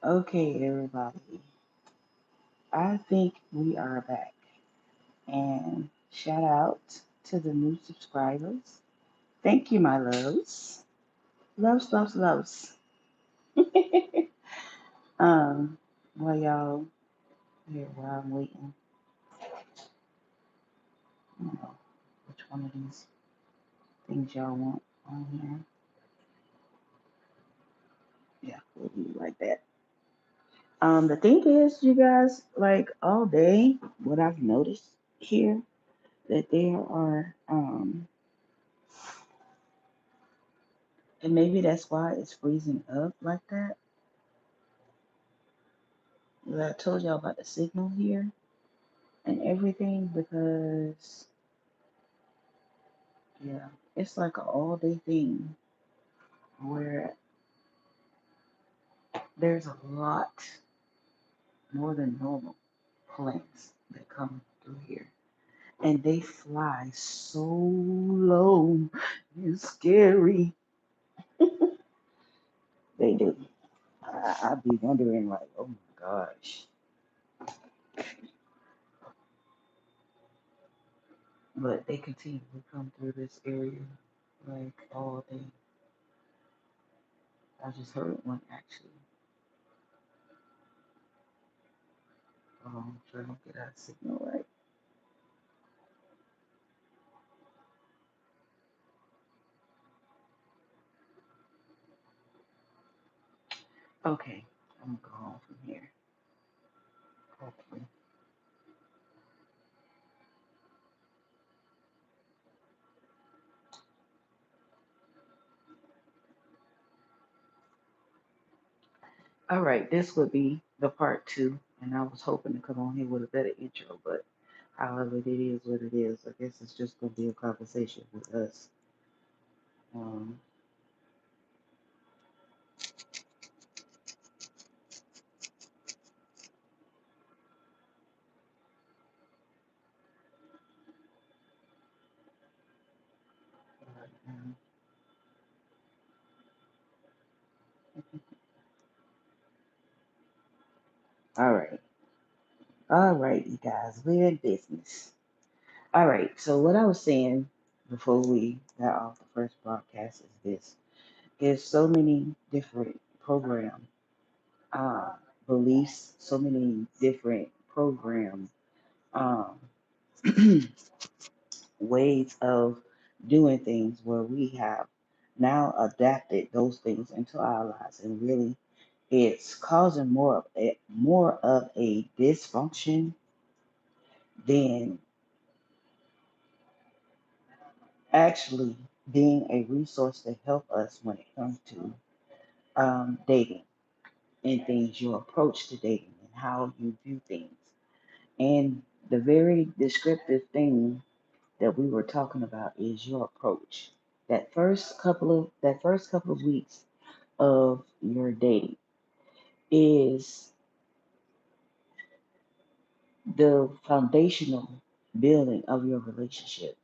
Okay, everybody. I think we are back. And shout out to the new subscribers. Thank you, my loves. Loves, loves, loves. um, while y'all here, while I'm waiting, you know, which one of these things y'all want on here? Yeah, we'll do it like that. The thing is, you guys, like all day, what I've noticed here that there are and maybe that's why it's freezing up like that. But I told y'all about the signal here and everything because, yeah, it's like an all day thing where there's a lot more than normal planes that come through here. And they fly so low. It's scary. They do. I'd be wondering, like, oh my gosh. But they continue to come through this area like all day. I just heard one actually. Trying to get our signal right. Okay, I'm gonna go home from here. Hopefully. All right, this would be the part two, and I was hoping to come on here with a better intro, but however it is what it is. I guess it's just gonna be a conversation with us. Um, all right, you guys, we're in business. All right, so what I was saying before we got off the first broadcast is this: there's so many different program uh, beliefs, so many different program um, ways of doing things where we have now adapted those things into our lives, and really it's causing more of a dysfunction than actually being a resource to help us when it comes to dating and things, your approach to dating and how you view things. And the very descriptive thing that we were talking about is your approach. That first couple of weeks of your dating is the foundational building of your relationship.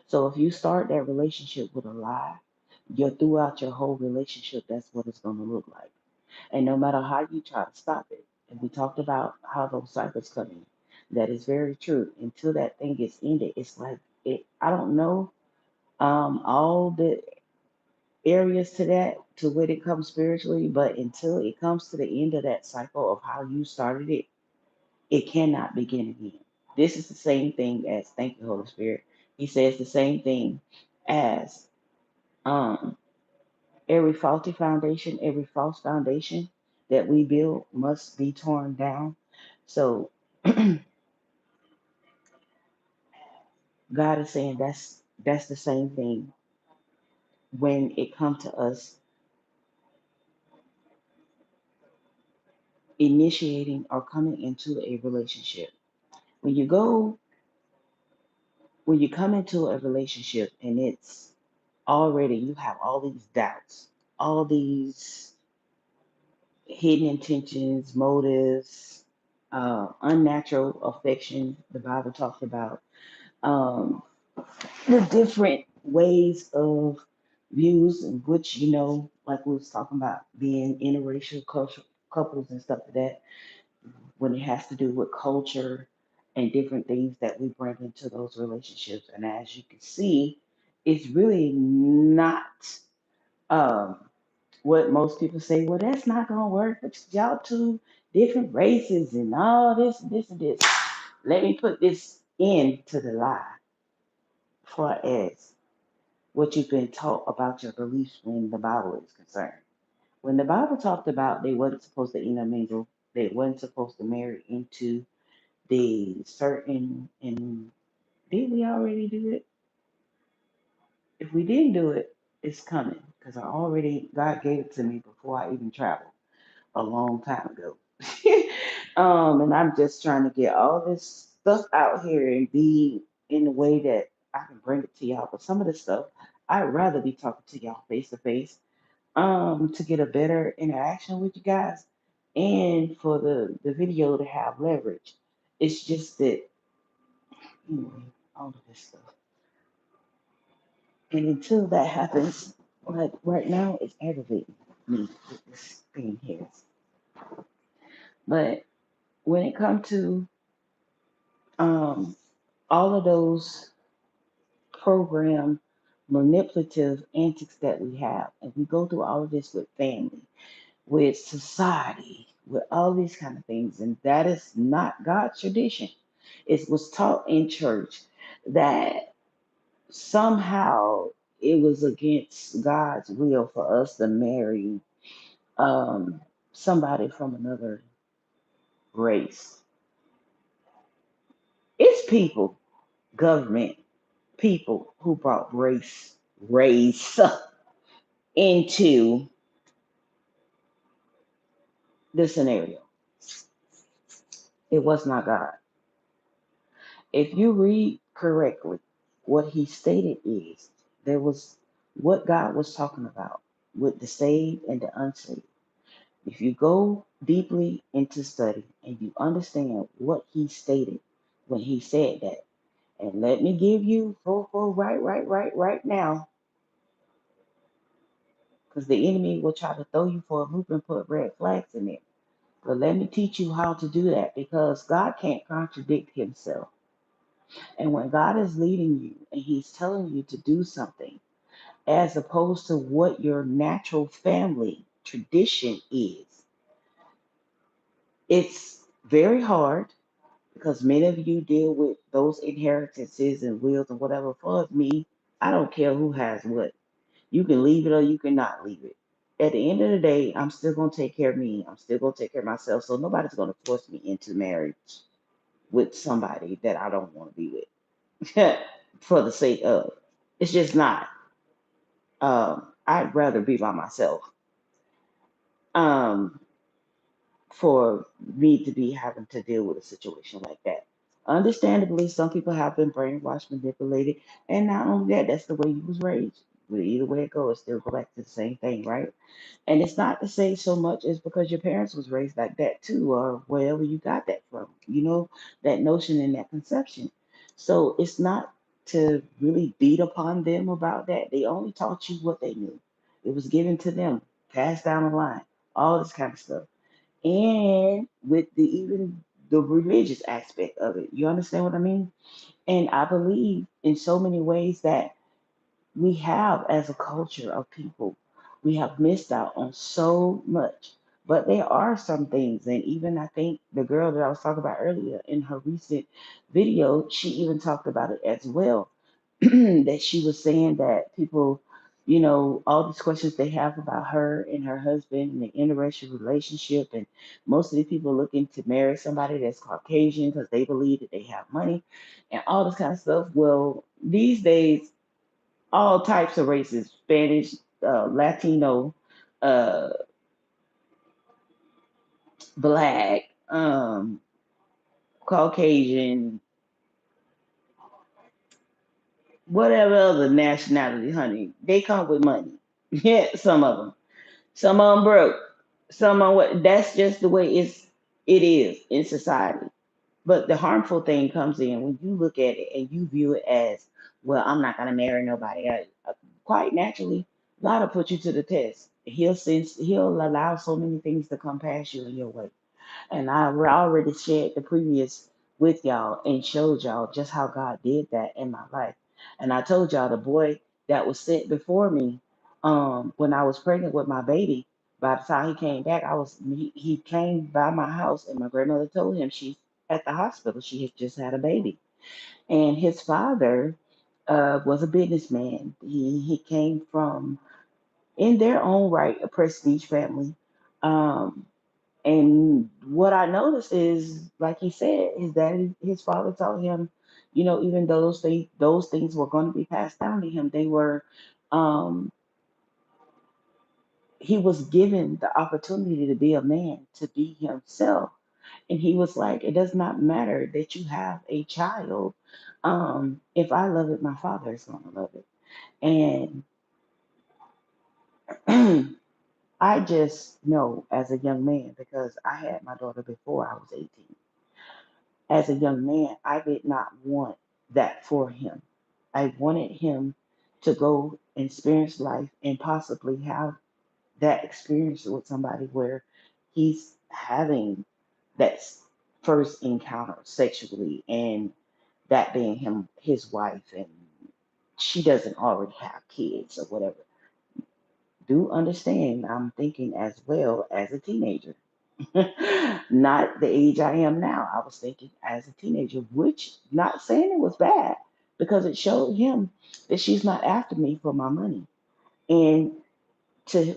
So if you start that relationship with a lie, you're throughout your whole relationship, that's what it's going to look like. And no matter how you try to stop it, and we talked about how those cycles come in, that is very true. Until that thing gets ended, it's like I don't know all the areas to that to when it comes spiritually, but until it comes to the end of that cycle of how you started it, it cannot begin again. This is the same thing as thank you, Holy Spirit. He says the same thing as um every faulty foundation, every false foundation that we build must be torn down. So God is saying that's the same thing when it comes to us initiating or coming into a relationship. When you go when you come into a relationship and it's already you have all these doubts, all these hidden intentions, motives, unnatural affection, the Bible talks about, um, the different ways of views in which, like we was talking about being interracial culture. couples and stuff like that, when it has to do with culture and different things that we bring into those relationships. And as you can see, it's really not um, what most people say. Well, that's not gonna work. It's y'all two different races and all this, this, and this. Let me put this into the lie, far as what you've been taught about your beliefs when the Bible is concerned. When the Bible talked about they wasn't supposed to intermingle, they wasn't supposed to marry into the certain, and did we already do it? If we didn't do it, it's coming because I already God gave it to me before I even traveled a long time ago. And I'm just trying to get all this stuff out here and be in a way that I can bring it to y'all. But some of the stuff I'd rather be talking to y'all face to face, to get a better interaction with you guys and for the video to have leverage. It's just that anyway, all of this stuff. And until that happens, like right now, it's aggravating me with this thing here. But when it comes to um, all of those program manipulative antics that we have, and we go through all of this with family, with society, with all these kind of things, and that is not God's tradition. It was taught in church that somehow it was against God's will for us to marry um, somebody from another race. It's people, government, people who brought race into the scenario. It was not God. If you read correctly, what he stated is there was what God was talking about with the saved and the unsaved. If you go deeply into study and you understand what he stated when he said that, and let me give you full right now, because the enemy will try to throw you for a loop and put red flags in it. But let me teach you how to do that because God can't contradict himself. And when God is leading you and he's telling you to do something, as opposed to what your natural family tradition is, it's very hard because many of you deal with those inheritances and wills and whatever. For me, I don't care who has what. You can leave it or you cannot leave it. At the end of the day, I'm still going to take care of me. I'm still going to take care of myself. So nobody's going to force me into marriage with somebody that I don't want to be with for the sake of. It's just not. I'd rather be by myself um, for me to be having to deal with a situation like that. Understandably, some people have been brainwashed, manipulated, and not only that, that's the way you was raised. But either way it goes, still go back to the same thing, right? And it's not to say so much as because your parents was raised like that too, or wherever you got that from, that notion and that conception. So it's not to really beat upon them about that. They only taught you what they knew. It was given to them, passed down the line, all this kind of stuff. And with the even the religious aspect of it. You understand what I mean? And I believe in so many ways that we have as a culture of people, we have missed out on so much. But there are some things, and even I think the girl that I was talking about earlier in her recent video, she even talked about it as well. That she was saying that people, all these questions they have about her and her husband and the interracial relationship, and most of the people looking to marry somebody that's Caucasian because they believe that they have money and all this kind of stuff. Well, these days all types of races, Spanish, Latino, uh, black, Caucasian, whatever other nationality, honey, they come with money. Yeah, some of them. Some of them broke. Some of what. That's just the way it is in society. But the harmful thing comes in when you look at it and you view it as, well, I'm not gonna marry nobody. Quite naturally, God will put you to the test. He'll allow so many things to come past you in your way. And I already shared the previous with y'all and showed y'all just how God did that in my life. And I told y'all the boy that was sent before me, when I was pregnant with my baby, by the time he came back, he came by my house and my grandmother told him she's at the hospital. She had just had a baby. And his father was a businessman. He came from, in their own right, a prestige family. Um, and what I noticed is, like he said, his daddy, his father taught him, even though those things were going to be passed down to him, um, he was given the opportunity to be a man, to be himself. And he was like, it does not matter that you have a child. If I love it, my father is going to love it. And I just know as a young man, because I had my daughter before I was 18. As a young man, I did not want that for him. I wanted him to go experience life and possibly have that experience with somebody where he's having that first encounter sexually, and that being his wife, and she doesn't already have kids or whatever. Do understand, I'm thinking as well as a teenager. Not the age I am now. I was thinking as a teenager, which, not saying it was bad, because it showed him that she's not after me for my money. And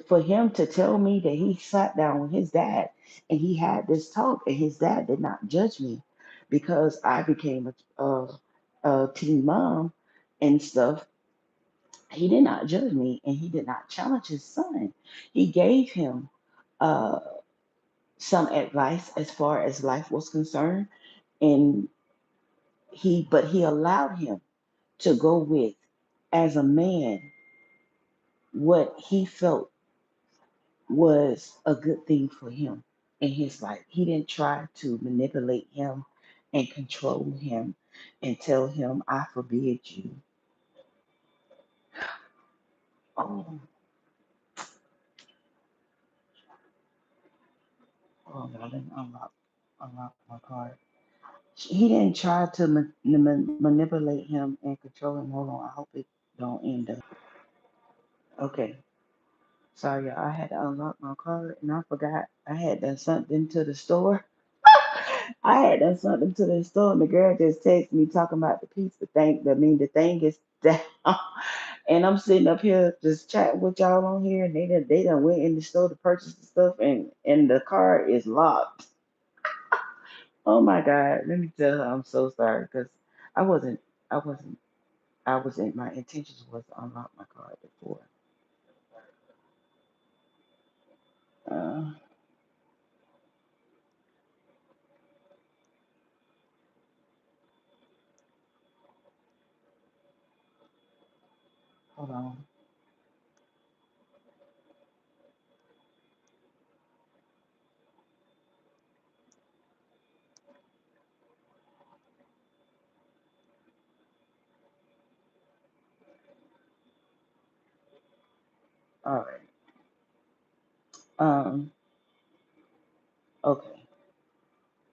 for him to tell me that he sat down with his dad and he had this talk, and his dad did not judge me because I became a teen mom and stuff. He did not judge me, and he did not challenge his son. He gave him uh, some advice as far as life was concerned, and he allowed him to go with, as a man, what he felt was a good thing for him in his life. He didn't try to manipulate him and control him and tell him, I forbid you. Oh, oh no, let me unlock my card. He didn't try to manipulate him and control him. Hold on, I hope it don't end up. Okay, sorry, y'all. I had to unlock my card and I forgot I had done something to the store. I had done something to the store, and the girl just texted me talking about the pizza thing. I mean, the thing is down. And I'm sitting up here just chatting with y'all on here, and they done went in the store to purchase the stuff, and the card is locked. Oh my God, let me tell her I'm so sorry, because I wasn't, I wasn't, my intentions was to unlock my card before. Uh, Hold on. All right. Um, okay.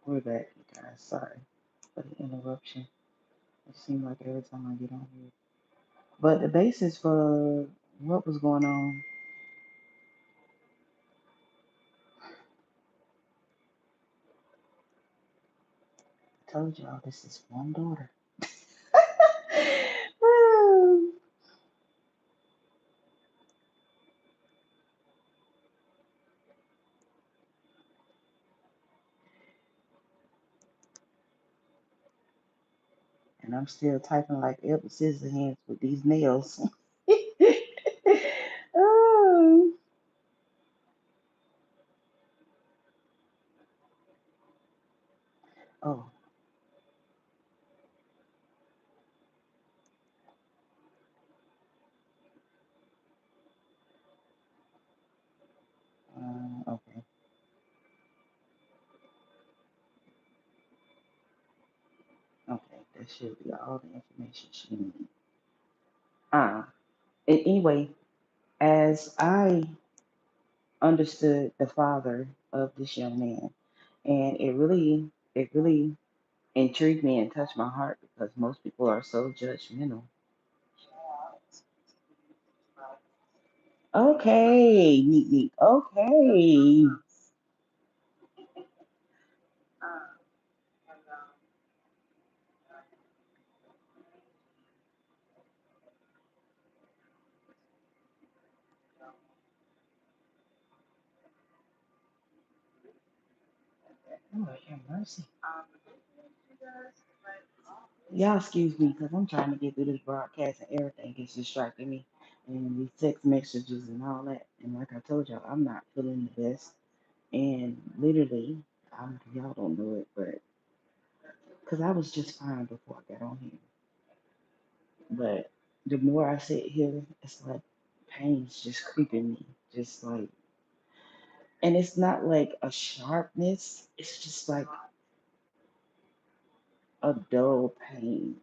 We're back, you guys. Sorry for the interruption. It seems like every time I get on here. But the basis for what was going on, I told y'all this is one daughter. And I'm still typing like Edward Scissorhands with these nails. Oh, oh, okay, okay. That should be all the information she needs. Uh, anyway, as I understood the father of this young man, and it really intrigued me and touched my heart because most people are so judgmental. Okay, neat, neat. Okay. Lord have mercy. Y'all excuse me because I'm trying to get through this broadcast and everything is distracting me. And these text messages and all that. And like I told y'all, I'm not feeling the best. And literally, y'all don't know it, but because I was just fine before I got on here. But the more I sit here, it's like pain's just creeping me. Just like, and it's not like a sharpness, it's just like a dull pain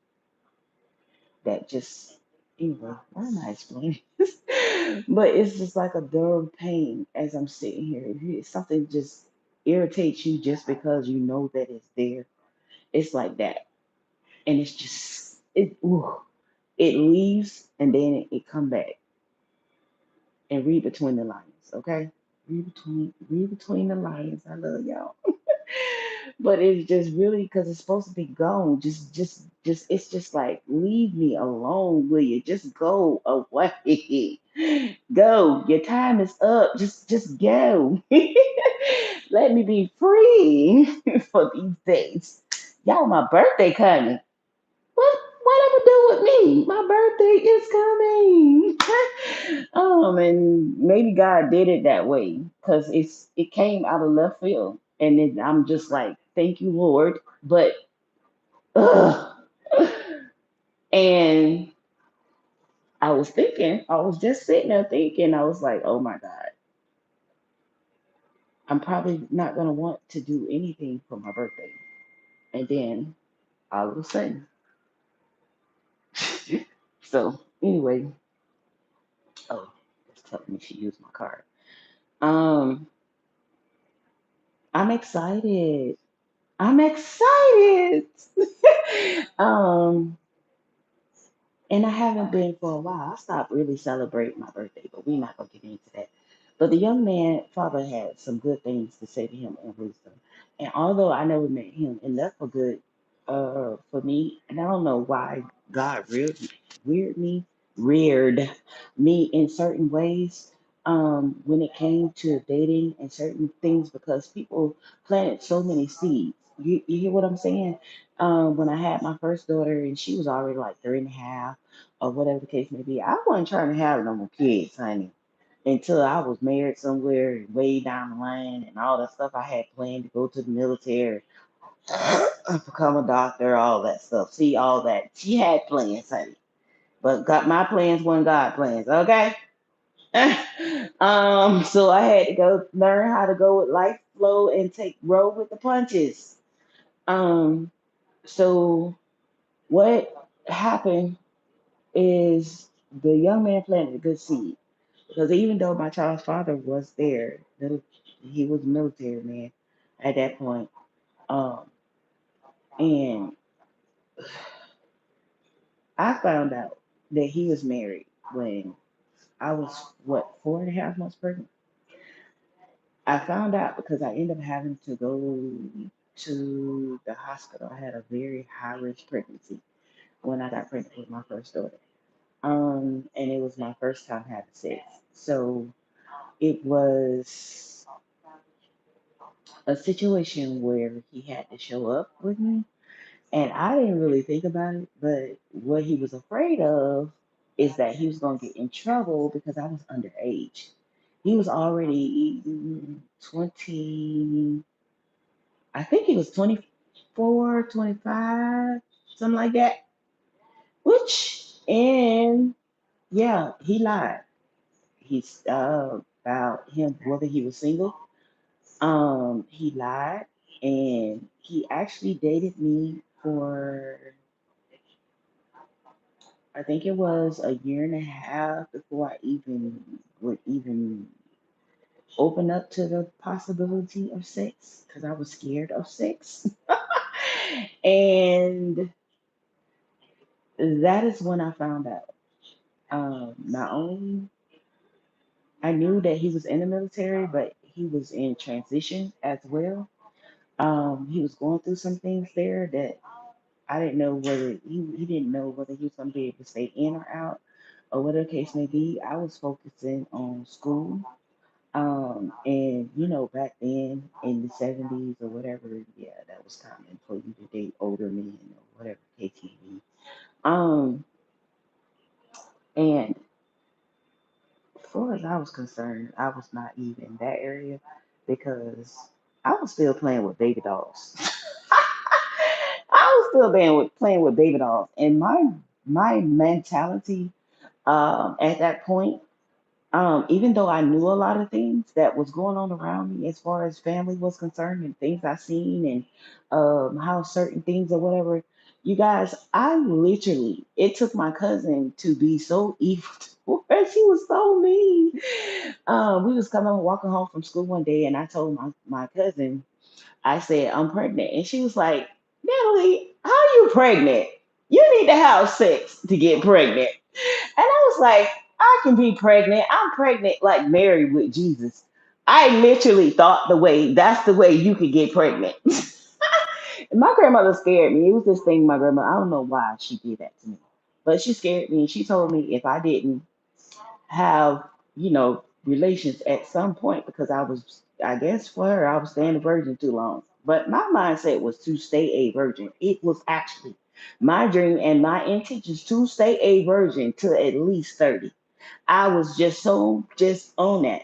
that just, anyway, why am I explaining this? But it's just like a dull pain as I'm sitting here. If something just irritates you just because you know that it's there, it's like that. And it's just, it leaves and then it come back. And read between the lines, okay? Read between the lines. I love y'all. But it's just really because it's supposed to be gone. Just it's just like leave me alone, will you? Just go away. Go. Your time is up. Just go. Let me be free for these days. Y'all, my birthday coming. Whatever do with me? My birthday is coming. And maybe God did it that way because it came out of left field, and then I'm just like, thank you, Lord. But ugh. And I was just sitting there thinking, I was like, oh my God, I'm probably not gonna want to do anything for my birthday. And then all of a sudden, so anyway, oh, it's telling me she used my card. Um, I'm excited. I'm excited. um, and I haven't been for a while. I stopped really celebrating my birthday, but we're not gonna get into that. But the young man, father had some good things to say to him in wisdom. And although I never met him, and that's for good for me, and I don't know why God reared me, reared me in certain ways when it came to dating and certain things because people planted so many seeds. You hear what I'm saying? When I had my first daughter and she was already like 3.5 or whatever the case may be, I wasn't trying to have no more kids, honey, until I was married somewhere way down the line and all that stuff I had planned to go to the military, become a doctor, all that stuff. See, all that. She had plans, honey. But got my plans weren't God plans, okay? So I had to go learn how to go with life flow and take roll with the punches. Um, so what happened is the young man planted a good seed because even though my child's father was there, he was a military man at that point, um, and I found out that he was married when I was what 4.5 months pregnant. I found out because I ended up having to go to the hospital. I had a very high risk pregnancy when I got pregnant with my first daughter. And it was my first time having sex. So it was a situation where he had to show up with me. And I didn't really think about it, but what he was afraid of is that he was going to get in trouble because I was underage. He was already 20, I think he was 24, 25, something like that. And yeah, he lied. He's about him, whether he was single. He lied and he actually dated me for I think it was a year and a half before I even would even open up to the possibility of sex because I was scared of sex. And that is when I found out. Not only I knew that he was in the military, but he was in transition as well. He was going through some things there that I didn't know whether he didn't know whether he was going to be able to stay in or out, or whatever the case may be. I was focusing on school. And back then in the 70s or whatever, yeah, that was common for you to date older men or whatever the case may be. Um, and as far as I was concerned, I was not even in that area because I was still playing with baby dolls. I was still playing with baby dolls, and my mentality at that point, even though I knew a lot of things that was going on around me as far as family was concerned and things I seen and how certain things or whatever, you guys, I literally, it took my cousin to be so evil to her. She was so mean. We was coming walking home from school one day, and I told my cousin, I said, I'm pregnant. And she was like, Natalie, how you pregnant? You need to have sex to get pregnant. And I was like, I can be pregnant. I'm pregnant like Mary with Jesus. I literally thought that's the way you could get pregnant. My grandmother scared me. It was this thing, my grandma, I don't know why she did that to me. But she scared me and she told me if I didn't have, relations at some point because I guess for her, I was staying a virgin too long. But my mindset was to stay a virgin. It was actually my dream and my intentions to stay a virgin to at least 30. I was just on that.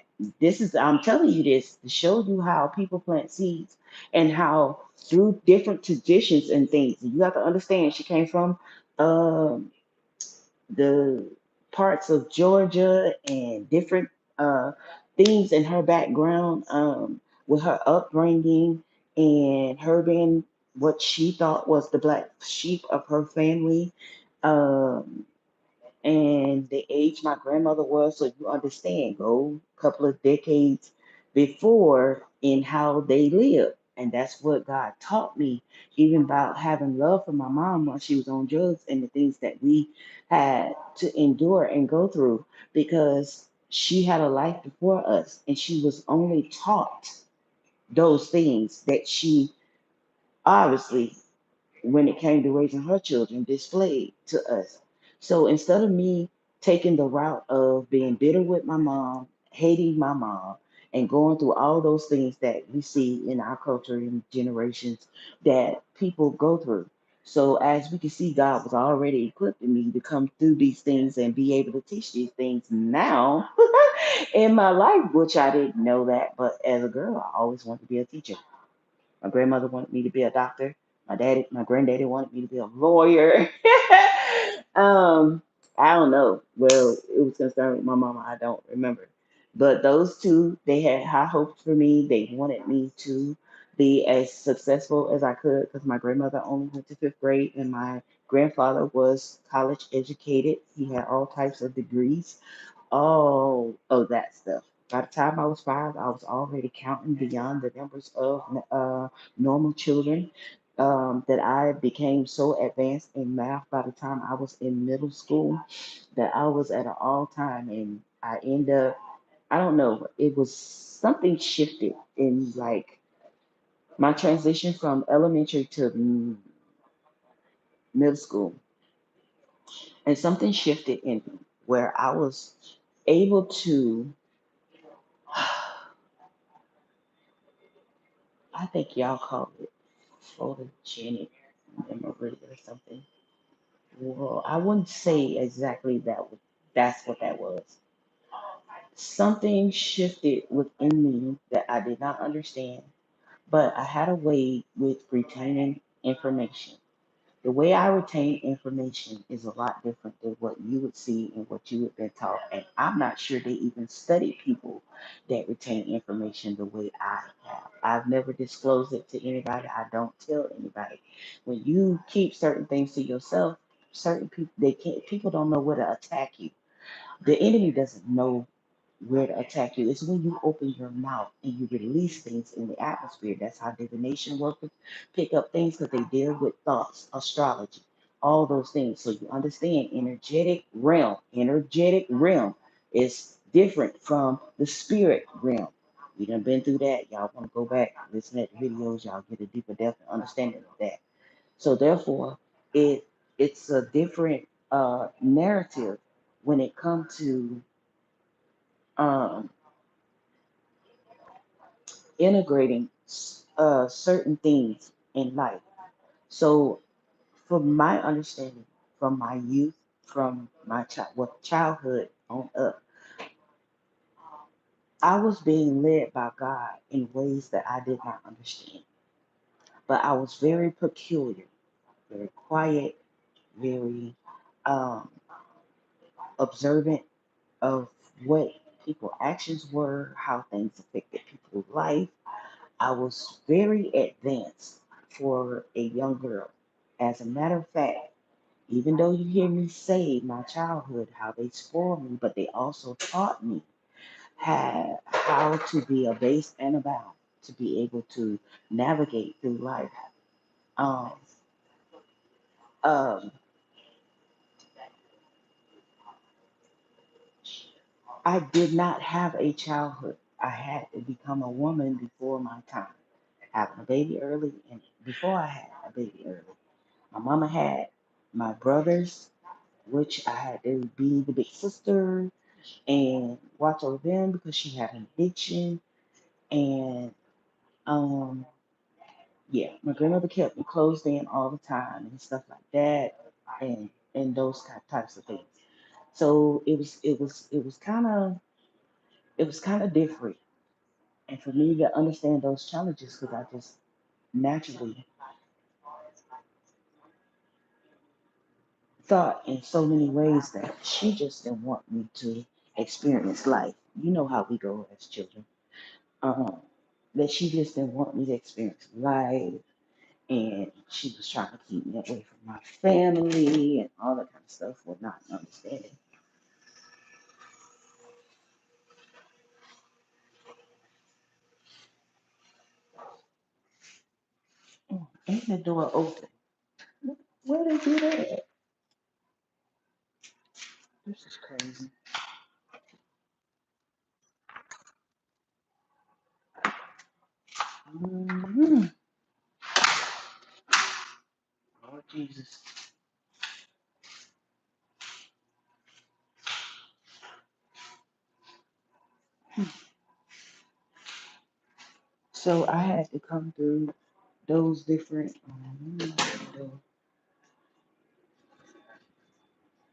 I'm telling you this to show you how people plant seeds and how through different traditions and things, you have to understand she came from um the parts of Georgia and different uh, things in her background with her upbringing and her being what she thought was the black sheep of her family. Um, and the age my grandmother was, so you understand, go a couple of decades before in how they lived. And that's what God taught me, even about having love for my mom while she was on drugs and the things that we had to endure and go through because she had a life before us and she was only taught those things that she obviously when it came to raising her children displayed to us. So instead of me taking the route of being bitter with my mom, hating my mom, and going through all those things that we see in our culture and generations that people go through. So as we can see, God was already equipping me to come through these things and be able to teach these things now in my life, which I didn't know that. But as a girl, I always wanted to be a teacher. My grandmother wanted me to be a doctor. My granddaddy wanted me to be a lawyer. um, I don't know. Well, it was concerned with my mama. I don't remember. But those two, they had high hopes for me. They wanted me to be as successful as I could because my grandmother only went to fifth grade and my grandfather was college educated. He had all types of degrees all of that stuff. By the time I was 5, I was already counting beyond the numbers of normal children. That I became so advanced in math by the time I was in middle school that I was at an all time, and I end up, I don't know, it was something shifted in like my transition from elementary to middle school, and something shifted in me where I was able to. I think y'all call it photogenic memory or something. Well, I wouldn't say exactly that's what that was. Something shifted within me that I did not understand, but I had a way with retaining information. The way I retain information is a lot different than what you would see and what you have been taught. And I'm not sure they even study people that retain information the way I have. I've never disclosed it to anybody. I don't tell anybody. When you keep certain things to yourself, certain people don't know where to attack you. The enemy doesn't know where to attack you. It's when you open your mouth and you release things in the atmosphere. That's how divination workers pick up things because they deal with thoughts, astrology, all those things. So you understand energetic realm. Energetic realm is different from the spirit realm. We done been through that. Y'all want to go back, listen at the videos, y'all get a deeper depth and understanding of that. So therefore, it it's a different narrative when it comes to um, integrating certain things in life. So, from my understanding, from my youth, from my childhood on up, I was being led by God in ways that I did not understand. But I was very peculiar, very quiet, very um, observant of what people's actions were, how things affected people's life. I was very advanced for a young girl. As a matter of fact, even though you hear me say my childhood, how they spoiled me, but they also taught me how to be a base and a bound, to be able to navigate through life. Um, um, I did not have a childhood. I had to become a woman before my time, having a baby early, and before I had a baby early. My mama had my brothers, which I had to be the big sister and watch over them because she had an addiction. And yeah, my grandmother kept me closed in all the time and stuff like that, and those types of things. So it was kind of different, and for me to understand those challenges because I just naturally thought in so many ways that she just didn't want me to experience life. You know how we go as children. Um, that she just didn't want me to experience life, and she was trying to keep me away from my family and all that kind of stuff for not understanding. Ain't the door open? Where they do that? This is crazy. hmm Lord Jesus. So I had to come through those different.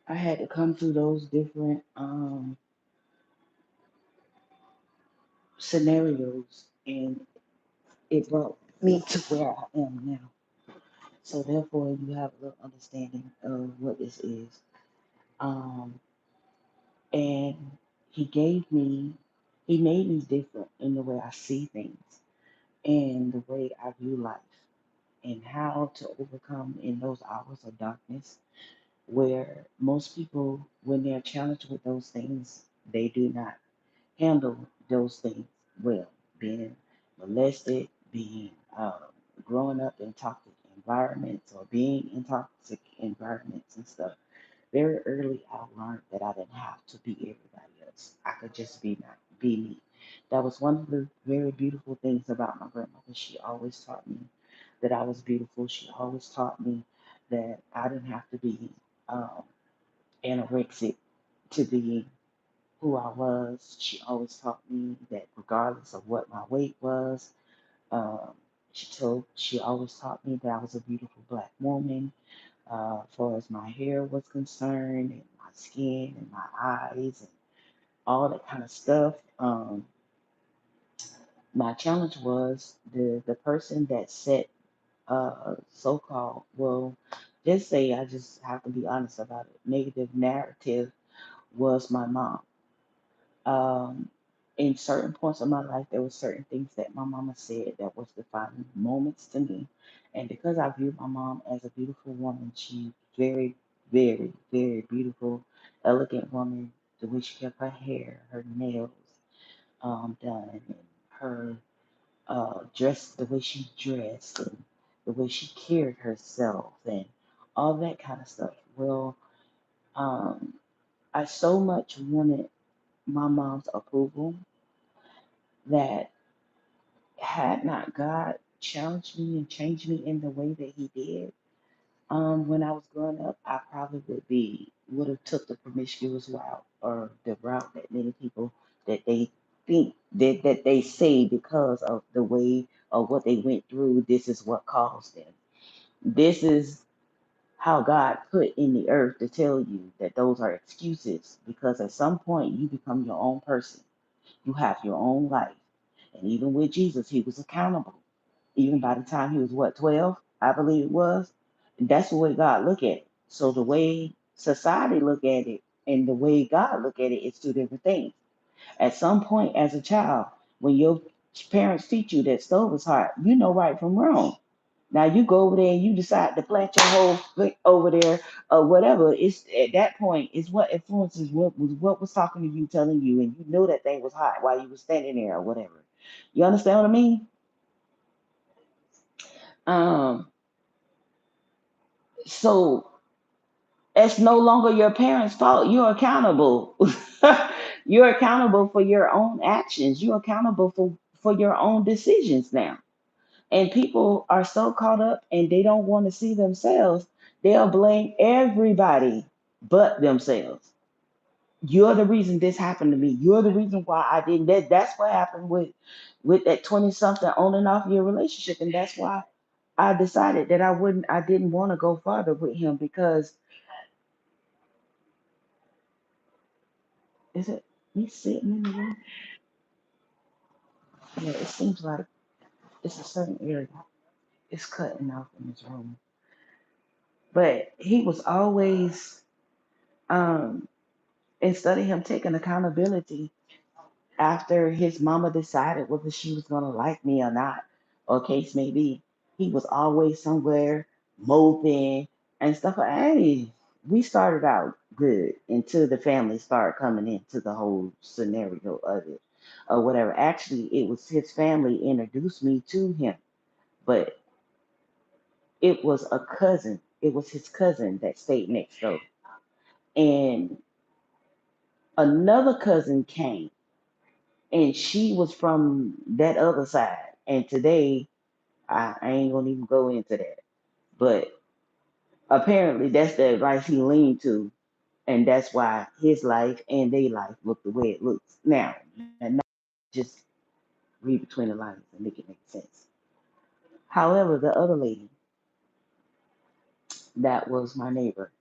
I had to come through those different scenarios, and it brought me to where I am now. So therefore, you have a little understanding of what this is. Um, and he gave me, he made me different in the way I see things and the way I view life and how to overcome in those hours of darkness where most people, when they're challenged with those things, they do not handle those things well. Being molested, being growing up in toxic environments or being in toxic environments and stuff. Very early, I learned that I didn't have to be everybody else. I could just be me. That was one of the very beautiful things about my grandmother. She always taught me that I was beautiful. She always taught me that I didn't have to be um, anorexic to be who I was. She always taught me that regardless of what my weight was, um, she always taught me that I was a beautiful black woman. As far as my hair was concerned, and my skin, and my eyes, and all that kind of stuff. My challenge was the person that set so-called, well, just say I just have to be honest about it. Negative narrative was my mom. Um, in certain points of my life, there were certain things that my mama said that was defining moments to me. And because I view my mom as a beautiful woman, she very, very, very beautiful, elegant woman. the way she kept her hair, her nails done, and her dress, the way she dressed, and the way she carried herself, and all that kind of stuff. Well, um, I so much wanted my mom's approval that had not God challenged me and changed me in the way that He did, when I was growing up, I probably would have took the promiscuous route, or the route that many people that they think that they say because of the way of what they went through. This is what caused them. This is how God put in the earth to tell you that those are excuses, because at some point you become your own person. You have your own life. And even with Jesus, he was accountable. Even by the time he was, what, 12, I believe it was. And that's the way God look at it. So the way society look at it and the way God look at it is two different things. At some point as a child, when your parents teach you that stove is hot, you know right from wrong. Now you go over there and you decide to plant your whole foot over there or whatever. It's at that point is what influences what was talking to you, telling you, and you knew that thing was hot while you were standing there or whatever. You understand what I mean? Um, so it's no longer your parents' fault. You're accountable. You're accountable for your own actions. You're accountable for your own decisions now. And people are so caught up and they don't want to see themselves. They'll blame everybody but themselves. You're the reason this happened to me. You're the reason why I didn't. That's what happened with that 20 something on and off year relationship. And that's why I decided that I didn't want to go further with him, because is it me sitting in the room? Yeah, it seems like it's a certain area. It's cutting off in this room. But he was always, um, instead of him taking accountability after his mama decided whether she was gonna like me or not, or case may be, he was always somewhere moping and stuff. Hey, we started out good until the family started coming into the whole scenario of it, or whatever. Actually, it was his family introduced me to him, but it was a cousin. It was his cousin that stayed next door, and another cousin came, and she was from that other side. And today, I ain't gonna even go into that. But apparently, that's the advice he leaned to, and that's why his life and their life look the way it looks now. And not just read between the lines and make it make sense. However, the other lady that was my neighbor,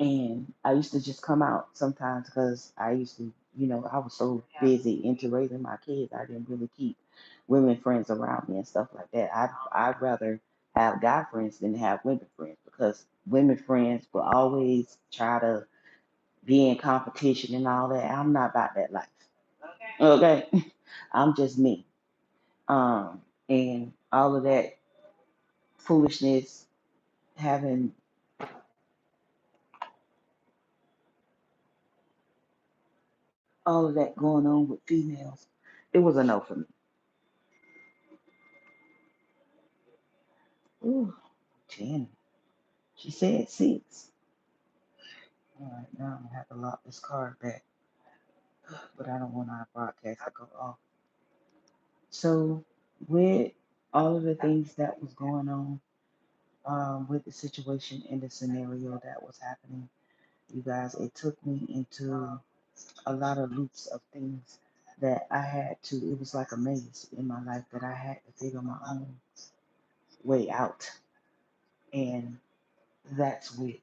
and I used to just come out sometimes because I used to, I was so busy into raising my kids, I didn't really keep women friends around me and stuff like that. I'd rather have guy friends than have women friends, because women friends will always try to be in competition and all that. I'm not about that life. Okay, I'm just me. And all of that foolishness, having all of that going on with females, it was a no for me. Ooh, 10. She said 6. All right, now I'm gonna have to lock this card back, but I don't want our broadcast to go off. So, with all of the things that was going on, with the situation and the scenario that was happening, you guys, it took me into a lot of loops of things that I had to. It was like a maze in my life that I had to figure my own way out, and that's with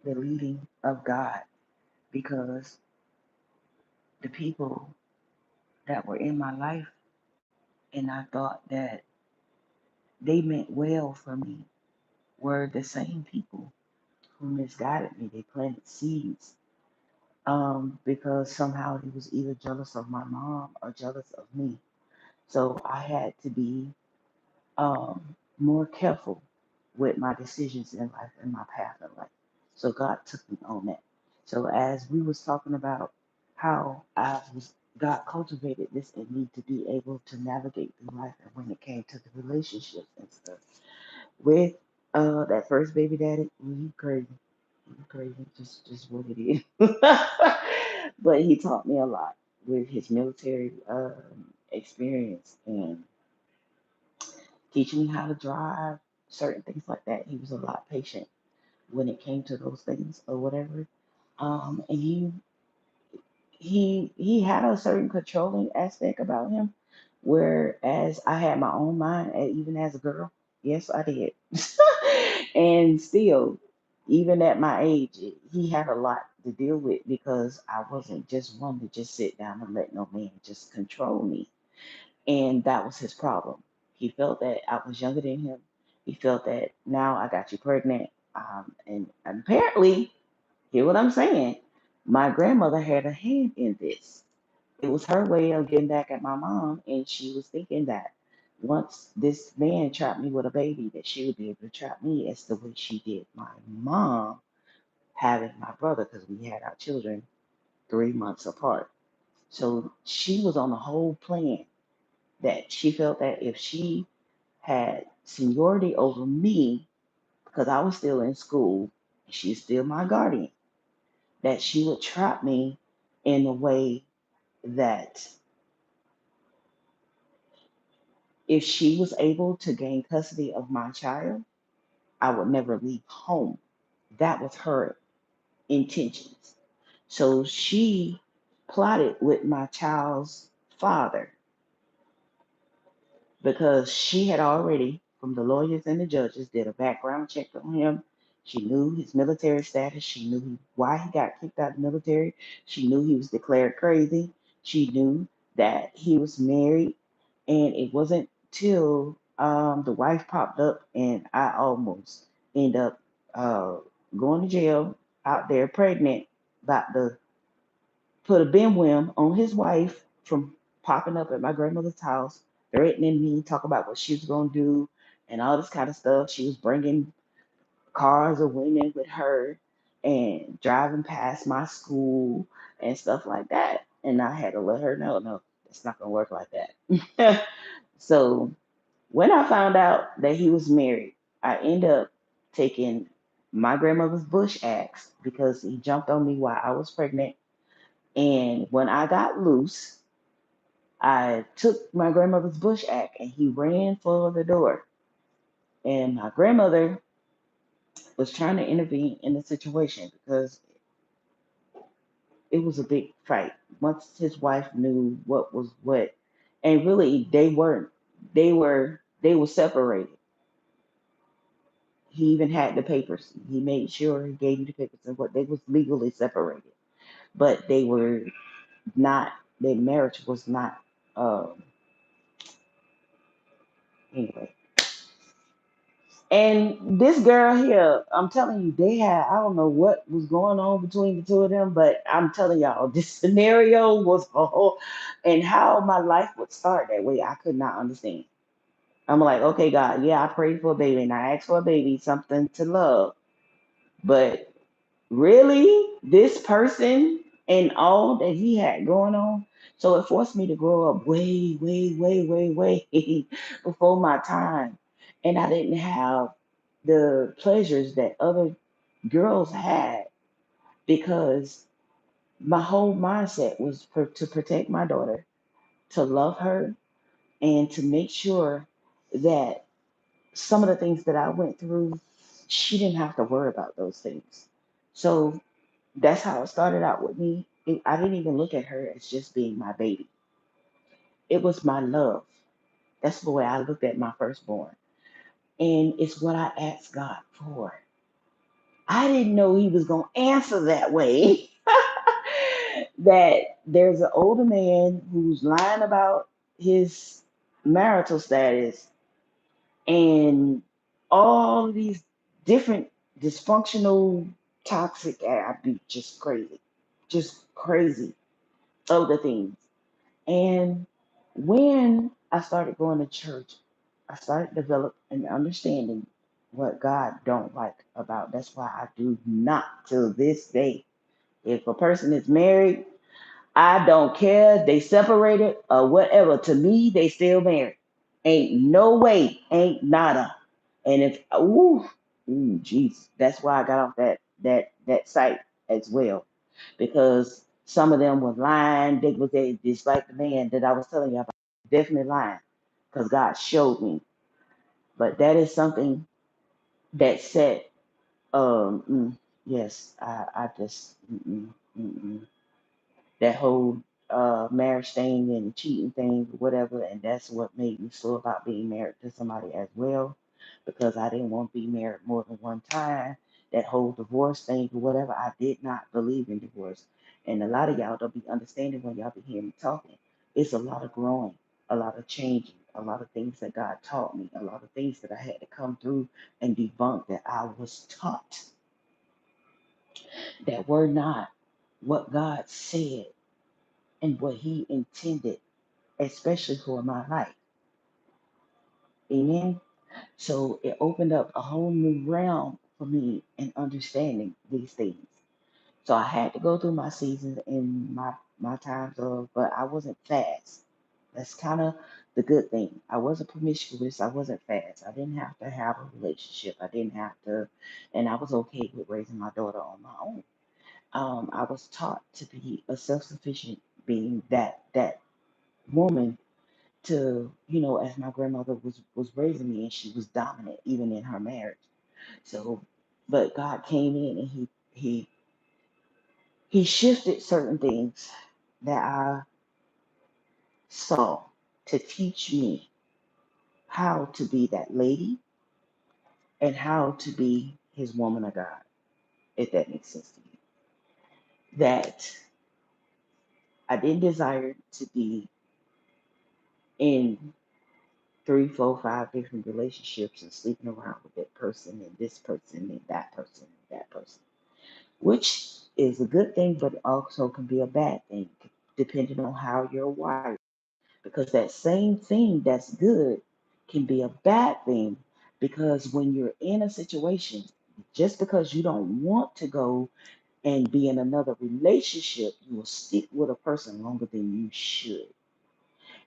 the leading of God, because the people that were in my life, and I thought that they meant well for me, were the same people who misguided me. They planted seeds, because somehow he was either jealous of my mom or jealous of me. So I had to be, more careful with my decisions in life and my path in life. So God took me on that. So as we was talking about how God cultivated this in me to be able to navigate through life, and when it came to the relationships and stuff with that first baby daddy, he crazy. He crazy, just what it is. But he taught me a lot with his military experience and teaching me how to drive, certain things like that. He was a lot patient when it came to those things or whatever. And he had a certain controlling aspect about him, whereas I had my own mind, even as a girl. Yes, I did. And still, even at my age, he had a lot to deal with because I wasn't just one to just sit down and let no man just control me. And that was his problem. He felt that I was younger than him. He felt that now I got you pregnant. And apparently, hear what I'm saying? My grandmother had a hand in this. It was her way of getting back at my mom, and she was thinking that once this man trapped me with a baby, that she would be able to trap me as the way she did my mom having my brother, because we had our children 3 months apart. So she was on the whole plan that she felt that if she had seniority over me, because I was still in school, she's still my guardian, that she would trap me in a way that if she was able to gain custody of my child, I would never leave home. That was her intentions. So she plotted with my child's father because she had already, from the lawyers and the judges, did a background check on him. She knew his military status. She knew why he got kicked out of the military. She knew he was declared crazy. She knew that he was married. And it wasn't till the wife popped up and I almost end up uh, going to jail out there pregnant, about to put a bimwim on his wife from popping up at my grandmother's house, threatening me, talk about what she was going to do and all this kind of stuff. She was bringing cars of women with her and driving past my school and stuff like that. And I had to let her know, no, it's not going to work like that. So when I found out that he was married, I ended up taking my grandmother's bush axe because he jumped on me while I was pregnant. And when I got loose, I took my grandmother's bush axe and he ran for the door. And my grandmother was trying to intervene in the situation because it was a big fight. Once his wife knew what was what, and really they were separated. He even had the papers. He made sure he gave me the papers and what they was legally separated, but they were not. Their marriage was not. Um, anyway, and this girl here, I'm telling you, they had, I don't know what was going on between the two of them, but I'm telling y'all, this scenario was a whole, and how my life would start that way, I could not understand. I'm like, okay, God, yeah, I prayed for a baby and I asked for a baby, something to love. But really, this person and all that he had going on. So it forced me to grow up way, way, way, way, way before my time. And I didn't have the pleasures that other girls had because my whole mindset was to protect my daughter, to love her, and to make sure that some of the things that I went through, she didn't have to worry about those things. So that's how it started out with me. I didn't even look at her as just being my baby. It was my love. That's the way I looked at my firstborn. And it's what I asked God for. I didn't know he was going to answer that way. That there's an older man who's lying about his marital status and all of these different dysfunctional, toxic, I'd be just crazy other things. And when I started going to church, I started develop an understanding what God don't like about. That's why I do not till this day If a person is married, I don't care. They separated or whatever. To me, they still married. Ain't no way. Ain't nada. And if Jesus, that's why I got off that site as well, because some of them was lying. They just like the man that I was telling you about, definitely lying, because God showed me. But that is something that said, yes, I just that whole marriage thing and cheating thing, whatever, and that's what made me slow about being married to somebody as well, because I didn't want to be married more than one time. That whole divorce thing or whatever, I did not believe in divorce. And a lot of y'all don't be understanding when y'all be hearing me talking. It's a lot of growing, a lot of changing, a lot of things that God taught me, a lot of things that I had to come through and debunk that I was taught that were not what God said and what He intended, especially for my life. Amen. So it opened up a whole new realm for me in understanding these things. So I had to go through my seasons and my times of, but I wasn't fast. That's kind of the good thing. I wasn't promiscuous. I wasn't fast. I didn't have to have a relationship. I didn't have to, and I was okay with raising my daughter on my own. I was taught to be a self-sufficient being, that woman, to, as my grandmother was raising me, and she was dominant even in her marriage. So, but God came in and he shifted certain things that I saw to teach me how to be that lady and how to be his woman of God, if that makes sense to you. That I didn't desire to be in three, four, five different relationships and sleeping around with that person and this person and that person and that person, which is a good thing, but also can be a bad thing depending on how you're wired. Because that same thing that's good can be a bad thing, because when you're in a situation, just because you don't want to go and be in another relationship, you will stick with a person longer than you should.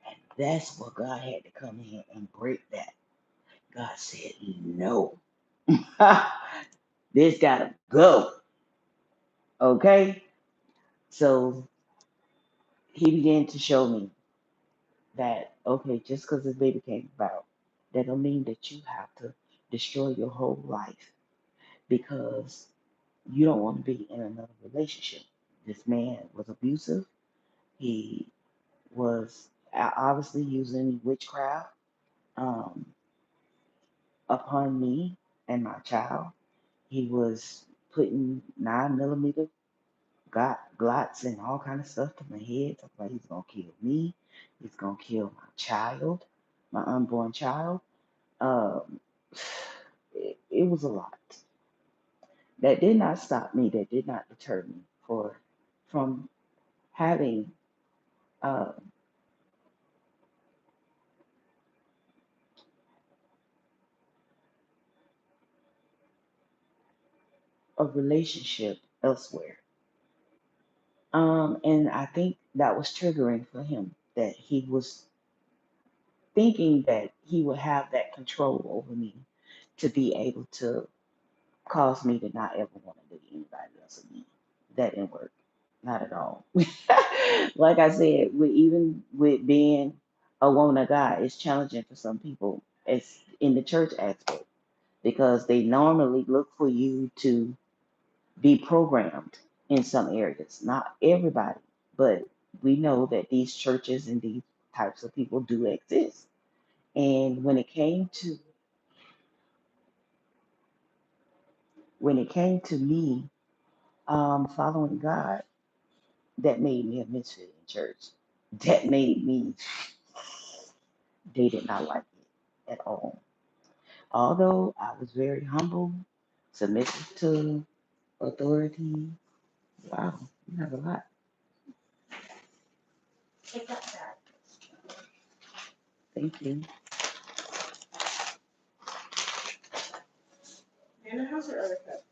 And that's what God had to come in and break that. God said, no, this gotta go. Okay? So he began to show me that, okay, just because this baby came about, that don't mean that you have to destroy your whole life because you don't want to be in another relationship. This man was abusive. He was obviously using witchcraft um, upon me and my child. He was putting 9 millimeter glots and all kind of stuff to my head. Talking about he's gonna kill me. He's gonna kill my child, my unborn child. Um, it was a lot. That did not stop me. That did not deter me from having uh, a relationship elsewhere. And I think that was triggering for him. That he was thinking that he would have that control over me to be able to cause me to not ever want to date anybody else again. That didn't work. Not at all. Like I said, even with being a woman of God, it's challenging for some people. It's in the church aspect because they normally look for you to be programmed in some areas. Not everybody, but we know that these churches and these types of people do exist. And when it came to me following God, that made me a misfit in church. That made me, they did not like it at all. Although I was very humble, submissive to authority. Wow, you have a lot. Thank you. And how's your other cup?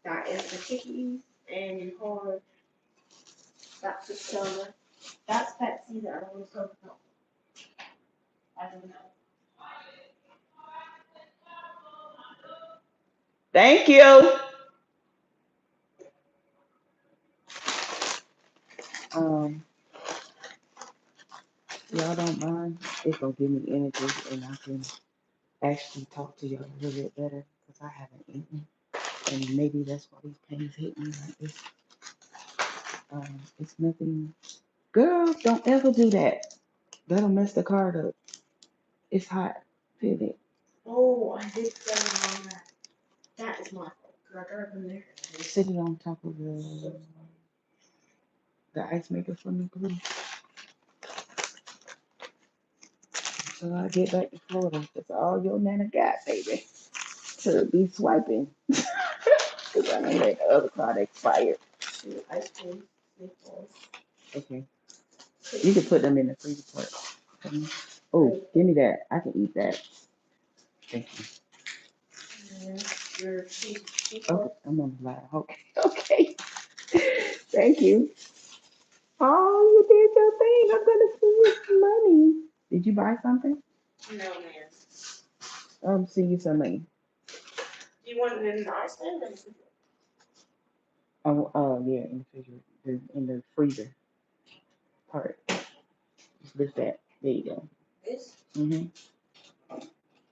That is the cookies and you pour That's the soda. That's Pepsi that I was talking about. I don't know. Thank you. Um, y'all don't mind. It's gonna give me energy, and I can actually talk to y'all a little bit better because I haven't eaten, and maybe that's why these pains hit me like this. It's nothing. Girl, don't ever do that. That'll mess the card up. It's hot. Feel it. Oh, I did say on that. That is my fault. Cause I got it in there. Sit it on top of the ice maker for me, please. So I get back to Florida. That's all your nana got, baby. To be swiping. Because I know that other card expired. Ice cream. Meatballs. Okay. You can put them in the freezer part. Oh, give me that. I can eat that. Thank you. Your cheese. Okay, I'm on the line. Okay. Okay. Thank you. Oh, you did your thing. I'm gonna see you some money. Did you buy something? No, man. See you some money. Do you want it in the ice cream or in the freezer? Oh, yeah, in the refrigerator, in the freezer part. Just lift that. There you go. This? Mhm.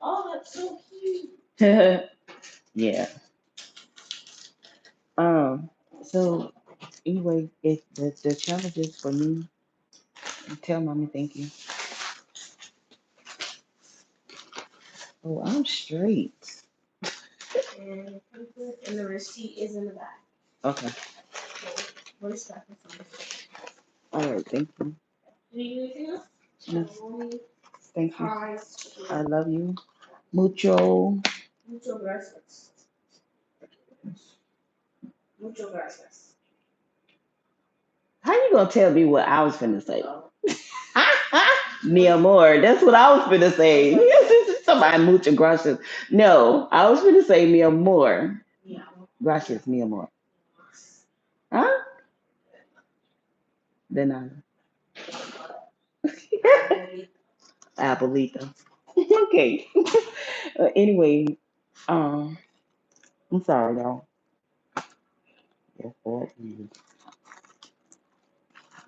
Oh, that's so cute. Yeah. Um. So anyway, if the challenges for me, tell mommy thank you. Oh, I'm straight. And the receipt is in the back. Okay. So, we're stuck with something. All right. Thank you. Do you need anything else? No, thank you. Pies. I love you. Mucho. Mucho gracias. Mucho gracias. How you gonna tell me what I was finna say? Mi amor. That's what I was finna say. Somebody mucho gracias. No, I was finna say mi amor. Yeah. Gracias, mi amor. Huh? De nada. Abuelita. Okay. Anyway, um, I'm sorry, y'all. Yes, that is.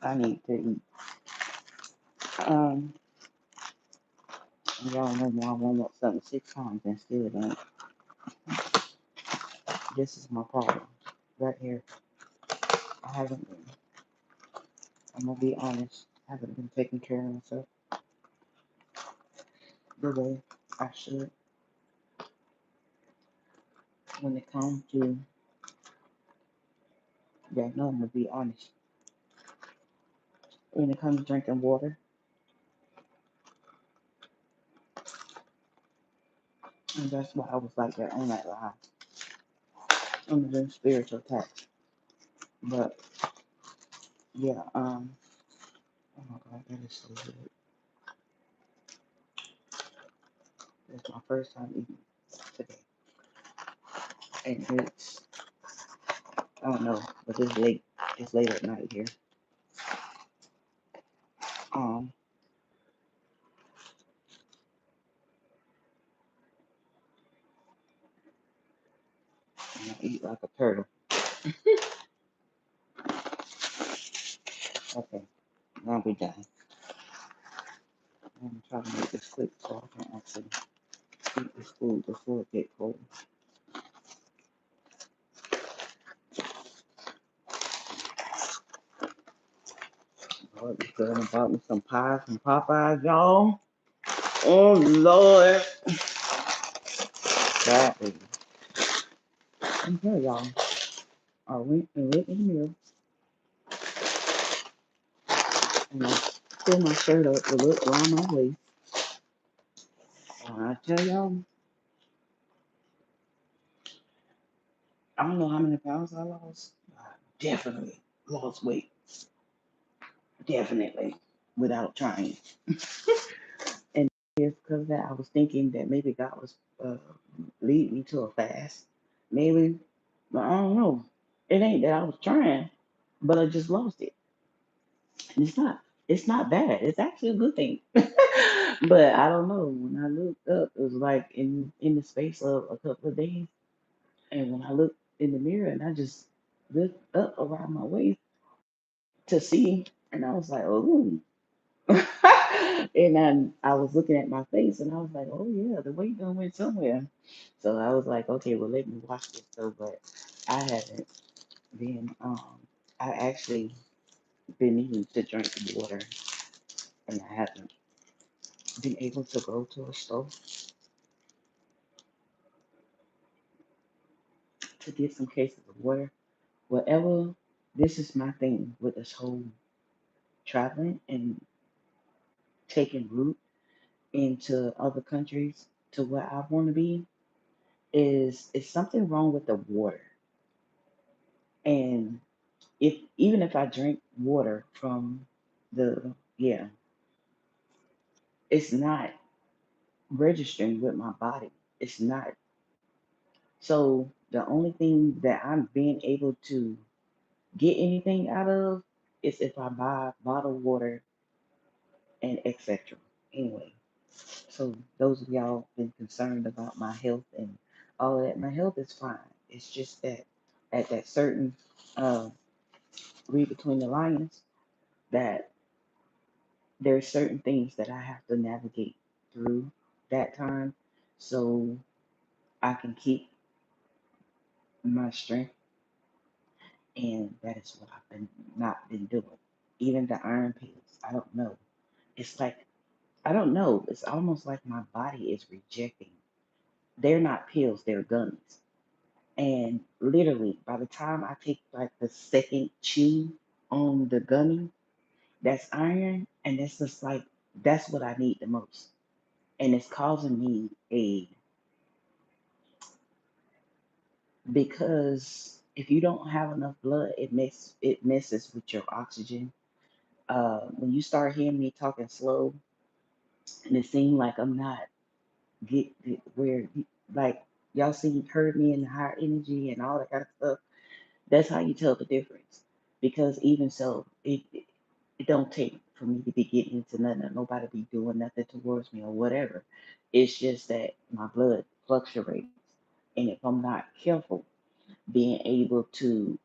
I need to eat. Um, y'all know me. I warm up something 6 times and still don't. This is my problem right here. I haven't been. I'm gonna be honest. I haven't been taking care of myself the way I should when it comes to. Yeah, no, I'm gonna be honest. When it comes to drinking water, and that's why I was like that on that line. I'm doing spiritual attacks, but yeah, oh my God, that is so good. It's my first time eating today, and it's I don't know, but it's late. It's late at night here. Um, and I eat like a turtle. Okay, now we done. I'm trying to make this quick so I can actually eat this food before it gets cold. Lord, this girl done bought me some pies from Popeyes, y'all. Oh Lord, that is. I'm here, y'all. I went and went in the mirror and I pulled my shirt up to look around my waist. And I tell y'all, I don't know how many pounds I lost. I definitely lost weight. Definitely. Without trying. And it's because that I was thinking that maybe God was leading me to a fast. Maybe, but I don't know. It ain't that I was trying, but I just lost it. And it's not bad. It's actually a good thing. But I don't know. When I looked up, it was like in the space of a couple of days. And when I looked in the mirror and I just looked up around my waist to see, and I was like, oh. And then I was looking at my face and I was like, oh yeah, the weight done went somewhere. So I was like, okay, well let me watch this though. But I haven't been I actually been needing to drink water and I haven't been able to go to a store to get some cases of water. Whatever, this is my thing with this whole traveling and taking root into other countries to where I want to be is something wrong with the water. And if even if I drink water from the yeah, it's not registering with my body. It's not. So the only thing that I'm being able to get anything out of is if I buy bottled water and etc. Anyway, so those of y'all been concerned about my health and all of that, my health is fine. It's just that at that certain uh, read between the lines that there's certain things that I have to navigate through that time so I can keep my strength, and that is what I've been not been doing. Even the iron pills, I don't know. It's like I don't know. It's almost like my body is rejecting. They're not pills, they're gummies. And literally, by the time I take like the second chew on the gummy, that's iron, and it's just like that's what I need the most. And it's causing me a because if you don't have enough blood, it messes with your oxygen. When you start hearing me talking slow, and it seems like I'm not get where like y'all see heard me in the higher energy and all that kind of stuff. That's how you tell the difference. Because even so, it don't take for me to be getting into nothing, or nobody be doing nothing towards me or whatever. It's just that my blood fluctuates, and if I'm not careful, being able to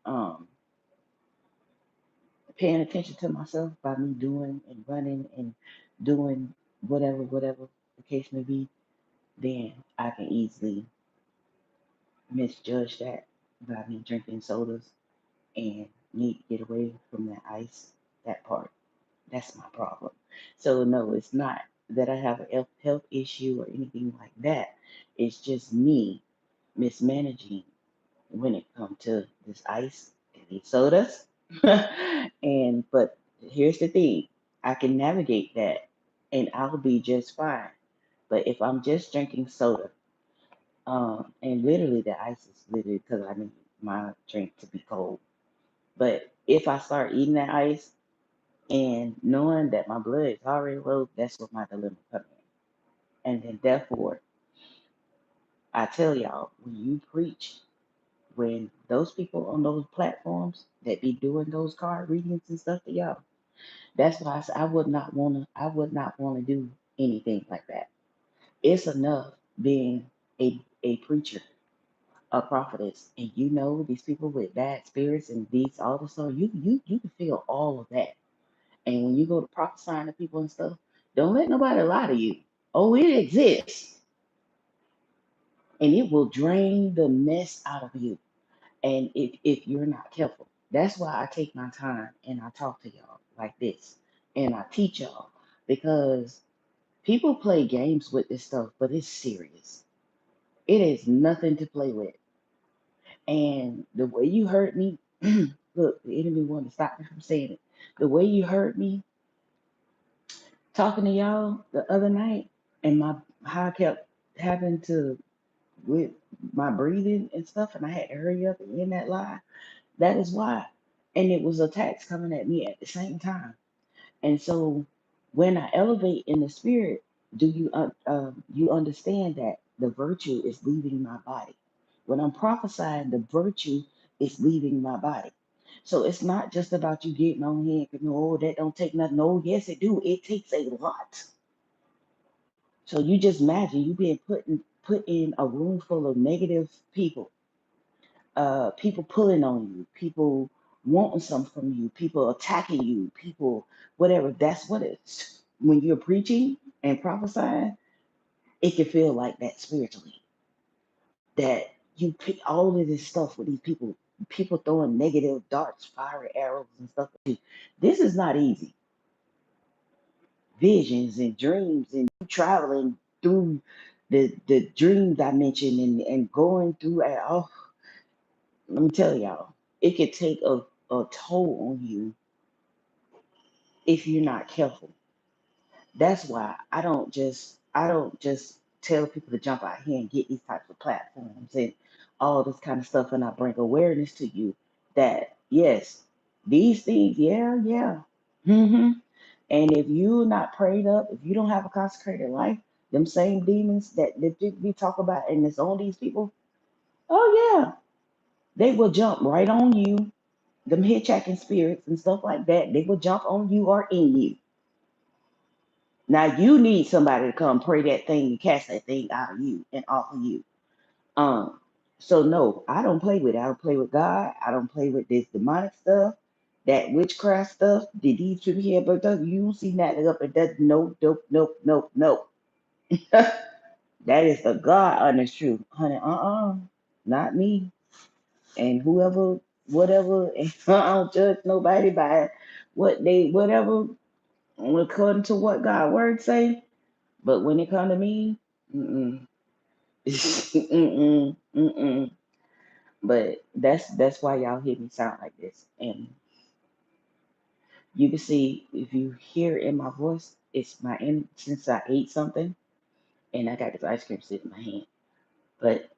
paying attention to myself by me doing and running and doing whatever the case may be, then I can easily misjudge that by me drinking sodas and need to get away from that ice, that part. That's my problem. So no, it's not that I have a health issue or anything like that. It's just me mismanaging when it comes to this ice and these sodas. And but here's the thing, I can navigate that and I'll be just fine. But if I'm just drinking soda, and literally the ice is literally because I need my drink to be cold. But if I start eating that ice and knowing that my blood is already low, that's what my dilemma comes in. And then therefore, I tell y'all, when you preach, when those people on those platforms that be doing those card readings and stuff to y'all, that's why I said I would not want to do anything like that. It's enough being a preacher, a prophetess, and you know these people with bad spirits and these all the stuff, you can feel all of that. And when you go to prophesying to people and stuff, don't let nobody lie to you. Oh, it exists. And it will drain the mess out of you. And if you're not careful. That's why I take my time and I talk to y'all like this. And I teach y'all. Because people play games with this stuff, but it's serious. It is nothing to play with. And the way you hurt me, look, the enemy wanted to stop me from saying it. The way you hurt me talking to y'all the other night, and my how I kept having to with my breathing and stuff, and I had to hurry up and end that lie. That is why. And it was attacks coming at me at the same time. And so when I elevate in the spirit, do you understand that the virtue is leaving my body? When I'm prophesying, the virtue is leaving my body. So it's not just about you getting on here and no, that don't take nothing. No, yes, it do. It takes a lot. So you just imagine you being put in a room full of negative people, people pulling on you, people wanting something from you, people attacking you, people whatever. That's what it's when you're preaching and prophesying. It can feel like that spiritually. That you pick all of this stuff with these people throwing negative darts, fiery arrows, and stuff. This is not easy. Visions and dreams and you traveling through the dream dimension and going through oh, let me tell y'all, it could take a toll on you if you're not careful. That's why I don't just tell people to jump out here and get these types of platforms and all this kind of stuff, and I bring awareness to you that yes, these things, yeah, yeah. hmm And if you're not prayed up, if you don't have a consecrated life, them same demons that we talk about and it's on these people, oh yeah, they will jump right on you. Them hitchhiking spirits and stuff like that, they will jump on you or in you. Now you need somebody to come pray that thing and cast that thing out of you and off of you. Um, so no, I don't play with it. I don't play with God. I don't play with this demonic stuff, that witchcraft stuff. Did these people here? But you don't see nothing up and that. Nope, nope, nope, nope, nope. That is the God honest truth, honey. Not me. And whoever, whatever. I don't judge nobody by what they, whatever, according to what God word say. But when it come to me, mm-mm. mm-mm, mm-mm. But that's why y'all hear me sound like this. And you can see if you hear in my voice, it's my since I ate something and I got this ice cream sitting in my hand. But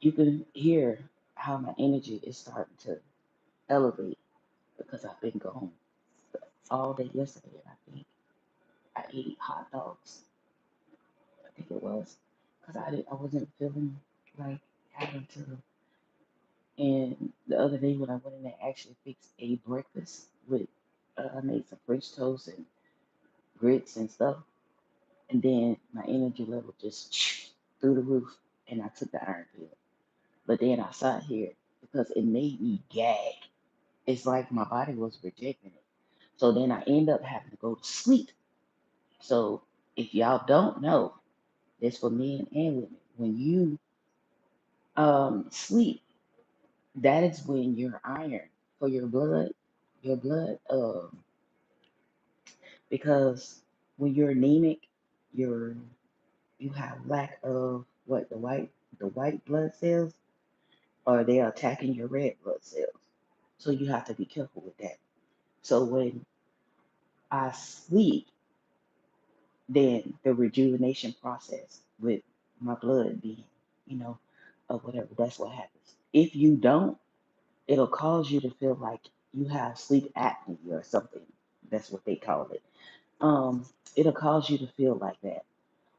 you can hear how my energy is starting to elevate because I've been gone all day yesterday and I ate hot dogs. I think it was. Because I wasn't feeling like having to. And the other day when I went in there, I actually fixed a breakfast with, I made some French toast and grits and stuff. And then my energy level just through the roof. And I took the iron pill. But then I sat here because it made me gag. It's like my body was rejecting it. So then I end up having to go to sleep. So if y'all don't know, it's for men and women. When you sleep, that is when your iron for your blood, because when you're anemic, you're you have lack of what the white blood cells, or they are attacking your red blood cells. So you have to be careful with that. So when I sleep, then the rejuvenation process with my blood being, you know, or whatever, that's what happens. If you don't, it'll cause you to feel like you have sleep apnea or something. That's what they call it. Um, it'll cause you to feel like that,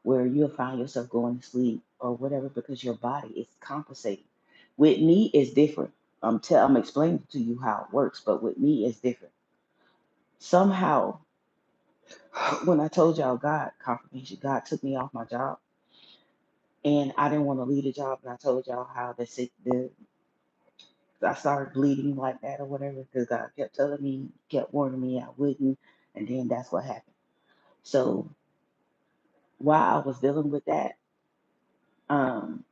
where you'll find yourself going to sleep or whatever because your body is compensating. With me, it's different. I'm explaining to you how it works, but with me, it's different. Somehow, when I told y'all God confirmation, God took me off my job, and I didn't want to leave the job. And I told y'all how I started bleeding like that or whatever because God kept telling me, kept warning me I wouldn't, and then that's what happened. So while I was dealing with that, um,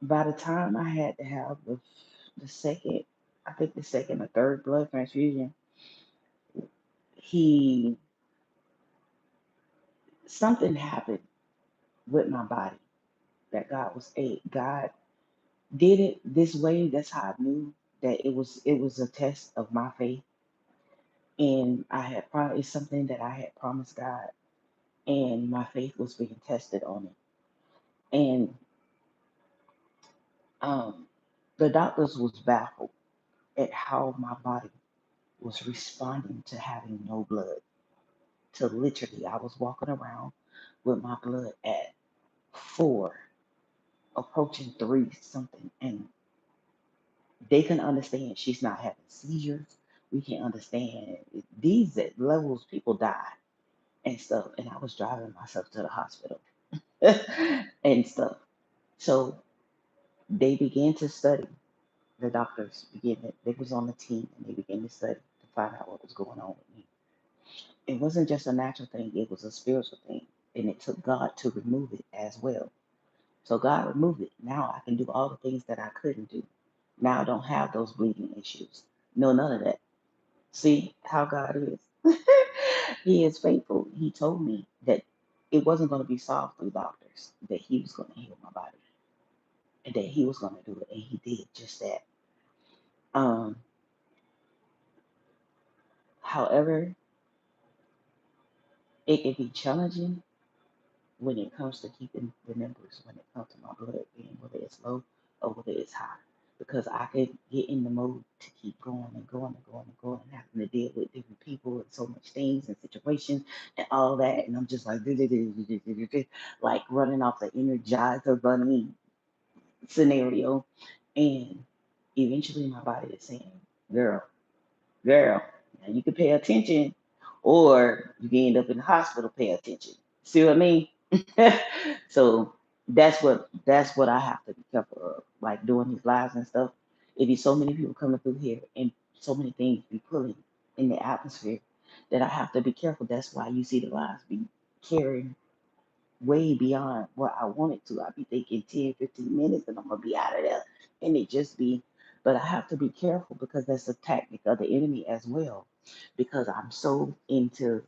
by the time I had to have the second, I think the second or third blood transfusion, he something happened with my body that God did it this way. That's how I knew that it was a test of my faith, and it's something that I had promised God, and my faith was being tested on it. And um, the doctors was baffled at how my body was responding to having no blood. To literally, I was walking around with my blood at 4, approaching 3 something, and They can understand she's not having seizures. We can understand these at levels people die and stuff. And I was driving myself to the hospital and stuff. So they began to study. The doctors began to, they was on the team and they began to study to find out what was going on with me. It wasn't just a natural thing, it was a spiritual thing. And it took God to remove it as well. So God removed it. Now I can do all the things that I couldn't do. Now I don't have those bleeding issues. No, none of that. See how God is. He is faithful. He told me that it wasn't going to be solved through doctors, that He was going to heal my body, and that He was going to do it, and He did just that. Um, However, it can be challenging when it comes to keeping the numbers, when it comes to my blood being whether it's low or whether it's high. Because I could get in the mode to keep going and going and going and going and having to deal with different people and so much things and situations and all that. And I'm just like, like running off the Energizer Bunny scenario. And eventually my body is saying, girl, girl, now you can pay attention, or you can end up in the hospital. Pay attention. See what I mean? So that's what I have to be careful of, like doing these lives and stuff. It be so many people coming through here, and so many things be pulling in the atmosphere that I have to be careful. That's why you see the lives be carrying way beyond what I wanted to. I be thinking 10, 15 minutes and I'm gonna be out of there. And it just be, but I have to be careful because that's a tactic of the enemy as well. Because I'm so into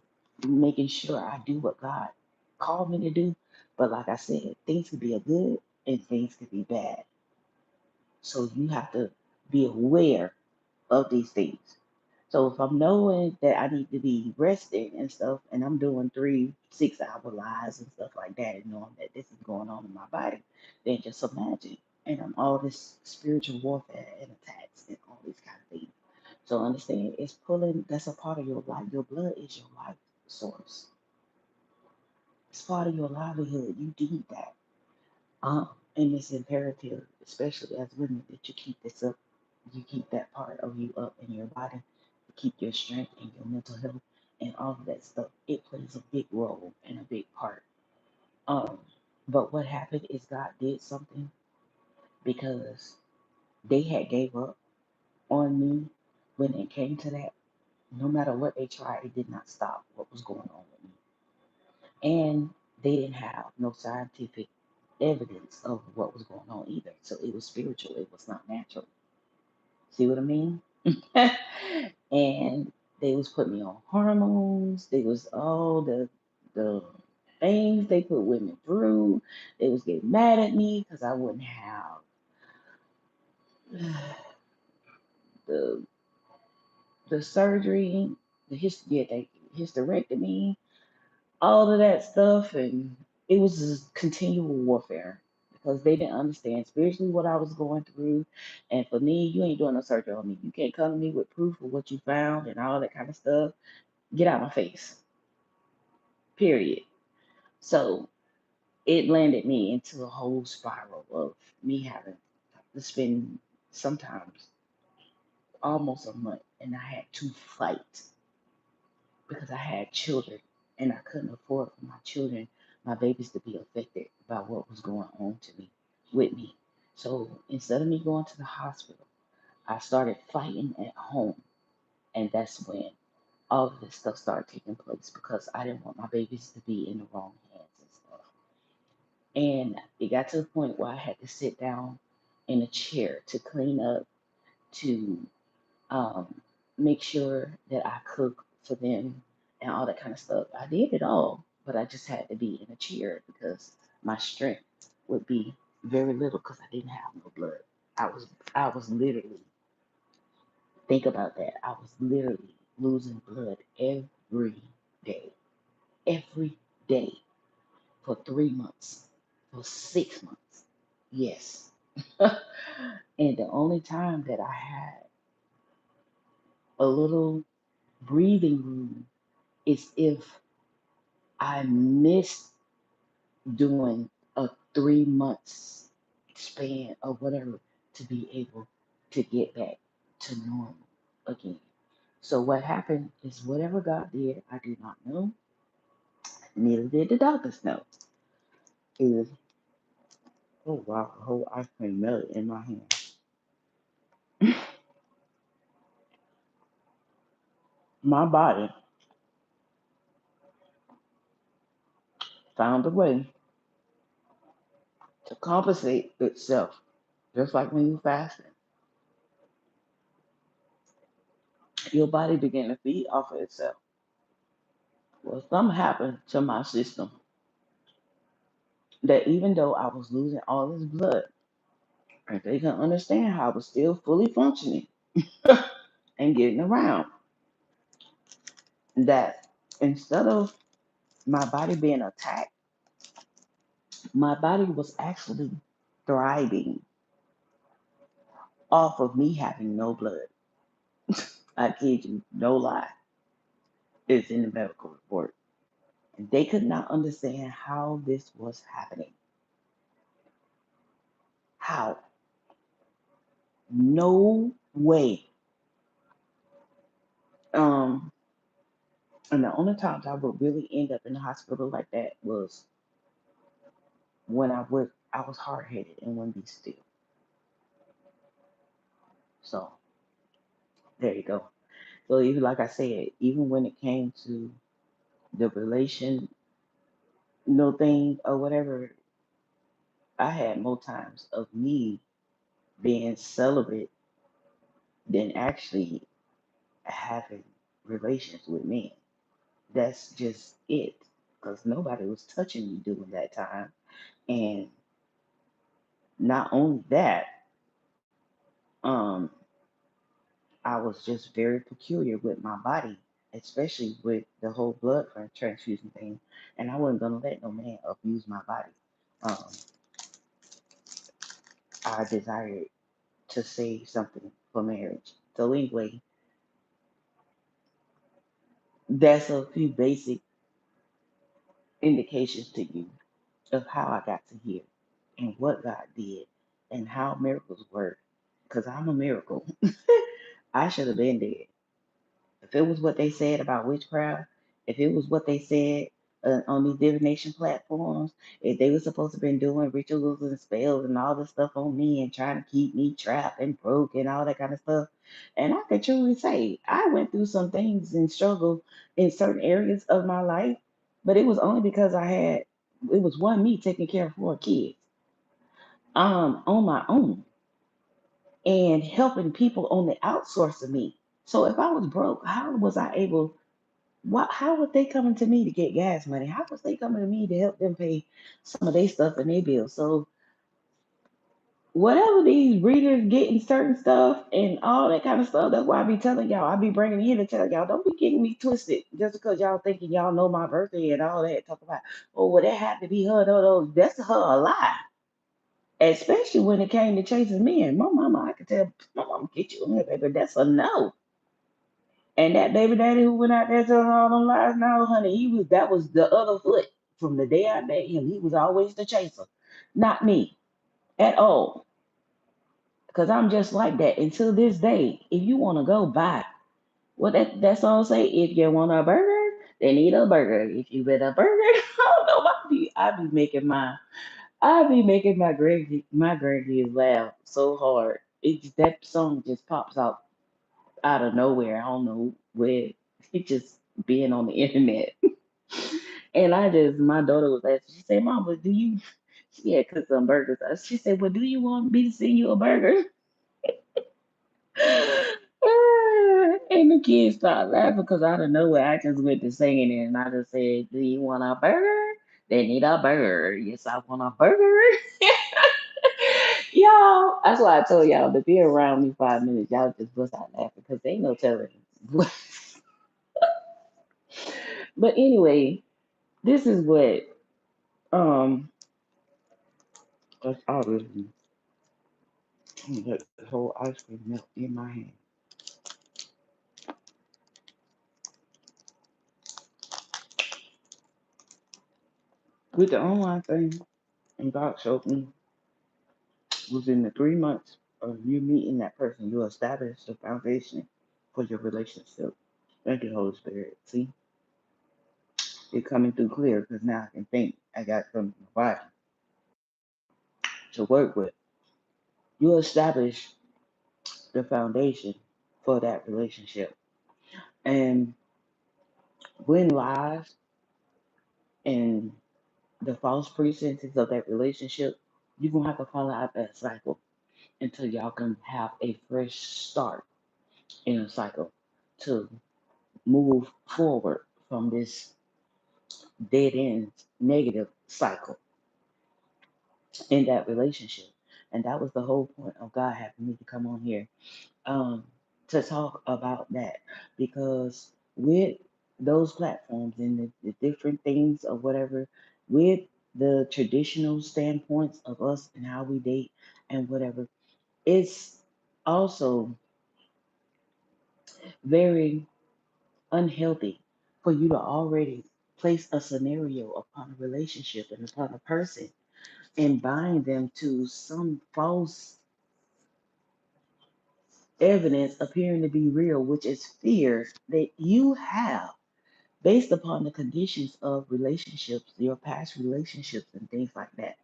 making sure I do what God called me to do. But like I said, things could be a good and things could be bad. So you have to be aware of these things. So if I'm knowing that I need to be resting and stuff, and I'm doing 3 6 hour lives and stuff like that, and knowing that this is going on in my body, then just imagine. And I'm all this spiritual warfare and attacks and all these kind of things. So understand it's pulling, that's a part of your life. Your blood is your life source. It's part of your livelihood. You need that. And it's imperative, especially as women, that you keep this up. You keep that part of you up in your body. You keep your strength and your mental health and all of that stuff. It plays a big role and a big part. Um, but what happened is God did something because they had gave up on me when it came to that. No matter what they tried, it did not stop what was going on with me. And they didn't have no scientific evidence of what was going on either. So it was spiritual, it was not natural. See what I mean? And they was putting me on hormones. They was all the things they put women through. They was getting mad at me because I wouldn't have the the surgery, the hysterectomy, all of that stuff, and it was just continual warfare because they didn't understand spiritually what I was going through. And for me, you ain't doing no surgery on me. You can't come to me with proof of what you found and all that kind of stuff. Get out my face. Period. So it landed me into a whole spiral of me having to spend sometimes almost a month, and I had to fight because I had children and I couldn't afford for my children, my babies, to be affected by what was going on to me, with me. So instead of me going to the hospital, I started fighting at home. And that's when all of this stuff started taking place because I didn't want my babies to be in the wrong hands and stuff. And it got to the point where I had to sit down in a chair to clean up, to um, make sure that I cook for them and all that kind of stuff. I did it all, but I just had to be in a chair because my strength would be very little because I didn't have no blood. I was I was literally, think about that. I was literally losing blood day, every day for 3 months, for 6 months. Yes. And the only time that I had a little breathing room is if I missed doing a 3 months span or whatever to be able. to get back to normal again. So what happened is whatever God did, I do not know. Neither did the doctors know. Is oh wow, the whole ice cream melted in my hand. My body found a way to compensate itself, just like when you fasting. Your body began to feed off of itself. Well, something happened to my system that even though I was losing all this blood, and they couldn't understand how I was still fully functioning and getting around, that instead of my body being attacked, my body was actually thriving off of me having no blood. I kid you, no lie. It's in the medical report. And they could not understand how this was happening. How? No way. Um, and the only times I would really end up in the hospital like that was when I was hard headed and wouldn't be still. So there you go. So even like I said, even when it came to the relation no thing or whatever, I had more times of me being celibate than actually having relations with men. That's just it. Because nobody was touching me during that time. And not only that, um, I was just very peculiar with my body, especially with the whole blood transfusion thing. And I wasn't gonna let no man abuse my body. Um, I desired to save something for marriage. So anyway, that's a few basic indications to you of how I got to here and what God did and how miracles work. Because I'm a miracle. I should have been dead. If it was what they said about witchcraft, if it was what they said on these divination platforms, if they were supposed to been doing rituals and spells and all this stuff on me and trying to keep me trapped and broke and all that kind of stuff, and I can truly say I went through some things and struggled in certain areas of my life, but it was only because it was one me taking care of four kids on my own and helping people on the outsource of me. So if I was broke, how was I able? How was they coming to me to get gas money? How was they coming to me to help them pay some of their stuff and their bills? So whatever these readers getting certain stuff and all that kind of stuff, that's why I be telling y'all. I be bringing in to tell y'all, don't be getting me twisted just because y'all thinking y'all know my birthday and all that. Talk about, oh, well, that had to be her. No, no, that's her a lie. Especially when it came to chasing men. My mama, I could tell, my mama get you in here, baby. That's a no. And that baby daddy who went out there telling all them lies, now, honey, that was the other foot. From the day I met him, he was always the chaser, not me at all. Because I'm just like that. Until this day, if you want to go, buy. What that song say? If you want a burger, then eat a burger. If you want a burger, I don't know. I be making my grandkids laugh so hard. That song just pops out of nowhere. I don't know where it just being on the internet. And my daughter was asking, she said, Mama, she had cooked some burgers. She said, well, do you want me to send you a burger? And the kids started laughing because out of nowhere, I just went to singing it. And I just said, do you want a burger? They need a burger. Yes, I want a burger. Y'all, that's why I told y'all to be around me 5 minutes. Y'all just bust out laughing because they ain't no telling. But anyway, this is what that's obviously let the whole ice cream melt in my hand. With the online thing, and God showed me was in the 3 months or you meeting that person, you establish the foundation for your relationship. Thank you, Holy Spirit. See, it's coming through clear because now I can think. I got something to body to work with. You establish the foundation for that relationship. And when lies and the false pretenses of that relationship, you're gonna have to follow out that cycle until y'all can have a fresh start in a cycle to move forward from this dead end negative cycle in that relationship. And that was the whole point of God having me to come on here um, to talk about that, because with those platforms and the different things or whatever, with the traditional standpoints of us and how we date and whatever, it's also very unhealthy for you to already place a scenario upon a relationship and upon a person and bind them to some false evidence appearing to be real, which is fear that you have based upon the conditions of relationships, your past relationships, and things like that.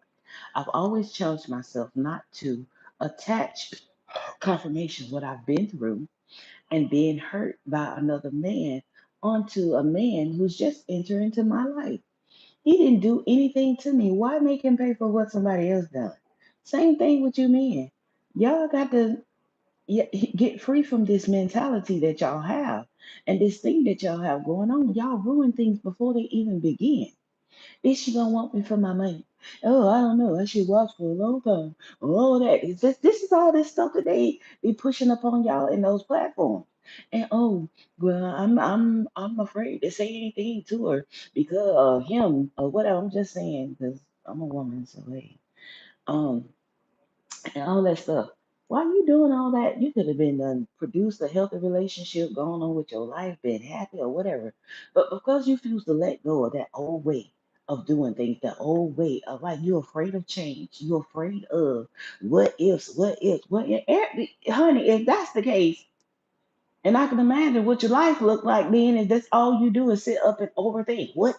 I've always challenged myself not to attach confirmation of what I've been through and being hurt by another man onto a man who's just entered into my life. He didn't do anything to me. Why make him pay for what somebody else done? Same thing with you men. Y'all got to get free from this mentality that y'all have and this thing that y'all have going on. Y'all ruin things before they even begin. Is she gonna want me for my money? Oh, I don't know. I should watch for a long time. All that. This is all this stuff that they be pushing upon y'all in those platforms. And oh, well, I'm afraid to say anything to her because of him or whatever. I'm just saying because I'm a woman, so hey. Um, and all that stuff. While you doing all that, you could have been done produced a healthy relationship, going on with your life, been happy or whatever. But because you refuse to let go of that old way of doing things, that old way of like you're afraid of change, you're afraid of what if, honey, if that's the case, and I can imagine what your life looked like then, if that's all you do is sit up and overthink. What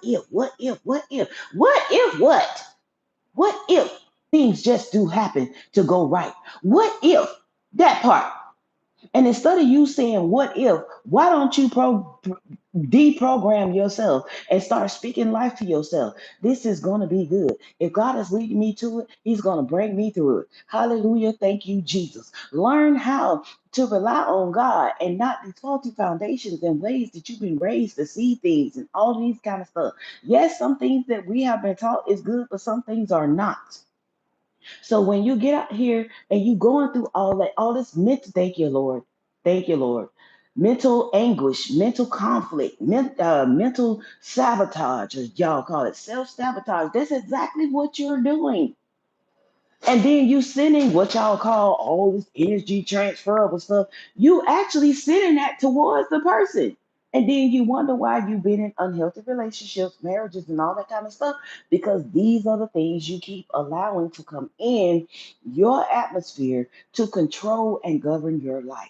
if things just do happen to go right? What if that part? And instead of you saying, what if, why don't you deprogram yourself and start speaking life to yourself? This is going to be good. If God is leading me to it, He's going to bring me through it. Hallelujah. Thank you, Jesus. Learn how to rely on God and not these faulty foundations and ways that you've been raised to see things and all these kind of stuff. Yes, some things that we have been taught is good, but some things are not. So when you get out here and you going through all that, all this mental, thank you, Lord, mental anguish, mental conflict, mental sabotage, as y'all call it, self sabotage. That's exactly what you're doing. And then you sending what y'all call all this energy transferable stuff. You actually sending that towards the person. And then you wonder why you've been in unhealthy relationships, marriages, and all that kind of stuff. Because these are the things you keep allowing to come in your atmosphere to control and govern your life.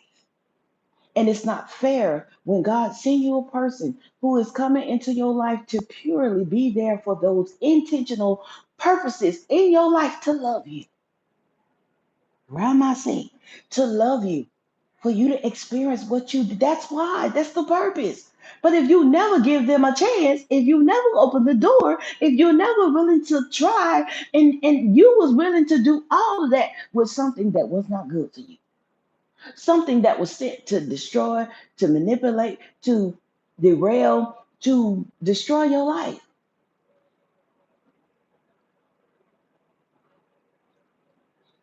And it's not fair when God sends you a person who is coming into your life to purely be there for those intentional purposes in your life to love you. Why am I saying? To love you, for you to experience what you, that's why, that's the purpose. But if you never give them a chance, if you never open the door, if you're never willing to try, and you was willing to do all of that with something that was not good for you, something that was sent to destroy, to manipulate, to derail, to destroy your life.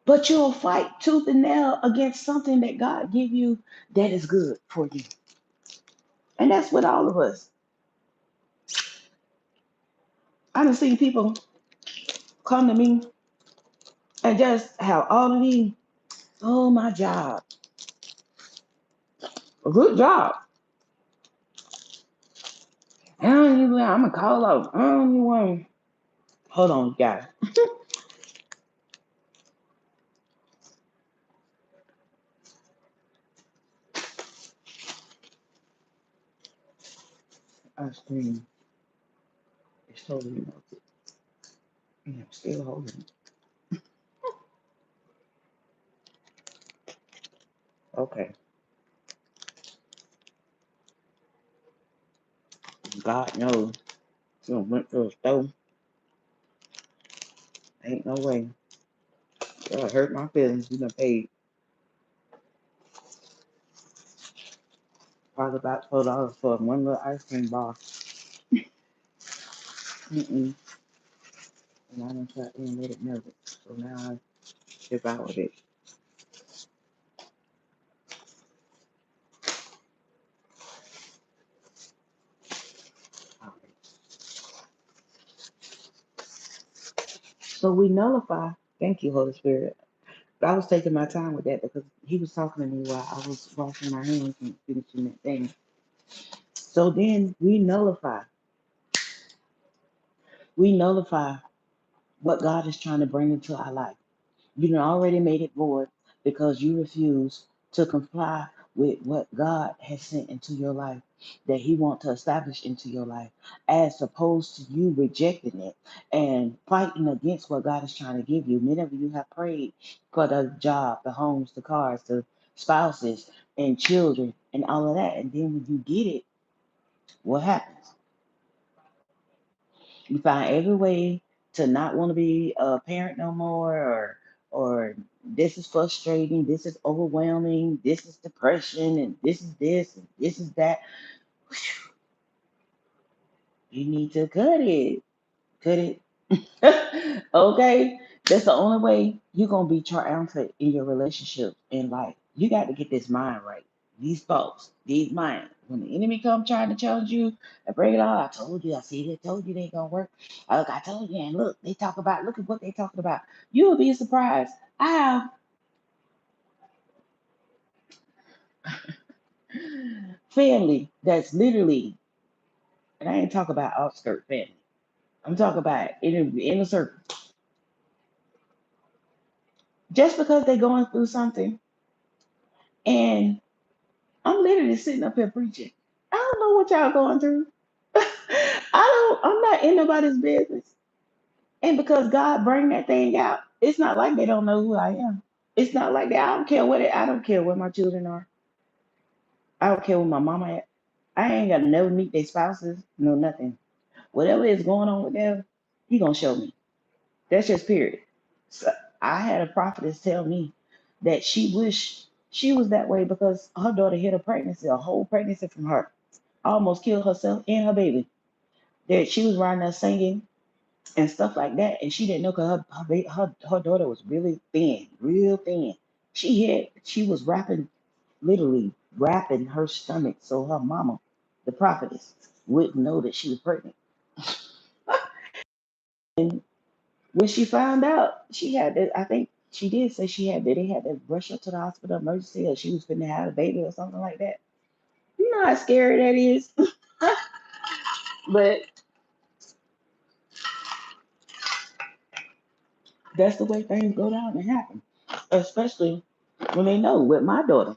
But you'll fight tooth and nail against something that God give you that is good for you. And that's with all of us. I done seen people come to me and just have all of these, oh, my job, a good job. I don't even, I'm going to call out. I don't even want, hold on, guys. ice cream is totally melted. And I'm still holding it. Okay. God knows. You know, went to the store. Ain't no way. God hurt my feelings. You done paid probably about $4 for one little ice cream bar. Mm-mm. And I done sat there and let it melt it. So now I devoured it. So we nullify. Thank you, Holy Spirit. I was taking my time with that because he was talking to me while I was washing my hands and finishing that thing. So then we nullify. We nullify what God is trying to bring into our life. You done already made it void because you refuse to comply with what God has sent into your life, that He wants to establish into your life, as opposed to you rejecting it and fighting against what God is trying to give you. Many of you have prayed for the job, the homes, the cars, the spouses, and children, and all of that. And then when you get it, what happens? You find every way to not want to be a parent no more, or this is frustrating, this is overwhelming, this is depression, and this and this is that. You need to cut it. Cut it. Okay? That's the only way you're gonna be triumphant in your relationship in life. You got to get this mind right. These thoughts, these minds. When the enemy come trying to challenge you and bring it all, I told you, I see they told you they ain't gonna work. Look, I told you, and look, look at what they talking about. You will be surprised. I have family that's literally, and I ain't talking about outskirt family. I'm talking about inner circle. Just because they're going through something, and I'm literally sitting up here preaching. I don't know what y'all going through. I'm not in nobody's business. And because God bring that thing out, it's not like they don't know who I am. It's not like that. I don't care where my children are. I don't care where my mama at. I ain't gotta never meet their spouses, no nothing. Whatever is going on with them, He gonna show me. That's just period. So I had a prophetess tell me that she wished she was that way because her daughter hid a whole pregnancy from her, almost killed herself and her baby. That she was around there singing and stuff like that, and she didn't know because her daughter was really thin, real thin. She was wrapping, literally wrapping her stomach so her mama, the prophetess, wouldn't know that she was pregnant. And when she found out, she had to, I think she did say they had to rush her to the hospital emergency, or she was going to have a baby or something like that. You know how scary that is. But that's the way things go down and happen. Especially when they know with my daughter.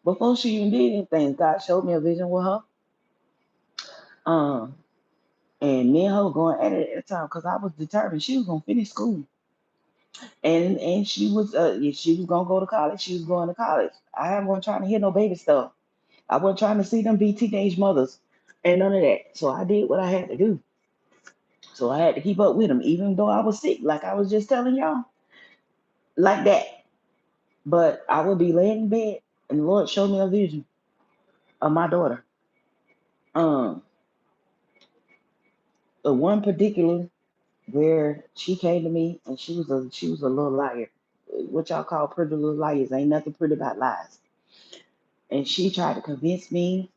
Before she even did anything, God showed me a vision with her. Um, and me and her were going at it at the time because I was determined she was gonna finish school. And if she was gonna go to college, she was going to college. I wasn't trying to hear no baby stuff. I wasn't trying to see them be teenage mothers and none of that. So I did what I had to do. So I had to keep up with them, even though I was sick, like I was just telling y'all, like that. But I would be laying in bed, and the Lord showed me a vision of my daughter. Um, the one particular where she came to me, and she was a little liar. What y'all call pretty little liars? Ain't nothing pretty about lies. And she tried to convince me,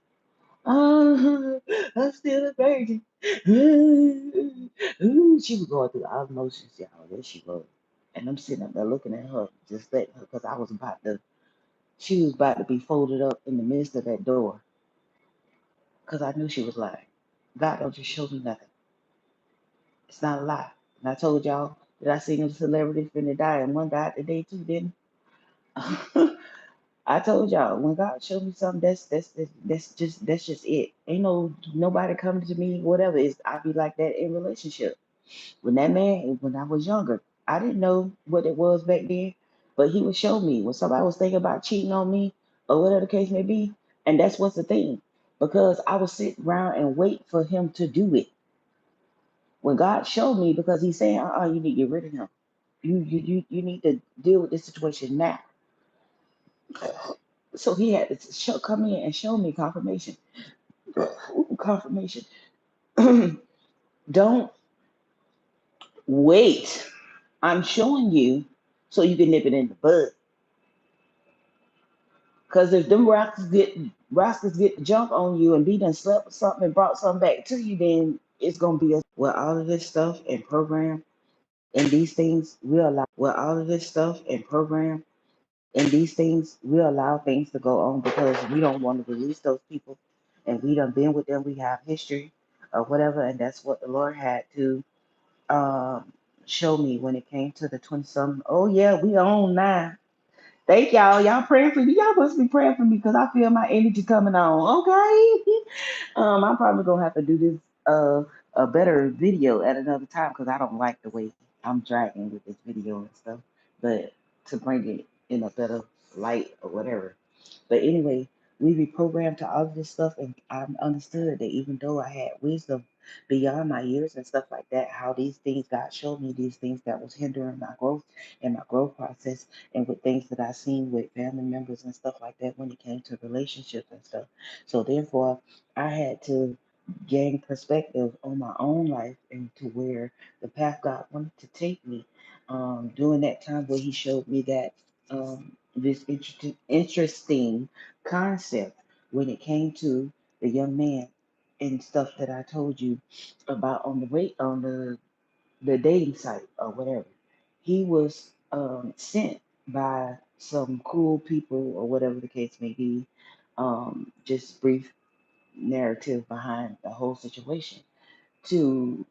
oh, I'm still a virgin. Ooh, she was going through all emotions, y'all. There she was. And I'm sitting up there looking at her, just letting her, because she was about to be folded up in the midst of that door, because I knew she was lying. God don't just show me nothing. It's not a lie. And I told y'all that I seen a celebrity finna die, and one died today too, didn't? I told y'all when God showed me something, that's just it. Ain't nobody coming to me, whatever. Is I be like that in relationship. When that man, when I was younger, I didn't know what it was back then, but he would show me when somebody was thinking about cheating on me or whatever the case may be, and that's what's the thing, because I would sit around and wait for him to do it. When God showed me, because He's saying, you need to get rid of him. You need to deal with this situation now. So He had to come in and show me confirmation. Ooh, confirmation. Don't wait. I'm showing you so you can nip it in the bud. Because if them rascals get the jump on you and be done slept with something and brought something back to you, then it's gonna be a well, all of this stuff and program and these things and these things we allow things to go on because we don't want to release those people, and we done been with them, we have history or whatever, and that's what the Lord had to um show me when it came to the 20 something. Oh yeah, we on now. Thank y'all. Y'all praying for me. Y'all must be praying for me because I feel my energy coming on. Okay. I'm probably gonna have to do this a better video at another time because I don't like the way I'm dragging with this video and stuff. But to bring it in a better light or whatever. But anyway, we reprogrammed to all of this stuff, and I understood that even though I had wisdom beyond my years and stuff like that, how these things God showed me these things that was hindering my growth and my growth process, and with things that I seen with family members and stuff like that when it came to relationships and stuff. So therefore, I had to gain perspective on my own life and to where the path God wanted to take me. During that time where He showed me that this interesting concept when it came to the young man and stuff that I told you about on the rate on the dating site or whatever. He was sent by some cool people or whatever the case may be. Just brief narrative behind the whole situation to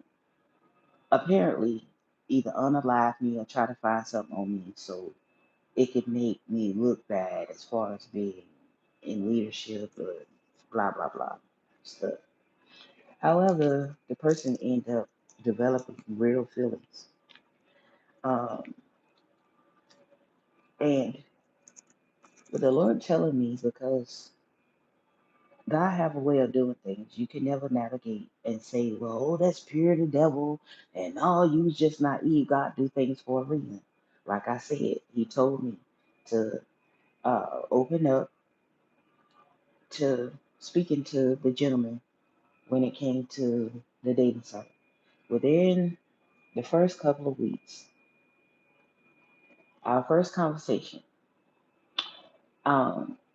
apparently either unalive me or try to find something on me so it could make me look bad as far as being in leadership or blah blah blah stuff. However, the person ended up developing real feelings. Um, and what the Lord telling me is because God have a way of doing things. You can never navigate and say, well, oh, that's pure the devil, and oh, you was just naive. God do things for a reason. Like I said, He told me to open up to speaking to the gentleman when it came to the dating site. Within the first couple of weeks, our first conversation,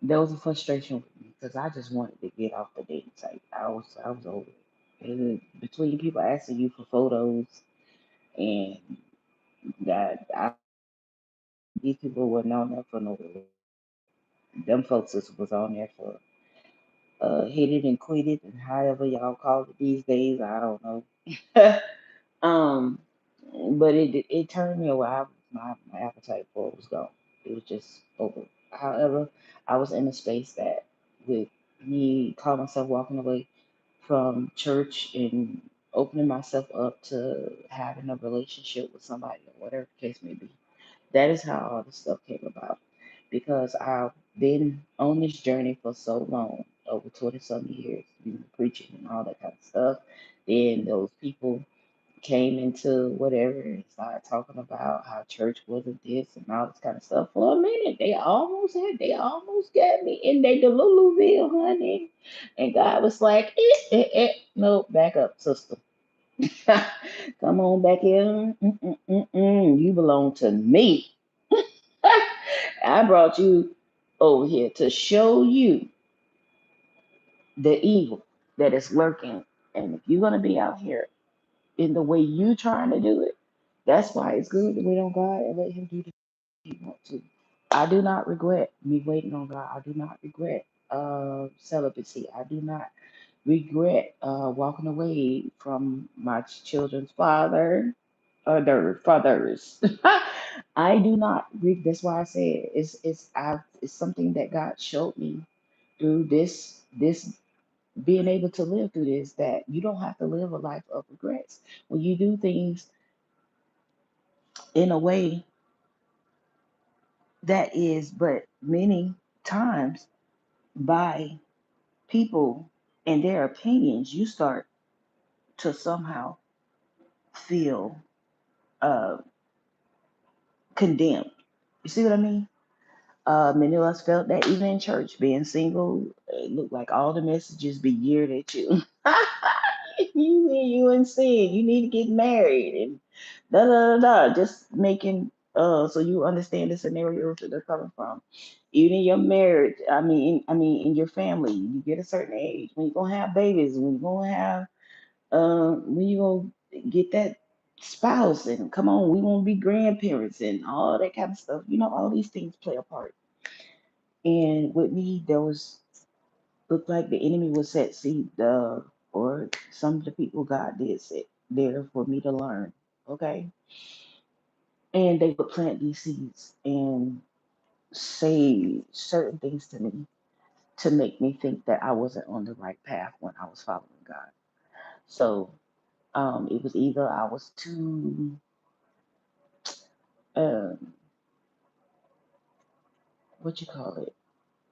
there was a frustration with me because I just wanted to get off the dating site. I was over it. Between people asking you for photos and that these people weren't on there for no reason. Them folks was on there for hit it and quit it and however y'all call it these days. I don't know. um, but it turned me away. My appetite for it was gone. It was just over. However, I was in a space that with me caught myself walking away from church and opening myself up to having a relationship with somebody or whatever the case may be. That is how all this stuff came about. Because I've been on this journey for so long, over 20 some years, preaching and all that kind of stuff. Then those people came into whatever and started talking about how church wasn't this and all this kind of stuff. For a minute, they almost got me in they Deluluville, honey. And God was like, no, back up, sister. Come on back here. You belong to me. I brought you over here to show you the evil that is lurking. And if you're gonna be out here in the way you trying to do it, that's why it's good to wait on God and let Him do the He want to. I do not regret me waiting on God. I do not regret celibacy. I do not regret walking away from my children's father. Others, fathers. I do not read. That's why I said it's something that God showed me through this being able to live through this, that you don't have to live a life of regrets when you do things in a way that is, but many times by people and their opinions, you start to somehow feel uh, condemned. You see what I mean? Many of us felt that even in church, being single, it looked like all the messages be geared at you. You in sin. You need to get married and da da da da. Just making so you understand the scenarios that they're coming from. Even in your marriage, I mean, in your family, you get a certain age when you're gonna have babies, when you're gonna have when you gonna get that spouse, and come on, we gonna be grandparents and all that kind of stuff. All these things play a part. And with me, there was looked like the enemy would set seed, or some of the people God did set there for me to learn. Okay, and they would plant these seeds and say certain things to me to make me think that I wasn't on the right path when I was following God. So it was either I was too um, what you call it.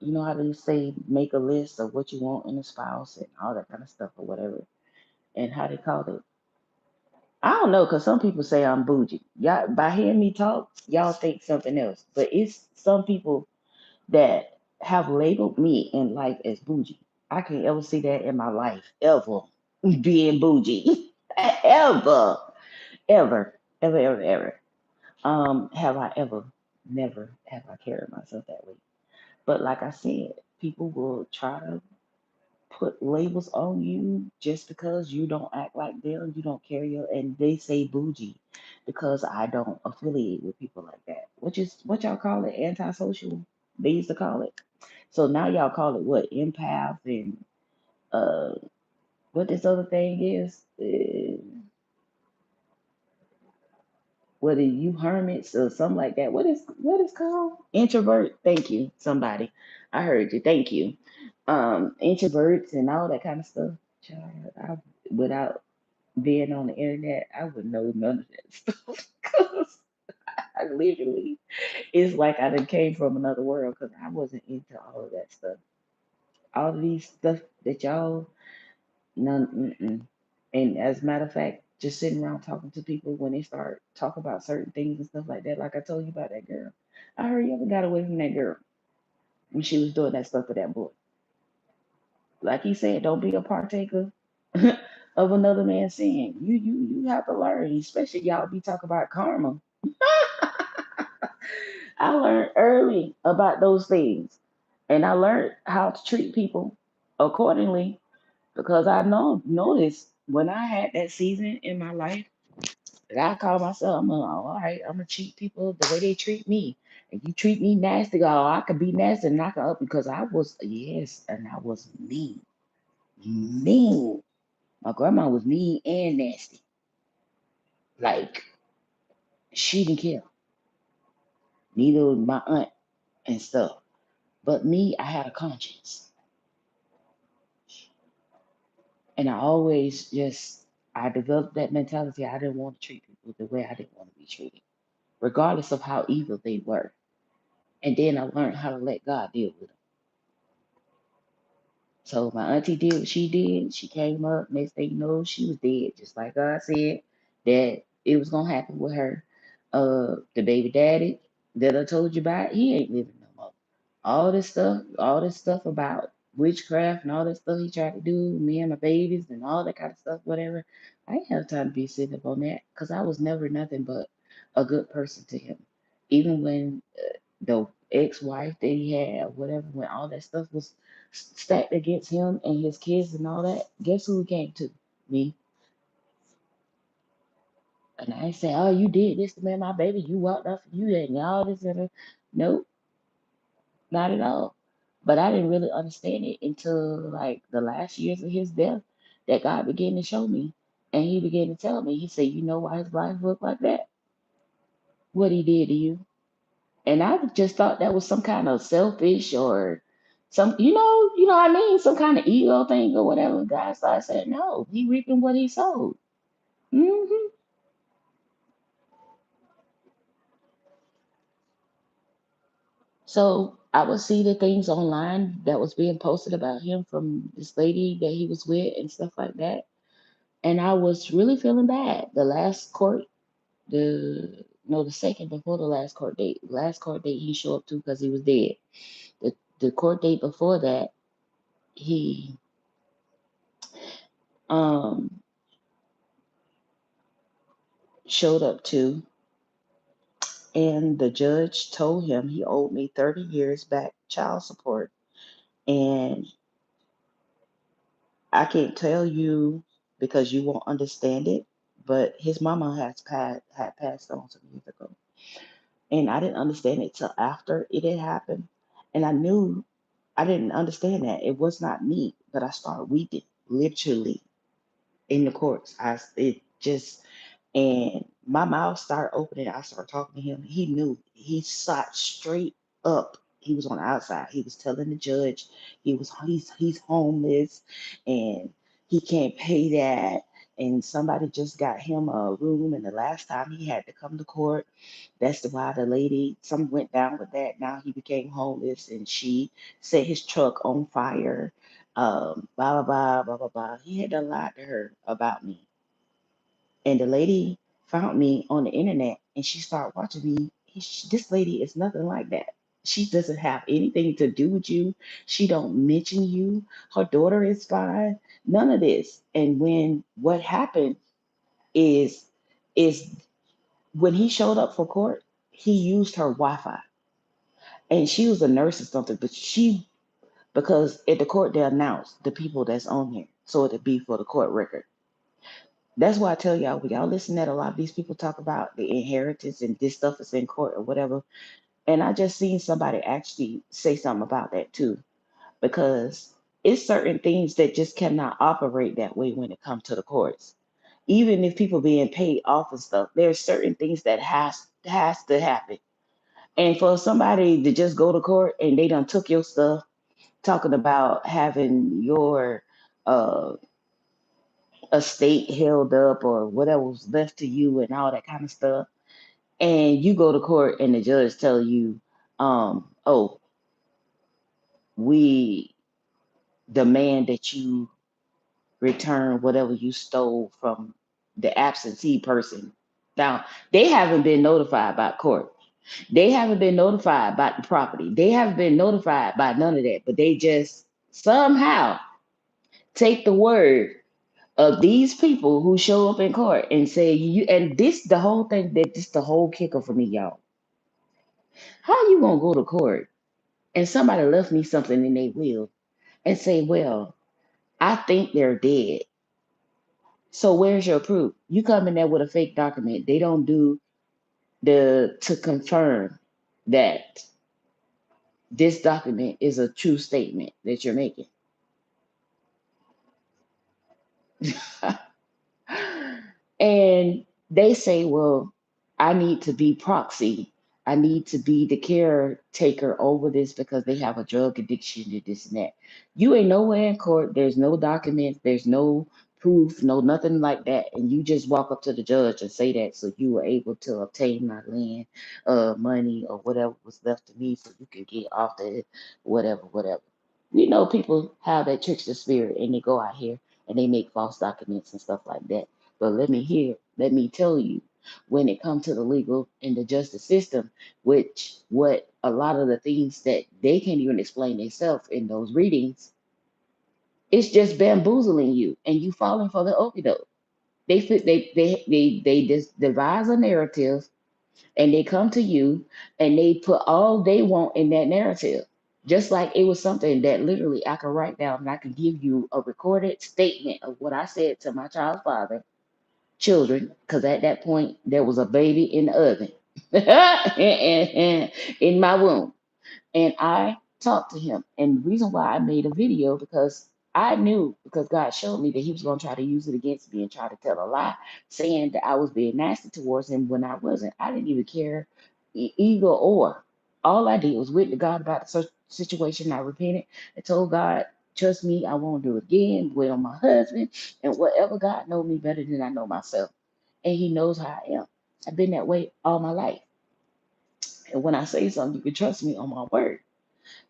You know how they say make a list of what you want in a spouse and all that kind of stuff or whatever, and how they call it. I don't know, cause some people say I'm bougie. Y'all, by hearing me talk, y'all think something else. But it's some people that have labeled me in life as bougie. I can't ever see that in my life ever being bougie, ever, ever, ever, ever, ever. Have I ever? Never have I carried myself that way. But like I said, people will try to put labels on you just because you don't act like them, you don't carry your, and they say bougie because I don't affiliate with people like that, which is what y'all call it, antisocial. They used to call it. So now y'all call it what, empath, and uh, what this other thing is, whether you hermits or something like that. What is called introvert? Thank you, somebody. I heard you. Thank you. Introverts and all that kind of stuff. Child, without being on the internet, I would know none of that stuff. 'Cause I literally, it's like I done came from another world because I wasn't into all of that stuff. All of these stuff that y'all, none, mm-mm. And as a matter of fact, just sitting around talking to people when they start talking about certain things and stuff like that, like I told you about that girl. I heard you ever got away from that girl when she was doing that stuff to that boy. Like he said, don't be a partaker of another man's sin. You have to learn, especially y'all be talking about karma. I learned early about those things, and I learned how to treat people accordingly because I noticed when I had that season in my life that I call myself, all right, I'm gonna treat people the way they treat me. And you treat me nasty, oh, I could be nasty and knock it up because I was, yes, and I was mean. Mean. My grandma was mean and nasty. Like, she didn't care. Neither was my aunt and stuff. But me, I had a conscience. And I always just, I developed that mentality. I didn't want to treat people the way I didn't want to be treated, regardless of how evil they were. And then I learned how to let God deal with them. So my auntie did what she did. She came up. Next thing you know, she was dead. Just like God said that it was gonna happen with her. The baby daddy that I told you about, he ain't living no more. All this stuff about witchcraft and all that stuff he tried to do, me and my babies and all that kind of stuff, whatever. I ain't have time to be sitting up on that because I was never nothing but a good person to him. Even when the ex-wife that he had, whatever, when all that stuff was stacked against him and his kids and all that, guess who he came to? Me. And I ain't say, oh, you did this to me, my baby. You walked off, you and all this and that. Nope, not at all. But I didn't really understand it until like the last years of his death that God began to show me. And he began to tell me, he said, you know why his life looked like that? What he did to you. And I just thought that was some kind of selfish or some, what I mean, some kind of ego thing or whatever. God started saying, no, he reaping what he sowed. hmm So I would see the things online that was being posted about him from this lady that he was with and stuff like that. And I was really feeling bad. The last court, the no, the second before the last court date he showed up to because he was dead. The court date before that, he um showed up to, and the judge told him he owed me 30 years back child support. And I can't tell you because you won't understand it, but his mama had passed on some years ago. And I didn't understand it till after it had happened. And I knew I didn't understand that. It was not me, but I started weeping literally in the courts. It just, and my mouth started opening. I started talking to him. He knew. He sat straight up. He was on the outside. He was telling the judge he's homeless and he can't pay that. And somebody just got him a room. And the last time he had to come to court, that's why the lady, some went down with that. Now he became homeless and she set his truck on fire. Blah, blah, blah, blah, blah, blah. He had to lie to her about me. And the lady found me on the internet and she started watching me. This lady is nothing like that. She doesn't have anything to do with you. She don't mention you. Her daughter is fine. None of this. And when what happened is is when he showed up for court, he used her Wi-Fi. And she was a nurse or something, but because at the court they announced the people that's on here. So it'd be for the court record. That's why I tell y'all, when y'all listen that a lot of these people talk about the inheritance and this stuff is in court or whatever. And I just seen somebody actually say something about that too, because it's certain things that just cannot operate that way when it comes to the courts. Even if people being paid off and stuff, there's certain things that has to happen. And for somebody to just go to court and they done took your stuff, talking about having your uh estate held up or whatever was left to you and all that kind of stuff, and you go to court and the judge tell you, oh, we demand that you return whatever you stole from the absentee person. Now, they haven't been notified by court. They haven't been notified about the property. They haven't been notified by none of that, but they just somehow take the word of these people who show up in court and say you, and this the whole thing, that this the whole kicker for me, y'all. How you gonna go to court and somebody left me something in their will and say, well, I think they're dead. So where's your proof? You come in there with a fake document. They don't do the to confirm that this document is a true statement that you're making. And they say, well, I need to be proxy. I need to be the caretaker over this because they have a drug addiction and this and that. You ain't nowhere in court. There's no documents. There's no proof, no nothing like that. And you just walk up to the judge and say that so you were able to obtain my land, money, or whatever was left to me so you can get off the whatever, whatever. People have that trickster spirit and they go out here and they make false documents and stuff like that. But let me tell you, when it comes to the legal and the justice system, which what a lot of the things that they can't even explain themselves in those readings, it's just bamboozling you and you falling for the okie doke. They just devise a narrative and they come to you and they put all they want in that narrative. Just like it was something that literally I could write down and I could give you a recorded statement of what I said to my child's father, children, because at that point there was a baby in the oven and in my womb. And I talked to him. And the reason why I made a video because I knew because God showed me that he was going to try to use it against me and try to tell a lie, saying that I was being nasty towards him when I wasn't. I didn't even care either or. All I did was went to God about the situation. I repented and told God, trust me, I won't do it again. Wait on my husband and whatever. God knows me better than I know myself. And he knows how I am. I've been that way all my life. And when I say something, you can trust me on my word.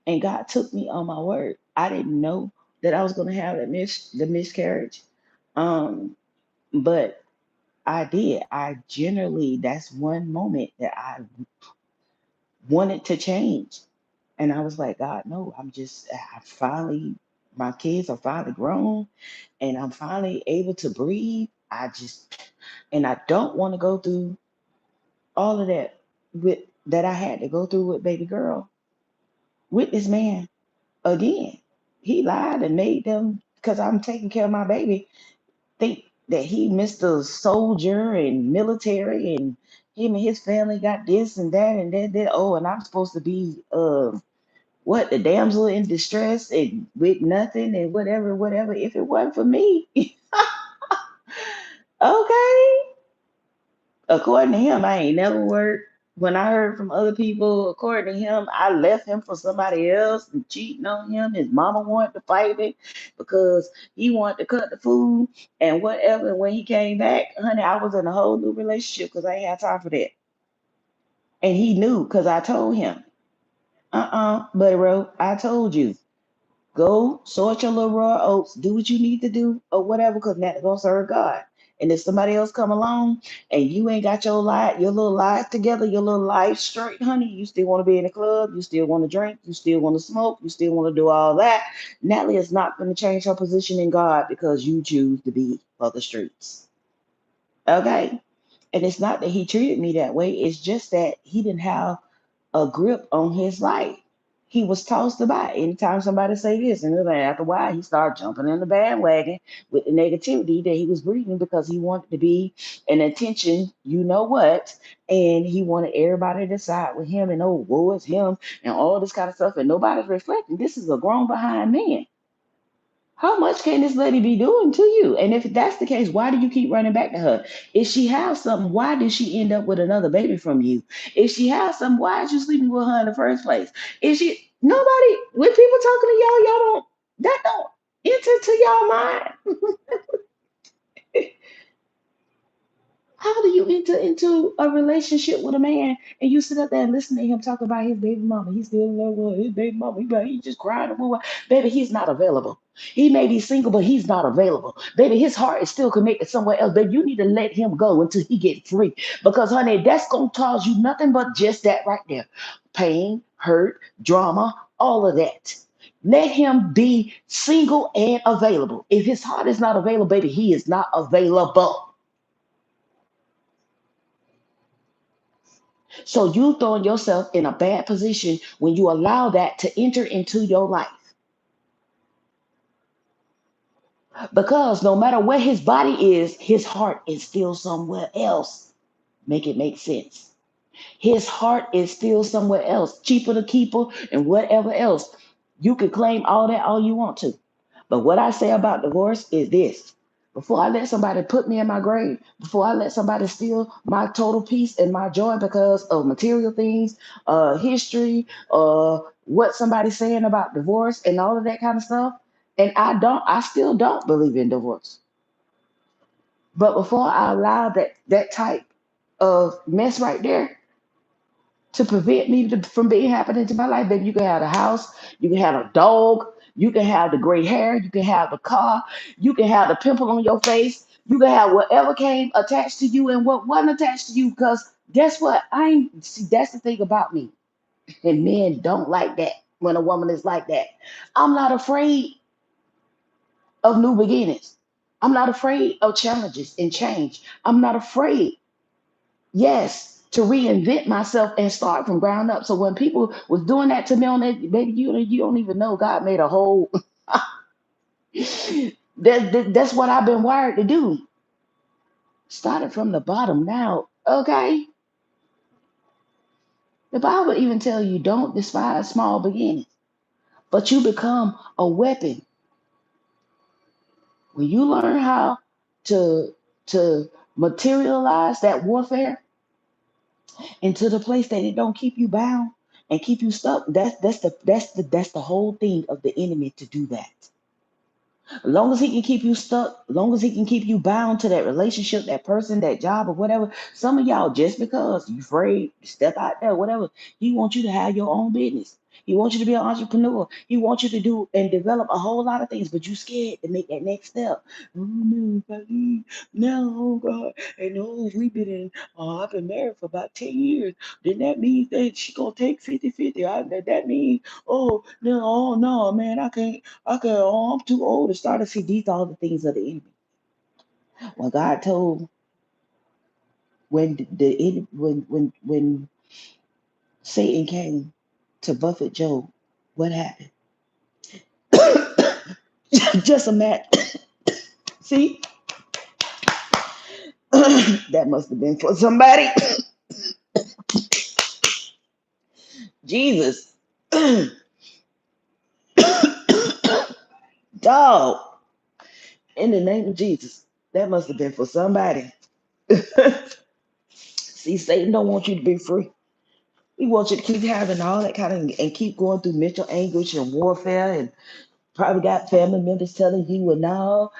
And God took me on my word. I didn't know that I was going to have the miscarriage, um, but I did. I generally that's one moment that I wanted to change, and I was like, God, no, I finally my kids are finally grown, and I'm finally able to breathe. And I don't want to go through all of that with that I had to go through with baby girl with this man again. He lied and made them, because I'm taking care of my baby, think that he Mr. Soldier and military, and him and his family got this and that and that. Oh, and I'm supposed to be what, the damsel in distress and with nothing and whatever, whatever. If it wasn't for me, okay. According to him, I ain't never worked. When I heard from other people, according to him, I left him for somebody else and cheating on him. His mama wanted to fight me because he wanted to cut the food and whatever. And when he came back, honey, I was in a whole new relationship because I ain't had time for that. And he knew because I told him, buddy, bro, I told you. Go sort your little raw oats, do what you need to do or whatever, because that's gonna serve God. And if somebody else come along and you ain't got your little life together, your little life straight, honey, you still want to be in the club, you still want to drink, you still want to smoke, you still want to do all that. Natalie is not going to change her position in God because you choose to be for the streets. Okay? And it's not that he treated me that way, it's just that he didn't have a grip on his life. He was tossed about. Anytime somebody say this, and then after a while, he started jumping in the bandwagon with the negativity that he was breathing because he wanted to be an attention, you know what, and he wanted everybody to side with him and oh, woe is him and all this kind of stuff, and nobody's reflecting. This is a grown behind man. How much can this lady be doing to you? And if that's the case, why do you keep running back to her? If she has something, why did she end up with another baby from you? If she has something, why is you sleeping with her in the first place? If she nobody when people talking to y'all, y'all don't that don't enter to y'all mind. How do you enter into a relationship with a man and you sit up there and listen to him talk about his baby mama? He's still in love with his baby mama. He just crying and moving. Baby, he's not available. He may be single, but he's not available. Baby, his heart is still connected somewhere else. Baby, you need to let him go until he gets free. Because, honey, that's going to cause you nothing but just that right there. Pain, hurt, drama, all of that. Let him be single and available. If his heart is not available, baby, he is not available. So you throwing yourself in a bad position when you allow that to enter into your life. Because no matter where his body is, his heart is still somewhere else. Make it make sense. His heart is still somewhere else, cheaper to keeper and whatever else. You can claim all that all you want to. But what I say about divorce is this. Before I let somebody put me in my grave, before I let somebody steal my total peace and my joy because of material things, history, what somebody's saying about divorce and all of that kind of stuff, and I still don't believe in divorce. But before I allow that type of mess right there to prevent me from being happening to my life, baby. You can have a house, you can have a dog, you can have the gray hair, you can have the car, you can have the pimple on your face, you can have whatever came attached to you and what wasn't attached to you. Because guess what? I ain't see that's the thing about me. And men don't like that when a woman is like that. I'm not afraid of new beginnings. I'm not afraid of challenges and change. I'm not afraid, yes, to reinvent myself and start from ground up. So when people was doing that to me on that, baby, you don't even know God made a whole. That's what I've been wired to do. Started from the bottom now. Okay, the Bible even tell you don't despise small beginnings, but you become a weapon When you learn how to materialize that warfare into the place that it don't keep you bound and keep you stuck, that's the whole thing of the enemy, to do that. As long as he can keep you stuck, as long as he can keep you bound to that relationship, that person, that job, or whatever. Some of y'all, just because you afraid to step out there, whatever, he wants you to have your own business. He wants you to be an entrepreneur. He wants you to do and develop a whole lot of things, but you scared to make that next step. Oh no, if I leave now, oh God. And oh, I've been married for about 10 years. Then that means that she gonna take 50-50. That means, oh no, oh no, man, I can't. Okay, oh, I'm too old to start to see these all the things of the enemy. When God told when Satan came to buffet Job, what happened? Just a match. See, that must have been for somebody. Jesus, dog. In the name of Jesus, that must have been for somebody. See, Satan don't want you to be free. He wants you to keep having all that kind of and keep going through mental anguish and warfare, and probably got family members telling you, well, no,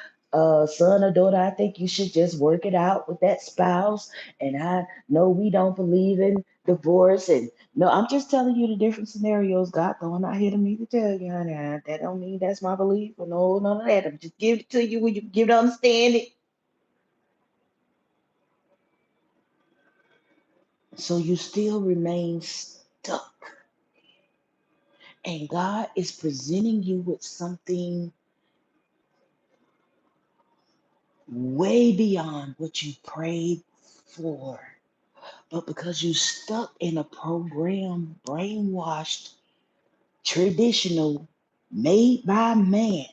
son or daughter, I think you should just work it out with that spouse. And I know we don't believe in divorce. And no, I'm just telling you the different scenarios God throwing out here to me to tell you, honey. That don't mean that's my belief. Or no, none of that. I'm just give it to you when you give it understanding. So you still remain stuck. And God is presenting you with something way beyond what you prayed for. But because you stuck in a program, brainwashed, traditional, made by man,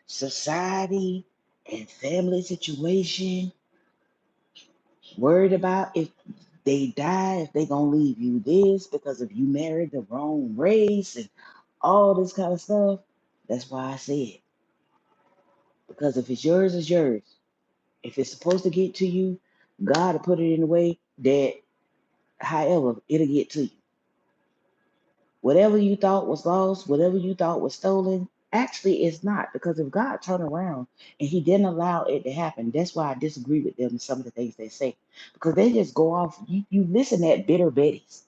society and family situation, worried about if they die, if they gonna leave you this because if you married the wrong race and all this kind of stuff. That's why I said, because if it's yours, it's yours. If it's supposed to get to you, God will put it in a way that, however, it'll get to you. Whatever you thought was lost, whatever you thought was stolen, actually it's not. Because if God turned around and he didn't allow it to happen, that's why I disagree with them and some of the things they say. Because they just go off, you listen at bitter betties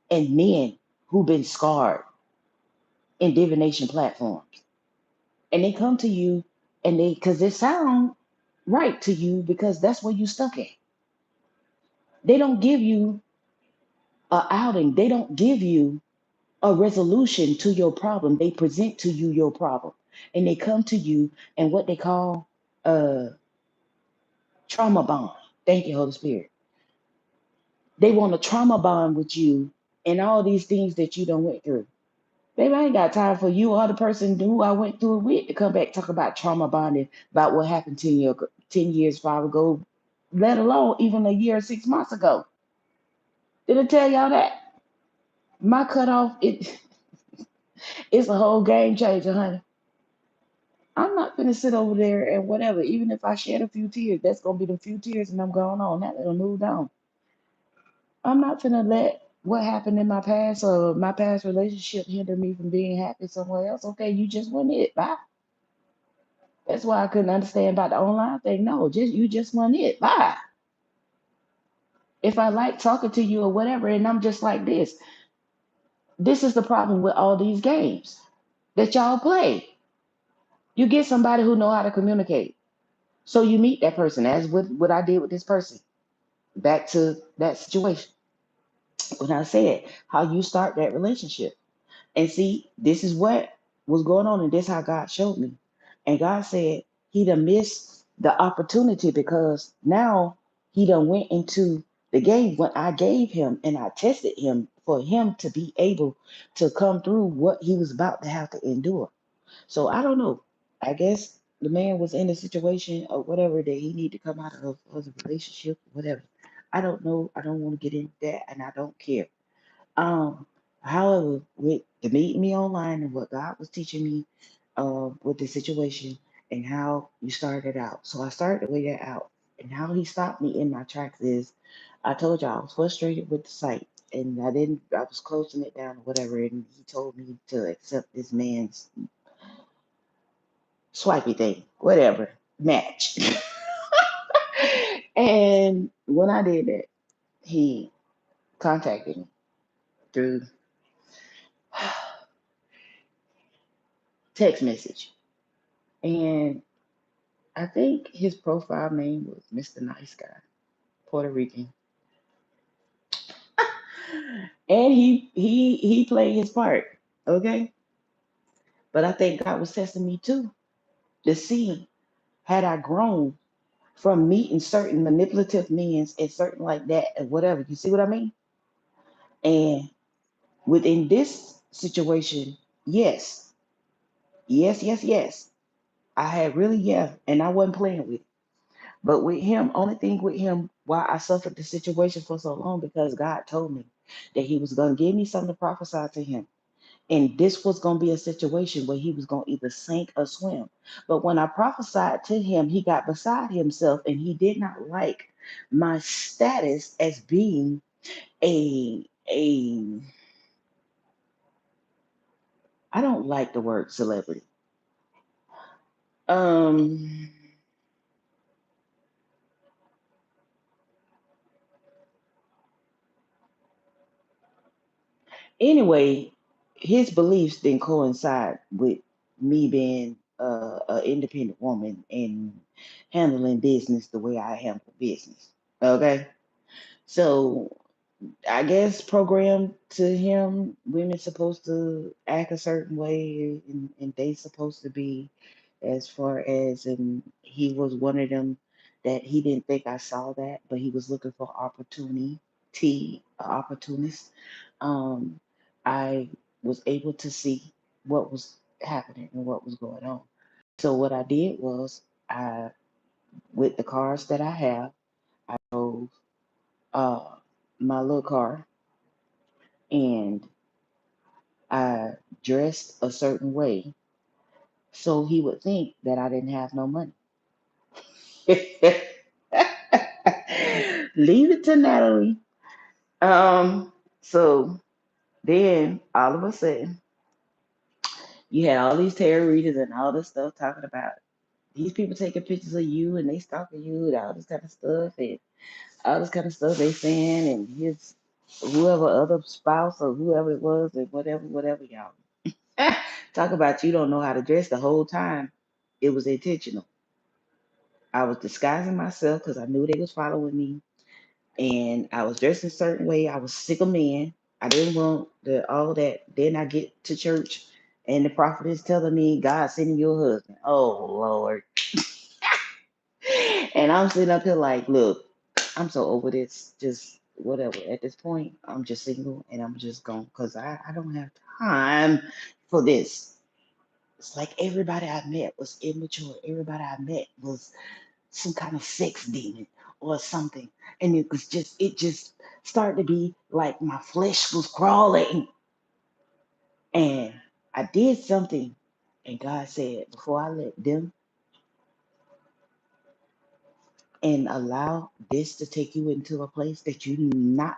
and men who've been scarred in divination platforms. And they come to you and because they sound right to you because that's where you stuck at. They don't give you a outing. They don't give you a resolution to your problem. They present to you your problem, and they come to you and what they call a trauma bond. Thank you, Holy Spirit. They want a trauma bond with you and all these things that you don't went through. Baby, I ain't got time for you or the person who I went through it with to come back talk about trauma bonding about what happened 10 years, 5 ago, let alone even a year or 6 months ago. Did I tell y'all that? My cutoff, it's a whole game changer, honey. I'm not gonna sit over there and whatever. Even if I shed a few tears, that's gonna be the few tears, and I'm going on. That little move on. I'm not gonna let what happened in my past or my past relationship hinder me from being happy somewhere else. Okay, you just wasn't it. Bye. That's why I couldn't understand about the online thing. No, just you just wasn't it. Bye. If I like talking to you or whatever, and I'm just like this, this is the problem with all these games that y'all play. You get somebody who know how to communicate. So you meet that person, as with what I did with this person. Back to that situation when I said how you start that relationship. And see, this is what was going on, and this how God showed me. And God said he done missed the opportunity because now he done went into the game when I gave him and I tested him for him to be able to come through what he was about to have to endure. So I don't know. I guess the man was in a situation or whatever that he need to come out of the relationship, whatever. I don't know. I don't want to get into that, and I don't care. Um, However, with the meeting me online and what God was teaching me with the situation and how you started out. So I started to weigh that out. And how he stopped me in my tracks is I told you I was frustrated with the site and I was closing it down or whatever. And he told me to accept this man's swipey thing, whatever, match. And when I did that, he contacted me through text message. And I think his profile name was Mr. Nice Guy, Puerto Rican. And he played his part, okay? But I think God was testing me too to see had I grown from meeting certain manipulative men and certain like that and whatever. You see what I mean? And within this situation, yes, yes. I had really, yeah, and I wasn't playing with it. But with him, only thing with him, why I suffered the situation for so long, because God told me that he was going to give me something to prophesy to him. And this was going to be a situation where he was going to either sink or swim. But when I prophesied to him, he got beside himself and he did not like my status as being a I don't like the word celebrity. Um anyway, his beliefs didn't coincide with me being an independent woman and handling business the way I handle business. Okay. So I guess programmed to him, women supposed to act a certain way and they supposed to be as far as, and he was one of them that he didn't think I saw that, but he was looking for opportunist. Um, I was able to see what was happening and what was going on. So what I did was I, with the cars that I have, I drove uh my little car and I dressed a certain way so he would think that I didn't have no money. Leave it to Natalie. So then all of a sudden, you had all these tarot readers and all this stuff talking about these people taking pictures of you and they stalking you and all this kind of stuff and all this kind of stuff they saying and his whoever other spouse or whoever it was and whatever y'all. Talk about you don't know how to dress the whole time. It was intentional. I was disguising myself because I knew they was following me, and I was dressed a certain way. I was sick of men. I didn't want all that. Then I get to church, and the prophet is telling me God sending you a husband. Oh Lord! And I'm sitting up here like, look, I'm so over this. Just whatever. At this point, I'm just single, and I'm just going because I don't have time for this. It's like everybody I met was immature. Everybody I met was some kind of sex demon or something. And it just started to be like my flesh was crawling. And I did something. And God said, before I let them and allow this to take you into a place that you're not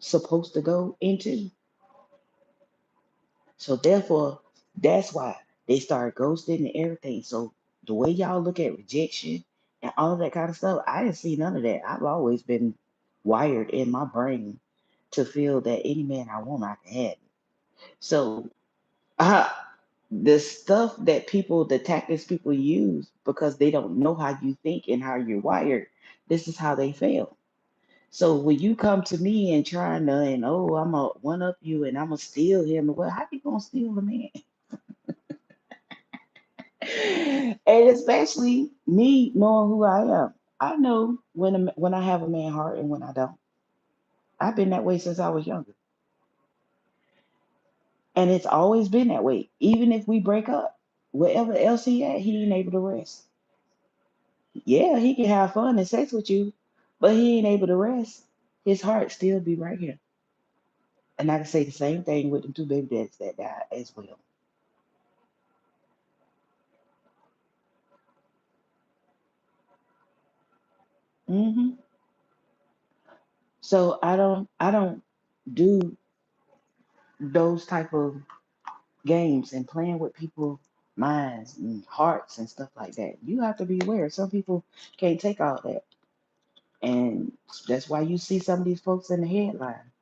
supposed to go into. So therefore, that's why they started ghosting and everything. So the way y'all look at rejection and all of that kind of stuff, I didn't see none of that. I've always been wired in my brain to feel that any man I want, I can have. So uh, the stuff that people, the tactics people use because they don't know how you think and how you're wired, this is how they fail. So when you come to me and trying to, and oh, I'm gonna one up you and I'm gonna steal him, well, how you gonna steal a man? And especially me knowing who I am. I know when I have a man heart and when I don't. I've been that way since I was younger. And it's always been that way. Even if we break up, wherever else he at, he ain't able to rest. Yeah, he can have fun and sex with you, but he ain't able to rest. His heart still be right here. And I can say the same thing with the two baby daddies that died as well. Hmm. So I don't do those type of games and playing with people minds and hearts and stuff like that. You have to be aware. Some people can't take all that. And that's why you see some of these folks in the headline.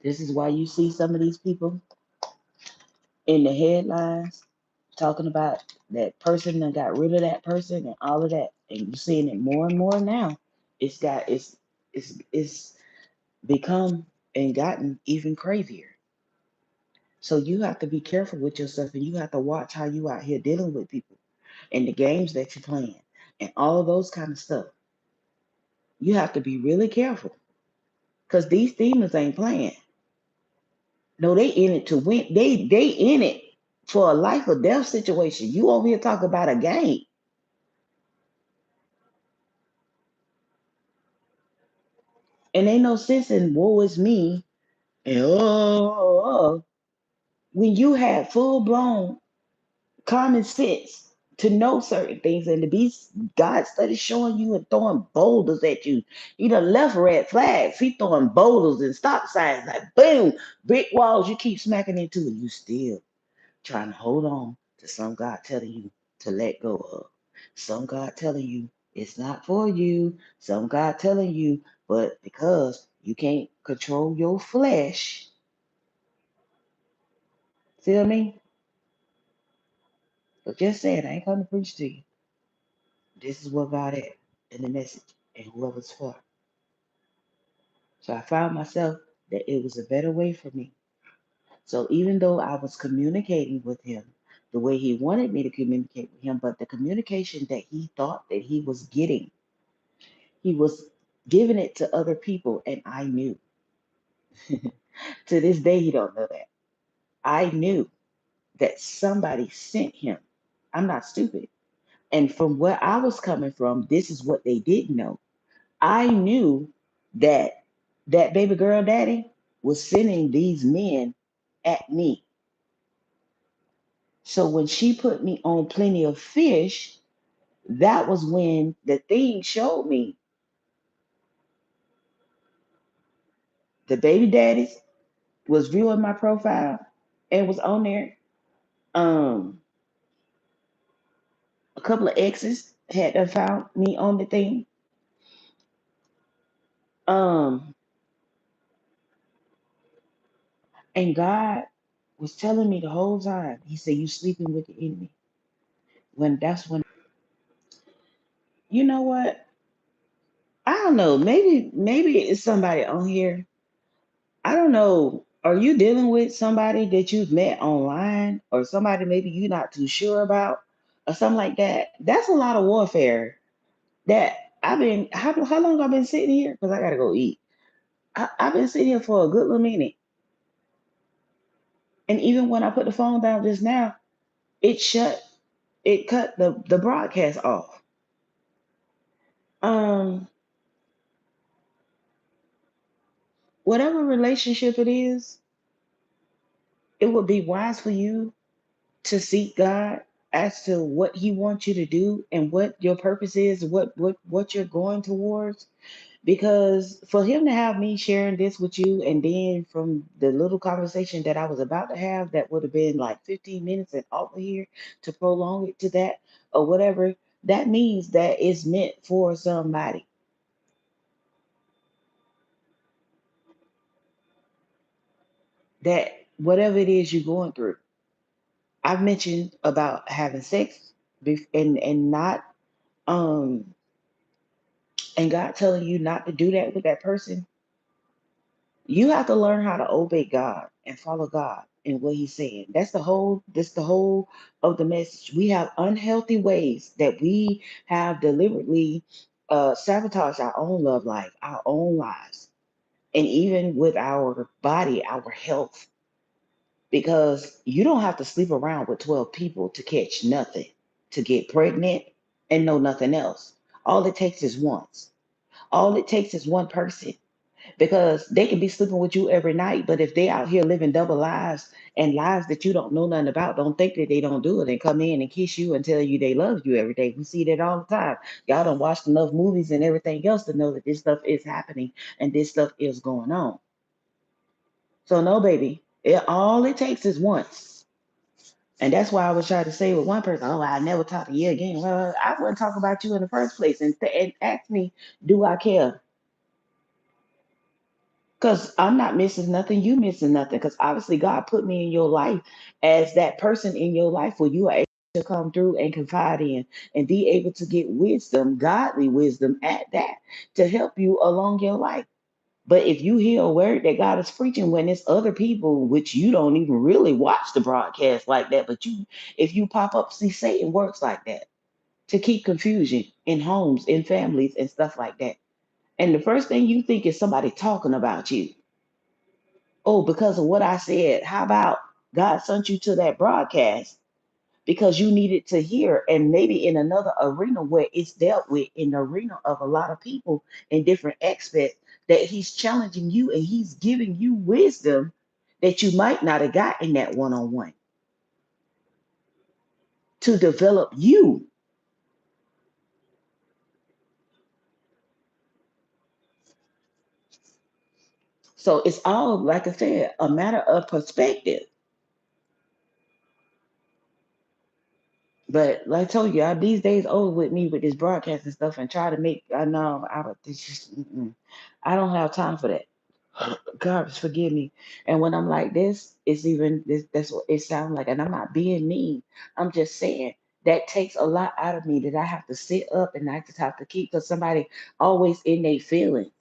This is why you see some of these people in the headlines talking about that person that got rid of that person and all of that. And you're seeing it more and more now. It's got it's become and gotten even crazier. So you have to be careful with yourself and you have to watch how you out here dealing with people and the games that you're playing and all of those kind of stuff. You have to be really careful because these demons ain't playing. No, they in it to win. They in it for a life or death situation. You over here talk about a game, and ain't no sense in woe is me and when you have full blown common sense to know certain things and to be God study showing you and throwing boulders at you. He done left red flags. He throwing boulders and stop signs like boom, brick walls. You keep smacking into it. You still trying to hold on to some God telling you to let go of. Some God telling you it's not for you. Some God telling you, but because you can't control your flesh, feel me? But just saying, I ain't coming to preach to you. This is what God had in the message and whoever's for. So I found myself that it was a better way for me. So even though I was communicating with him the way he wanted me to communicate with him, but the communication that he thought that he was getting, he was giving it to other people, and I knew. To this day, he don't know that. I knew that somebody sent him. I'm not stupid. And from where I was coming from, this is what they didn't know. I knew that that baby girl daddy was sending these men at me. So when she put me on plenty of fish, that was when the thing showed me the baby daddies was viewing my profile and was on there. Um, a couple of exes had done found me on the thing. Um, and God was telling me the whole time. He said, "You sleeping with the enemy." When that's when you know what? I don't know. Maybe it's somebody on here. I don't know. Are you dealing with somebody that you've met online or somebody maybe you're not too sure about or something like that? That's a lot of warfare. That I've been how long I've been sitting here? Because I gotta go eat. I've been sitting here for a good little minute. And even when I put the phone down just now, it shut it cut the broadcast off. Um, whatever relationship it is, it would be wise for you to seek God as to what He wants you to do and what your purpose is, what you're going towards. Because for Him to have me sharing this with you, and then from the little conversation that I was about to have, that would have been like 15 minutes and over here to prolong it to that or whatever, that means that it's meant for somebody. That whatever it is you're going through. I've mentioned about having sex and not um and God telling you not to do that with that person, you have to learn how to obey God and follow God and what He's saying. That's the whole of the message. We have unhealthy ways that we have deliberately sabotaged our own love life, our own lives, and even with our body, our health. Because you don't have to sleep around with 12 people to catch nothing, to get pregnant. and know nothing else. All it takes is once. All it takes is one person, because they can be sleeping with you every night, but if they out here living double lives and lives that you don't know nothing about, don't think that they don't do it and come in and kiss you and tell you they love you every day. We see that all the time. Y'all done watched enough movies and everything else to know that this stuff is happening and this stuff is going on. So no, baby, all it takes is once. And that's why I was trying to say with one person, oh, I never talk to you again. Well, I wouldn't talk about you in the first place. And ask me, do I care? Because I'm not missing nothing, you missing nothing. Because obviously God put me in your life as that person in your life where you are able to come through and confide in and be able to get wisdom, godly wisdom at that, to help you along your life. But if you hear a word that God is preaching when it's other people, which you don't even really watch the broadcast like that, but you, if you pop up, see, Satan works like that to keep confusion in homes, in families, and stuff like that. And the first thing you think is somebody talking about you. Oh, because of what I said. How about God sent you to that broadcast because you needed to hear, and maybe in another arena where it's dealt with, in the arena of a lot of people in different aspects, that He's challenging you and He's giving you wisdom that you might not have got in that one on one to develop you. So it's all, like I said, a matter of perspective. But like I told you, these days old with me with this broadcast and stuff, and try to make. I know I don't. It's just, I don't have time for that. God forgive me. And when I'm like this, it's even this. That's what it sounds like. And I'm not being mean. I'm just saying that takes a lot out of me that I have to sit up and I just have to keep, because somebody always in their feelings.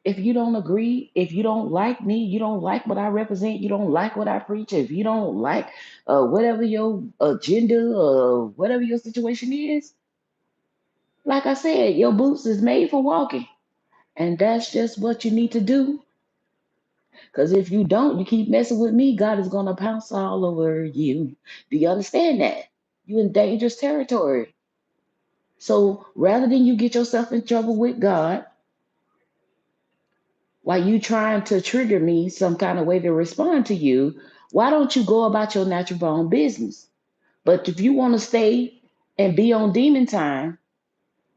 If you don't agree, if you don't like me, you don't like what I represent, you don't like what I preach, if you don't like whatever your agenda or whatever your situation is, like I said, your boots is made for walking. And that's just what you need to do. Because if you don't, you keep messing with me, God is going to pounce all over you. Do you understand that? You in dangerous territory. So rather than you get yourself in trouble with God, while you trying to trigger me some kind of way to respond to you, why don't you go about your natural born business? But if you want to stay and be on demon time,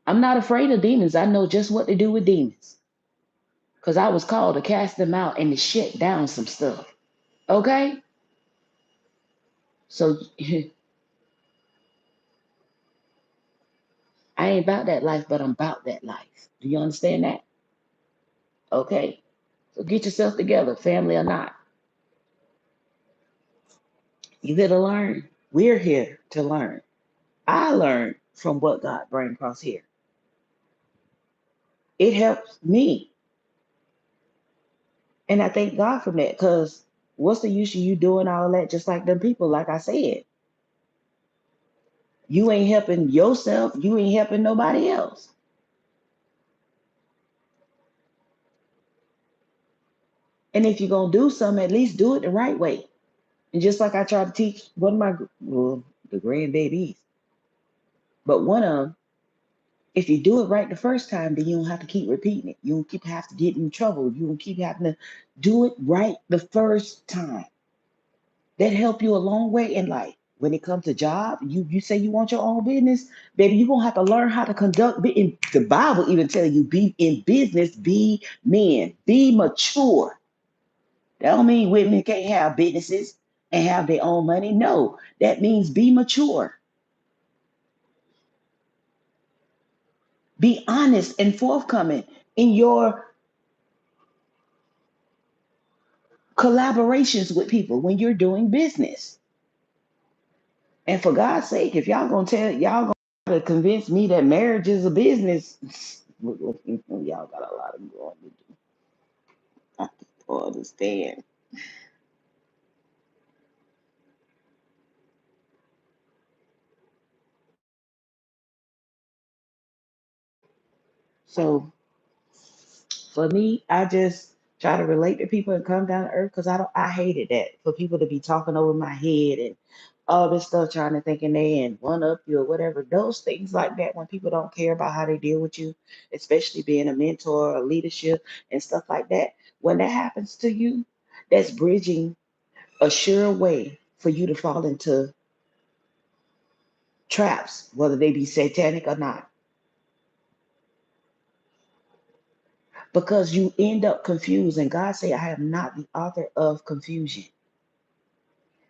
I'm not afraid of demons. I know just what to do with demons. Because I was called to cast them out and to shut down some stuff. Okay? So I ain't about that life, but I'm about that life. Do you understand that? Okay. So get yourself together, family or not. You here to learn. We're here to learn. I learned from what God brought across here. It helps me. And I thank God for that, because what's the use of you doing all that just like them people, like I said? You ain't helping yourself, you ain't helping nobody else. And if you're going to do something, at least do it the right way. And just like I try to teach one of my, well, the grandbabies, but one of them, if you do it right the first time, then you don't have to keep repeating it. You don't keep have to get in trouble. You don't keep having to do it right the first time. That help you a long way in life. When it comes to job, you say you want your own business, baby, you're gonna have to learn how to conduct. In the Bible even tell you, be in business, be men, be mature. That don't mean women can't have businesses and have their own money. No, that means be mature, be honest and forthcoming in your collaborations with people when you're doing business. And for God's sake, if y'all gonna tell y'all gonna convince me that marriage is a business, y'all got a lot of growing to do. I don't understand. So for me, I just try to relate to people and come down to earth, because I hated that, for people to be talking over my head and all this stuff, trying to thinking they and one up you or whatever. Those things like that, when people don't care about how they deal with you, especially being a mentor or leadership and stuff like that, when that happens to you, that's bridging a sure way for you to fall into traps, whether they be satanic or not, because you end up confused. And God say, I am not the author of confusion.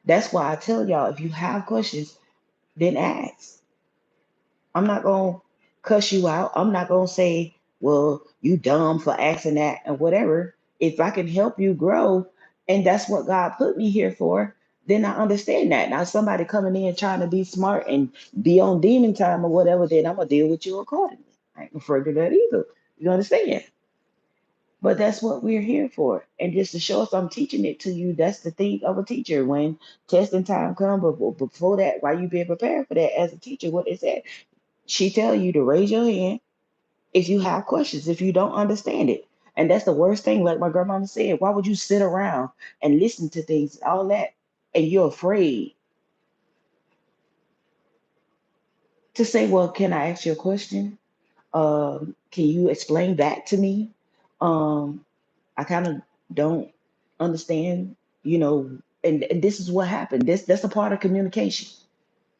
That's why I tell y'all, if you have questions, then ask. I'm not going to cuss you out. I'm not going to say, well, you dumb for asking that and whatever. If I can help you grow, and that's what God put me here for, then I understand that. Now, somebody coming in trying to be smart and be on demon time or whatever, then I'm going to deal with you accordingly. I ain't afraid of that either. You understand? But that's what we're here for. And just to show us I'm teaching it to you, that's the thing of a teacher. When testing time comes, but before that, while you being prepared for that as a teacher, what is that? She tell you to raise your hand if you have questions, if you don't understand it. And that's the worst thing, like my grandmama said, why would you sit around and listen to things, all that, and you're afraid to say, well, can I ask you a question? Can you explain that to me? Um, I kind of don't understand, you know, and this is what happened. That's a part of communication.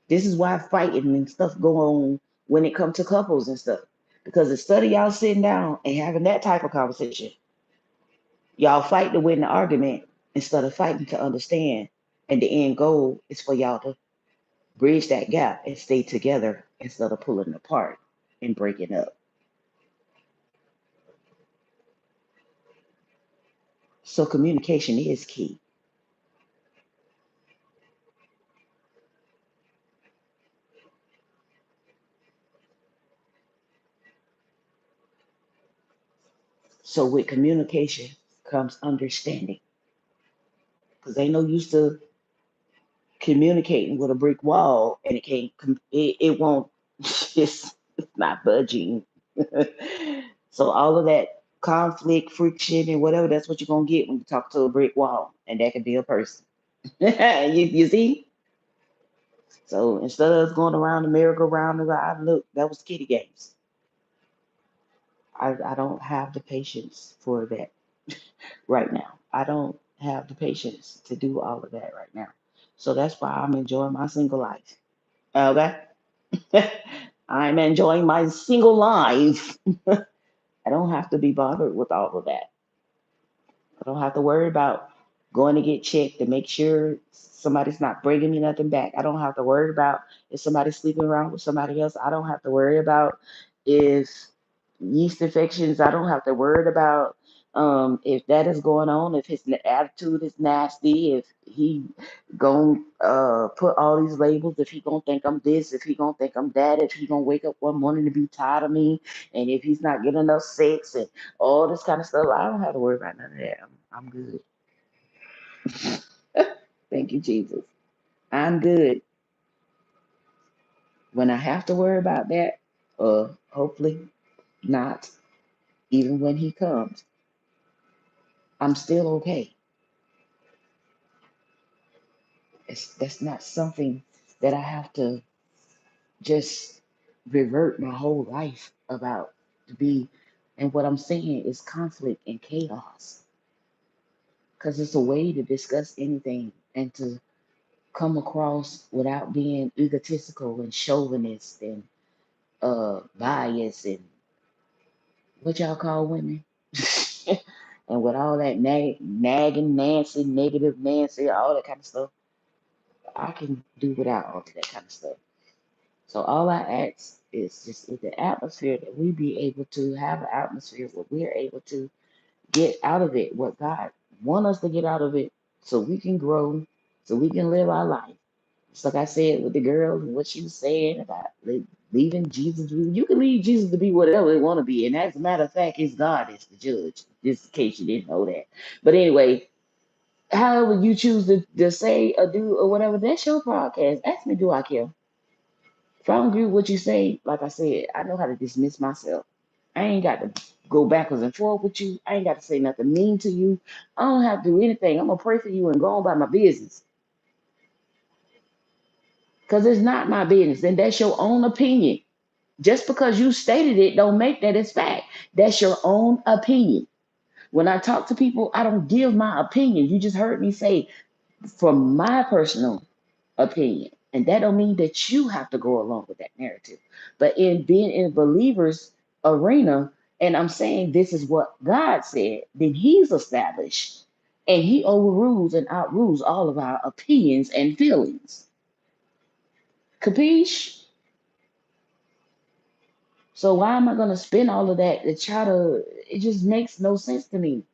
This is why fighting and stuff go on when it comes to couples and stuff. Because instead of y'all sitting down and having that type of conversation, y'all fight to win the argument instead of fighting to understand. And the end goal is for y'all to bridge that gap and stay together instead of pulling apart and breaking up. So communication is key. So with communication comes understanding. Because ain't no use to communicating with a brick wall and it won't it's not budging. So all of that conflict, friction, and whatever, that's what you're gonna get when you talk to a brick wall, and that could be a person. You see? So instead of us going around the merry-go-round and look, that was kitty games. I don't have the patience for that right now. I don't have the patience to do all of that right now. So that's why I'm enjoying my single life. Okay? I'm enjoying my single life. I don't have to be bothered with all of that. I don't have to worry about going to get checked to make sure somebody's not bringing me nothing back. I don't have to worry about if somebody's sleeping around with somebody else. I don't have to worry about if yeast infections. I don't have to worry about if that is going on, if his attitude is nasty, if he gonna put all these labels, if he gonna think I'm this, if he gonna think I'm that, if he gonna wake up one morning to be tired of me, and if he's not getting enough sex and all this kind of stuff. I don't have to worry about none of that. I'm good. Thank you, Jesus. I'm good. When I have to worry about that, hopefully not, even when he comes, I'm still okay. That's not something that I have to just revert my whole life about to be. And what I'm saying is conflict and chaos, because it's a way to discuss anything and to come across without being egotistical and chauvinist and bias and what y'all call women. And with all that nagging Nancy, negative Nancy, all that kind of stuff, I can do without all of that kind of stuff. So all I ask is just in the atmosphere that we be able to have an atmosphere where we're able to get out of it what God want us to get out of it, so we can grow, so we can live our life. It's like I said with the girl and what she was saying about leaving Jesus. You can leave Jesus to be whatever they want to be. And as a matter of fact, it's God is the judge, just in case you didn't know that. But anyway, however you choose to say or do or whatever, that's your podcast. Ask me, do I care? If I don't agree with what you say, like I said, I know how to dismiss myself. I ain't got to go backwards and forth with you. I ain't got to say nothing mean to you. I don't have to do anything. I'm gonna pray for you and go on by my business. Because it's not my business. And that's your own opinion. Just because you stated it, don't make that as fact. That's your own opinion. When I talk to people, I don't give my opinion. You just heard me say from my personal opinion. And that don't mean that you have to go along with that narrative. But in being in believers arena, and I'm saying this is what God said, then he's established. And he overrules and outrules all of our opinions and feelings. Capiche? So why am I gonna spend all of that to try to it just makes no sense to me.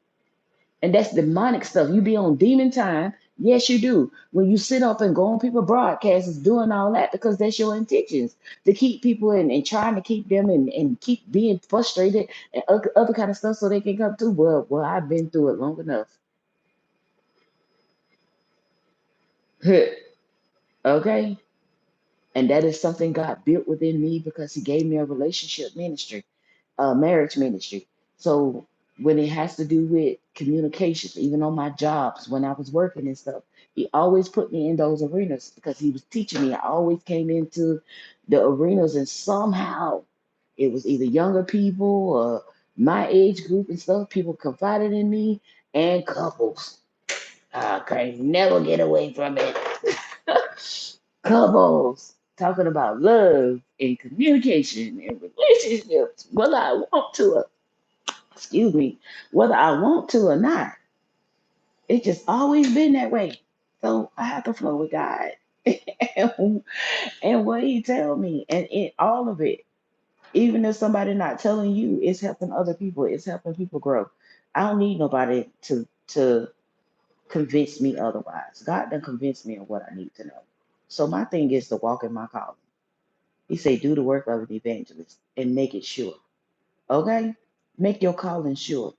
And that's demonic stuff. You be on demon time. Yes, you do. When you sit up and go on people broadcasts doing all that because that's your intentions to keep people in and trying to keep them and keep being frustrated and other kind of stuff so they can come through. Well, I've been through it long enough. Okay. And that is something God built within me because he gave me a relationship ministry, marriage ministry. So when it has to do with communication, even on my jobs, when I was working and stuff, he always put me in those arenas because he was teaching me. I always came into the arenas and somehow it was either younger people or my age group and stuff. People confided in me and couples. I can never get away from it. Couples talking about love and communication and relationships, whether I want to, excuse me, whether I want to or not. It's just always been that way. So I have to flow with God and, and what He tell me, and in all of it, even if somebody not telling you, it's helping other people. It's helping people grow. I don't need nobody to convince me otherwise. God done convinced me of what I need to know. So my thing is to walk in my calling. He say, do the work of an evangelist and make it sure. Okay? Make your calling sure.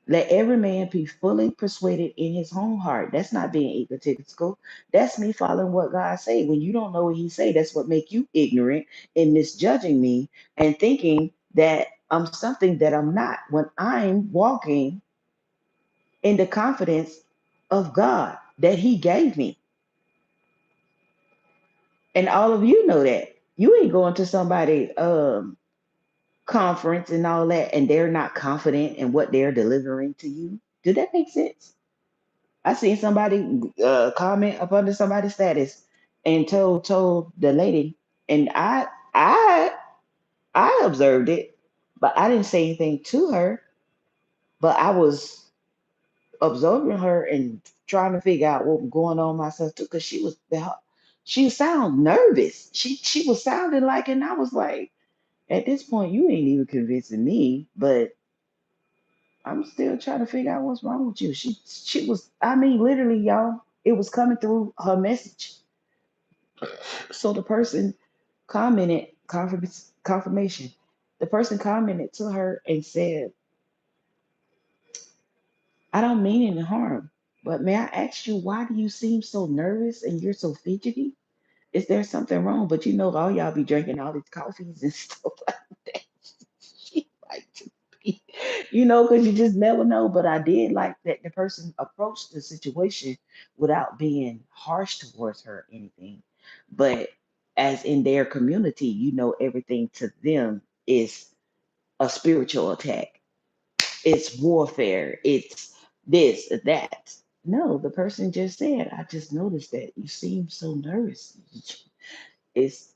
Let every man be fully persuaded in his own heart. That's not being egotistical. That's me following what God say. When you don't know what he say, that's what make you ignorant and misjudging me and thinking that I'm something that I'm not when I'm walking in the confidence of God that he gave me. And all of you know that. You ain't going to somebody conference and all that, and they're not confident in what they're delivering to you. Did that make sense? I seen somebody comment up under somebody's status and told the lady, and I I observed it, but I didn't say anything to her. But I was observing her and trying to figure out what was going on myself too, because she sounded nervous. She was sounding like, and I was like, at this point, you ain't even convincing me, but I'm still trying to figure out what's wrong with you. She was, I mean, literally, y'all, it was coming through her message. So the person commented confirmation. The person commented to her and said, I don't mean any harm, but may I ask you why do you seem so nervous and you're so fidgety? Is there something wrong? But you know, all y'all be drinking all these coffees and stuff like that. She like to be, because you just never know. But I did like that the person approached the situation without being harsh towards her or anything. But as in their community, everything to them is a spiritual attack. It's warfare. It's this, that. No, the person just said, I just noticed that you seem so nervous. Is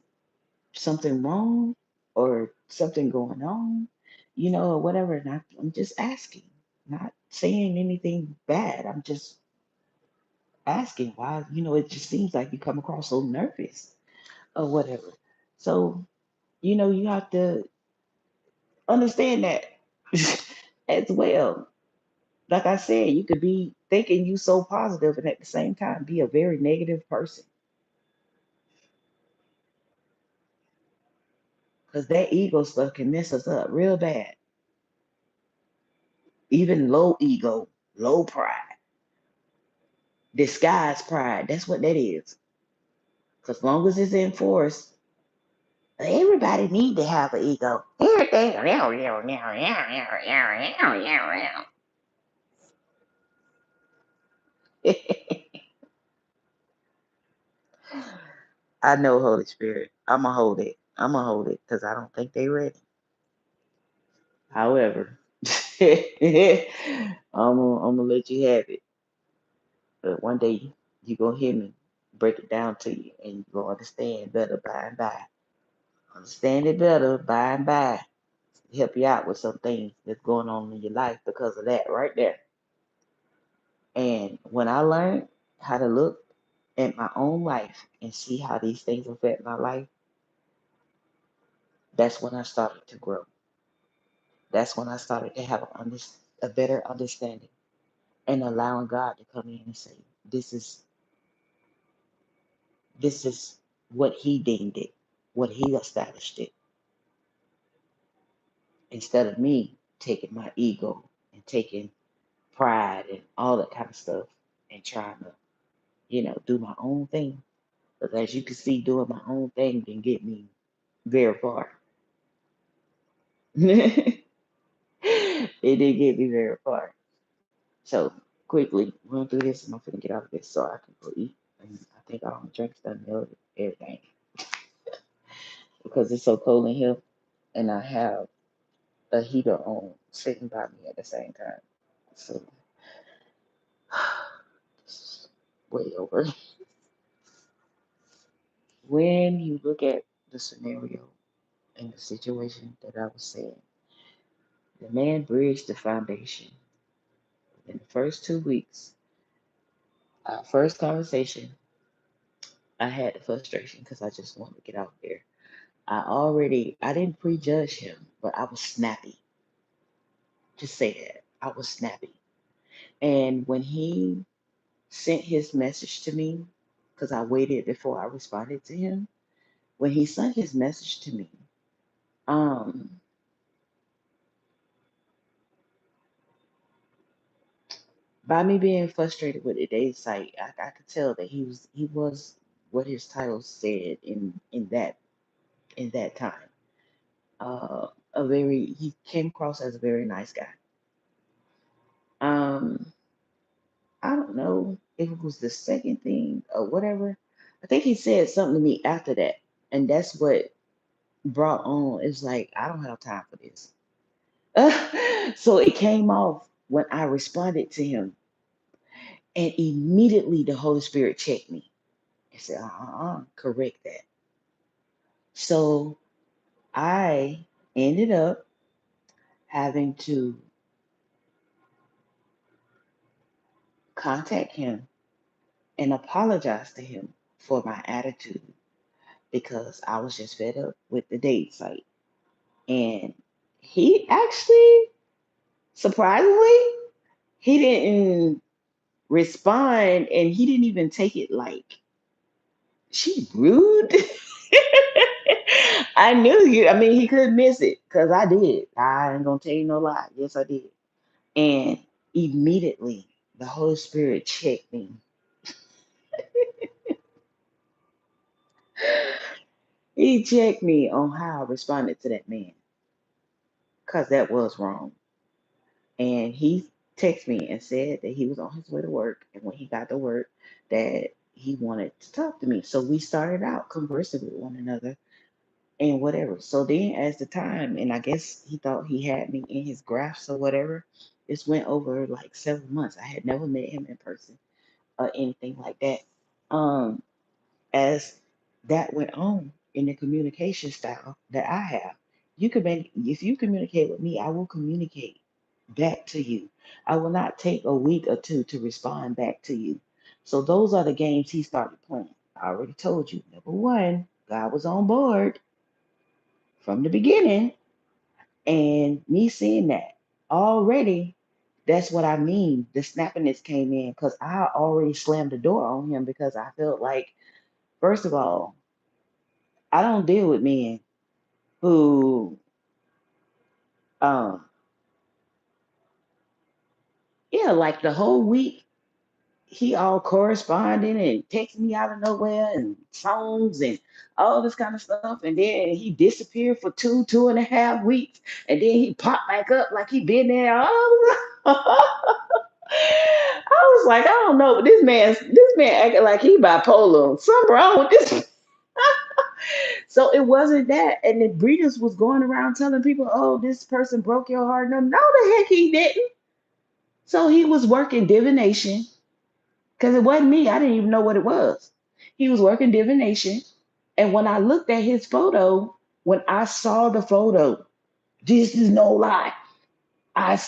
something wrong or something going on, or whatever. And I'm just asking, not saying anything bad. I'm just asking why, it just seems like you come across so nervous or whatever. So, you have to understand that as well. Like I said, you could be thinking you so positive and at the same time be a very negative person because that ego stuff can mess us up real bad. Even low ego, low pride, disguised pride. That's what that is. Because long as it's enforced, Everybody need to have an ego. Everything. I know Holy Spirit. I'ma hold it. I'ma hold it because I don't think they ready. However, I'm gonna let you have it. But one day you gonna hear me break it down to you, and you gonna understand better by and by. Understand it better by and by. Help you out with some things that's going on in your life because of that right there. And when I learned how to look at my own life and see how these things affect my life, that's when I started to grow. That's when I started to have a better understanding and allowing God to come in and say, this is this is what He deemed it, what He established it, instead of me taking my ego and taking pride and all that kind of stuff and trying to, do my own thing. Because as you can see, doing my own thing can get me very far. It did get me very far. So quickly run through this, and I'm gonna get out of this so I can go eat. And I think all my drinks done melted everything because it's so cold in here, and I have a heater on sitting by me at the same time. So it's way over. When you look at the scenario and the situation that I was saying, the man bridged the foundation. In the first 2 weeks, our first conversation, I had the frustration because I just wanted to get out there. I didn't prejudge him, but I was snappy. Just say that. I was snappy. And when he sent his message to me, because I waited before I responded to him, when he sent his message to me, um, by me being frustrated with the day site, I could tell that he was what his title said in that time. He came across as a very nice guy. Um, I don't know if it was the second thing or whatever. I think he said something to me after that, and that's what brought on. It's like I don't have time for this. So it came off when I responded to him, and immediately the Holy Spirit checked me and said, correct that." So I ended up having to contact him and apologize to him for my attitude because I was just fed up with the date site. And he actually, surprisingly, he didn't respond, and he didn't even take it like she rude. I knew you. I mean, he couldn't miss it because I did. I ain't gonna tell you no lie. Yes, I did. And immediately the Holy Spirit checked me. He checked me on how I responded to that man because that was wrong. And he texted me and said that he was on his way to work, and when he got to work, that he wanted to talk to me. So we started out conversing with one another and whatever. So then, as the time, and I guess he thought he had me in his grasp or whatever, this went over like 7 months. I had never met him in person or anything like that. Um, as that went on in the communication style that I have. If you communicate with me, I will communicate back to you. I will not take a week or two to respond back to you. So those are the games he started playing. I already told you. Number one, God was on board from the beginning, and me seeing that already, that's what I mean. The snappiness came in because I already slammed the door on him because I felt like, first of all, I don't deal with men who, um, yeah, like the whole week he all corresponding and texting me out of nowhere and songs and all this kind of stuff. And then he disappeared for 2.5 weeks. And then he popped back up like he been there. I was like, I don't know, but this man acting like he bipolar. Something wrong with this. So it wasn't that. And the Breeders was going around telling people, oh, this person broke your heart. No, no, the heck he didn't. So he was working divination because it wasn't me. I didn't even know what it was. He was working divination. And when I looked at his photo, when I saw the photo, this is no lie. I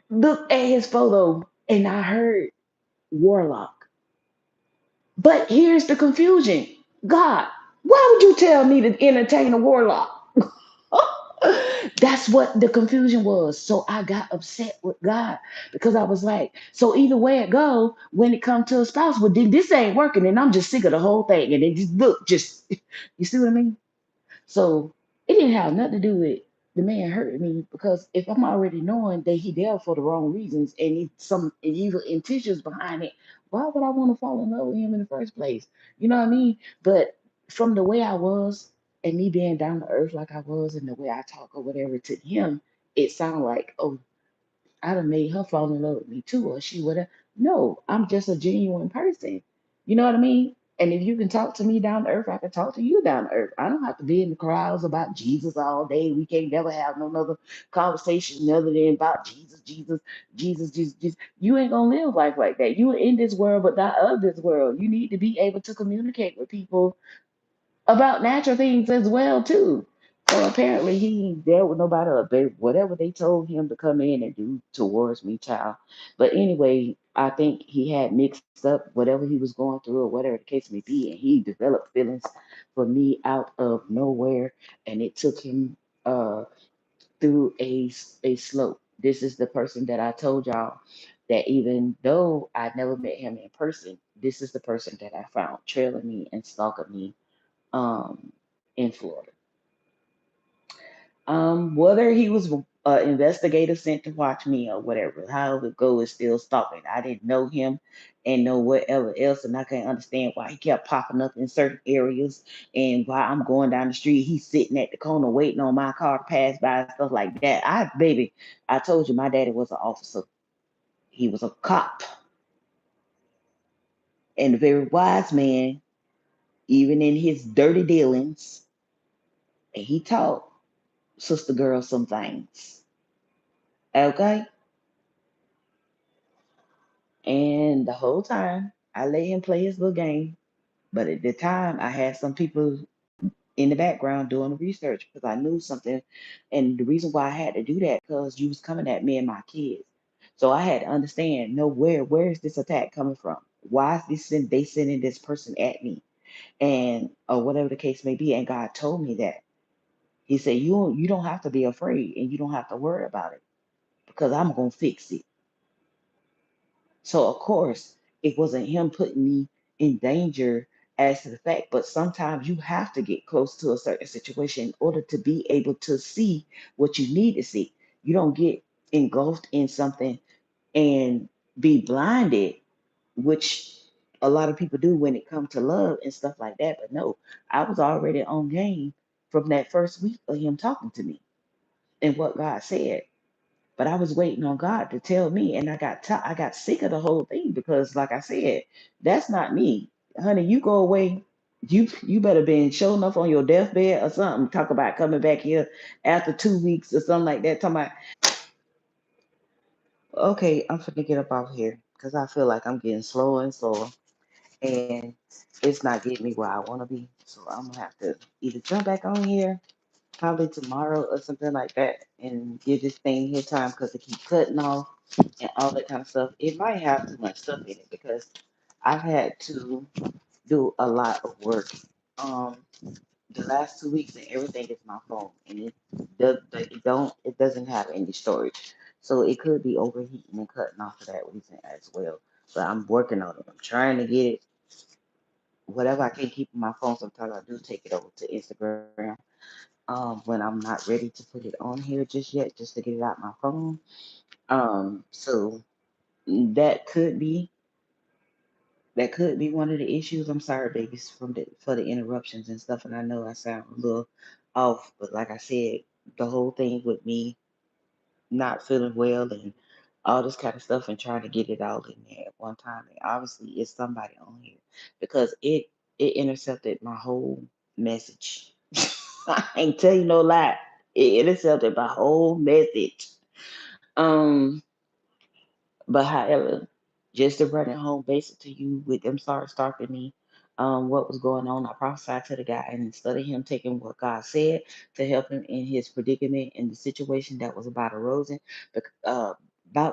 looked at his photo and I heard Warlock. But here's the confusion. God, why would you tell me to entertain a warlock? That's what the confusion was. So I got upset with God because I was like, so either way it go, when it comes to a spouse, well, then this ain't working, and I'm just sick of the whole thing. And it just look, just you see what I mean? So it didn't have nothing to do with the man hurting me because if I'm already knowing that he there for the wrong reasons and he some evil intentions behind it, why would I want to fall in love with him in the first place? You know what I mean? But from the way I was and me being down to earth like I was and the way I talk or whatever to him, it sounded like, oh, I done made her fall in love with me too, or she would have. No, I'm just a genuine person. You know what I mean? And if you can talk to me down to earth, I can talk to you down to earth. I don't have to be in the crowds about Jesus all day. We can't never have no other conversation other than about Jesus, Jesus, Jesus, Jesus, Jesus. You ain't gonna live life like that. You are in this world, but not of this world. You need to be able to communicate with people about natural things as well too. So apparently he ain't dealt with nobody else. Whatever they told him to come in and do towards me, child. But anyway, I think he had mixed up whatever he was going through or whatever the case may be, and he developed feelings for me out of nowhere, and it took him through a slope. This is the person that I told y'all that even though I never met him in person, this is the person that I found trailing me and stalking me in Florida. Whether he was an investigator sent to watch me or whatever, however it go is still stalking. I didn't know him and know whatever else, and I can't understand why he kept popping up in certain areas. And while I'm going down the street, he's sitting at the corner waiting on my car to pass by and stuff like that. Baby, I told you my daddy was an officer. He was a cop and a very wise man, even in his dirty dealings. And he taught sister girl some things. Okay. And the whole time, I let him play his little game. But at the time, I had some people in the background doing the research because I knew something. And the reason why I had to do that because you was coming at me and my kids. So I had to understand, no, where is this attack coming from? Why is they sending this person at me? And or whatever the case may be. And God told me that. He said, you don't have to be afraid and you don't have to worry about it because I'm gonna fix it. So of course, it wasn't him putting me in danger as to the fact, but sometimes you have to get close to a certain situation in order to be able to see what you need to see. You don't get engulfed in something and be blinded, which a lot of people do when it comes to love and stuff like that. But no, I was already on game from that first week of him talking to me and what God said. But I was waiting on God to tell me, and I got sick of the whole thing because, like I said, that's not me, honey. You go away. You better been showing up on your deathbed or something. Talk about coming back here after 2 weeks or something like that. Talking about, okay, I'm finna get up out here because I feel like I'm getting slower and slower, and it's not getting me where I want to be. So I'm gonna have to either jump back on here probably tomorrow or something like that and give this thing here time because it keep cutting off and all that kind of stuff. It might have too much stuff in it because I've had to do a lot of work. Um, the last 2 weeks and everything is my phone and it doesn't have any storage. So it could be overheating and cutting off for that reason as well. But I'm working on it. I'm trying to get it. Whatever I can keep on my phone, sometimes I do take it over to Instagram when I'm not ready to put it on here just yet, just to get it out my phone. So that could be that could be one of the issues. I'm sorry, babies, for the interruptions and stuff. And I know I sound a little off, but like I said, the whole thing with me not feeling well and all this kind of stuff and trying to get it all in there at one time. And obviously, it's somebody on here because it intercepted my whole message. I ain't tell you no lie. It intercepted my whole message. Um, but however, just to run it home basic to you with them start stalking me, what was going on, I prophesied to the guy, and instead of him taking what God said to help him in his predicament and the situation that was about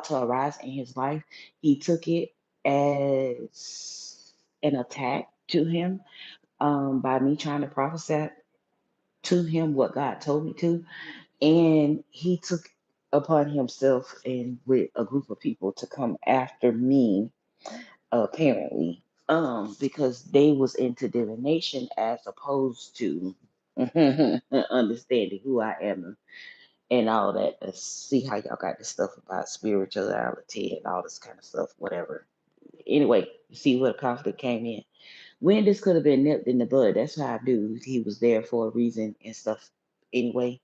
to arise in his life, he took it as an attack to him, by me trying to prophesy to him what God told me to, and he took upon himself and with a group of people to come after me, apparently, because they was into divination as opposed to understanding who I am and all that. Let's see how y'all got this stuff about spirituality and all this kind of stuff, whatever. Anyway, you see where the conflict came in. When this could have been nipped in the bud, that's how I knew he was there for a reason and stuff anyway.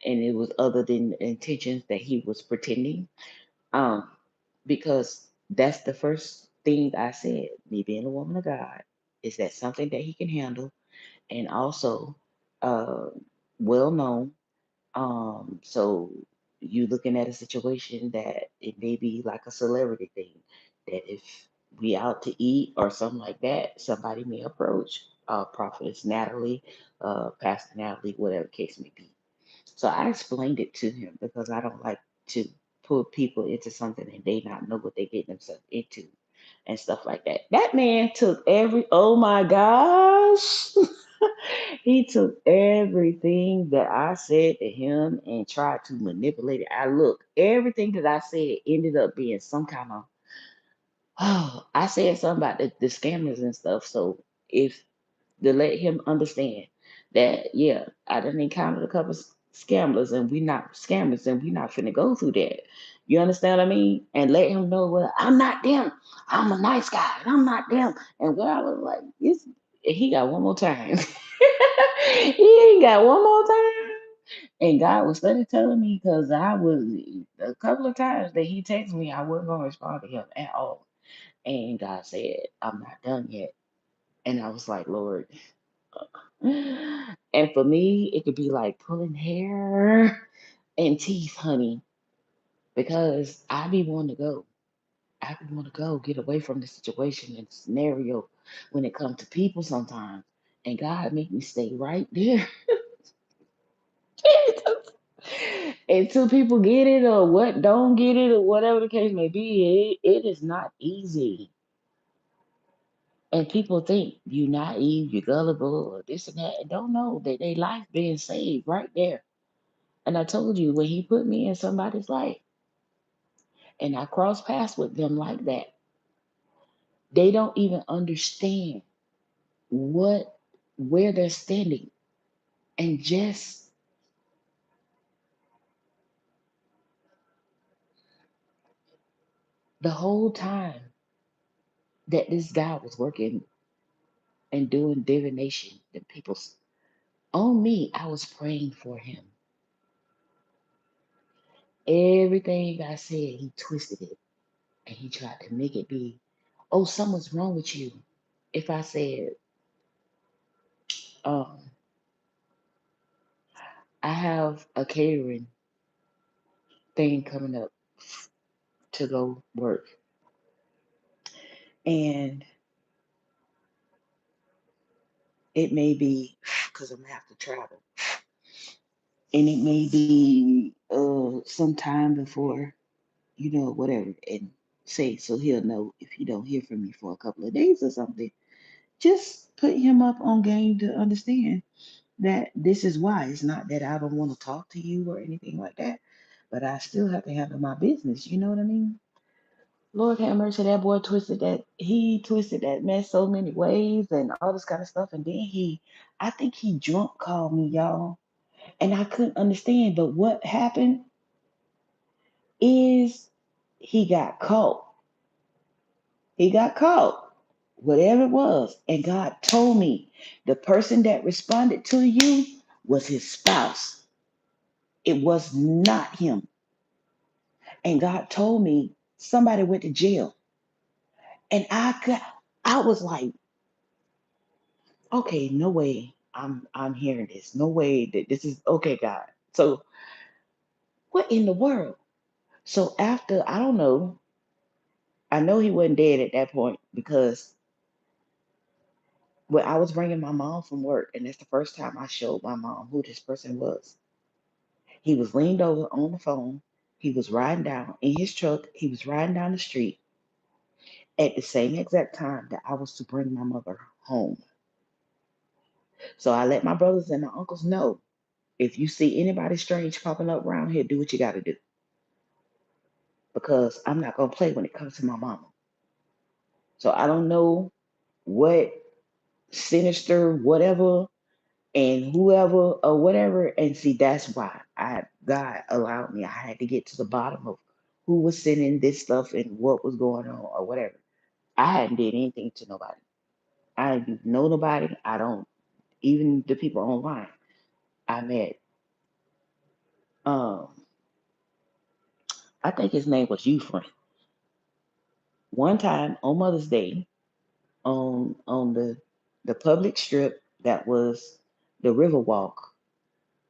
And it was other than the intentions that he was pretending. Um, because that's the first thing I said. Me being a woman of God, is that something that he can handle, and also, uh, well known. So you looking at a situation that it may be like a celebrity thing, that if we out to eat or something like that, somebody may approach Prophetess Natalie, Pastor Natalie, whatever the case may be. So I explained it to him because I don't like to put people into something and they not know what they get themselves into and stuff like that. That man took oh my gosh. He took everything that I said to him and tried to manipulate it. Everything that I said ended up being some kind of, oh, I said something about the scammers and stuff. So if to let him understand that, yeah, I done encountered a couple scammers and we not scammers and we not finna go through that. You understand what I mean? And let him know, well, I'm not them. I'm a nice guy and I'm not them. And where I was like, he got one more time. He ain't got one more time. And God was steady telling me because I was a couple of times that he texted me, I wasn't gonna respond to him at all. And God said, I'm not done yet. And I was like, Lord, and for me, it could be like pulling hair and teeth, honey, because I be wanting to go. I be want to go get away from the situation and scenario when it comes to people sometimes. And God make me stay right there until people get it or what don't get it or whatever the case may be. It is not easy. And people think you naive, you gullible, or this and that, and don't know that they life being saved right there. And I told you when he put me in somebody's life and I cross paths with them like that, they don't even understand what where they're standing. And just the whole time that this guy was working and doing divination, the people's on me, I was praying for him. Everything I said, he twisted it and he tried to make it be, oh, something's wrong with you. If I said, um, I have a catering thing coming up to go work. And it may be because I'm gonna have to travel. And it may be some time before, whatever. And say so he'll know if he don't hear from me for a couple of days or something. Just put him up on game to understand that this is why. It's not that I don't want to talk to you or anything like that. But I still have to handle my business. You know what I mean? Lord have mercy, that boy twisted that mess so many ways and all this kind of stuff. And then I think he drunk called me, y'all. And I couldn't understand. But what happened is he got caught. He got caught, whatever it was. And God told me the person that responded to you was his spouse. It was not him. And God told me somebody went to jail. And I was like, okay, no way I'm hearing this. No way that this is okay, God. So what in the world? So after I don't know, I know he wasn't dead at that point because when I was bringing my mom from work, and that's the first time I showed my mom who this person was. He was leaned over on the phone. He was riding down in his truck. He was riding down the street at the same exact time that I was to bring my mother home. So I let my brothers and my uncles know, if you see anybody strange popping up around here, do what you got to do because I'm not going to play when it comes to my mama. So I don't know what sinister, whatever, and whoever or whatever. And see, that's why God allowed me. I had to get to the bottom of who was sending this stuff and what was going on or whatever. I hadn't did anything to nobody. I didn't know nobody. I don't even the people online. I met um I think his name was Euphraim. One time on Mother's Day on the public strip that was the Riverwalk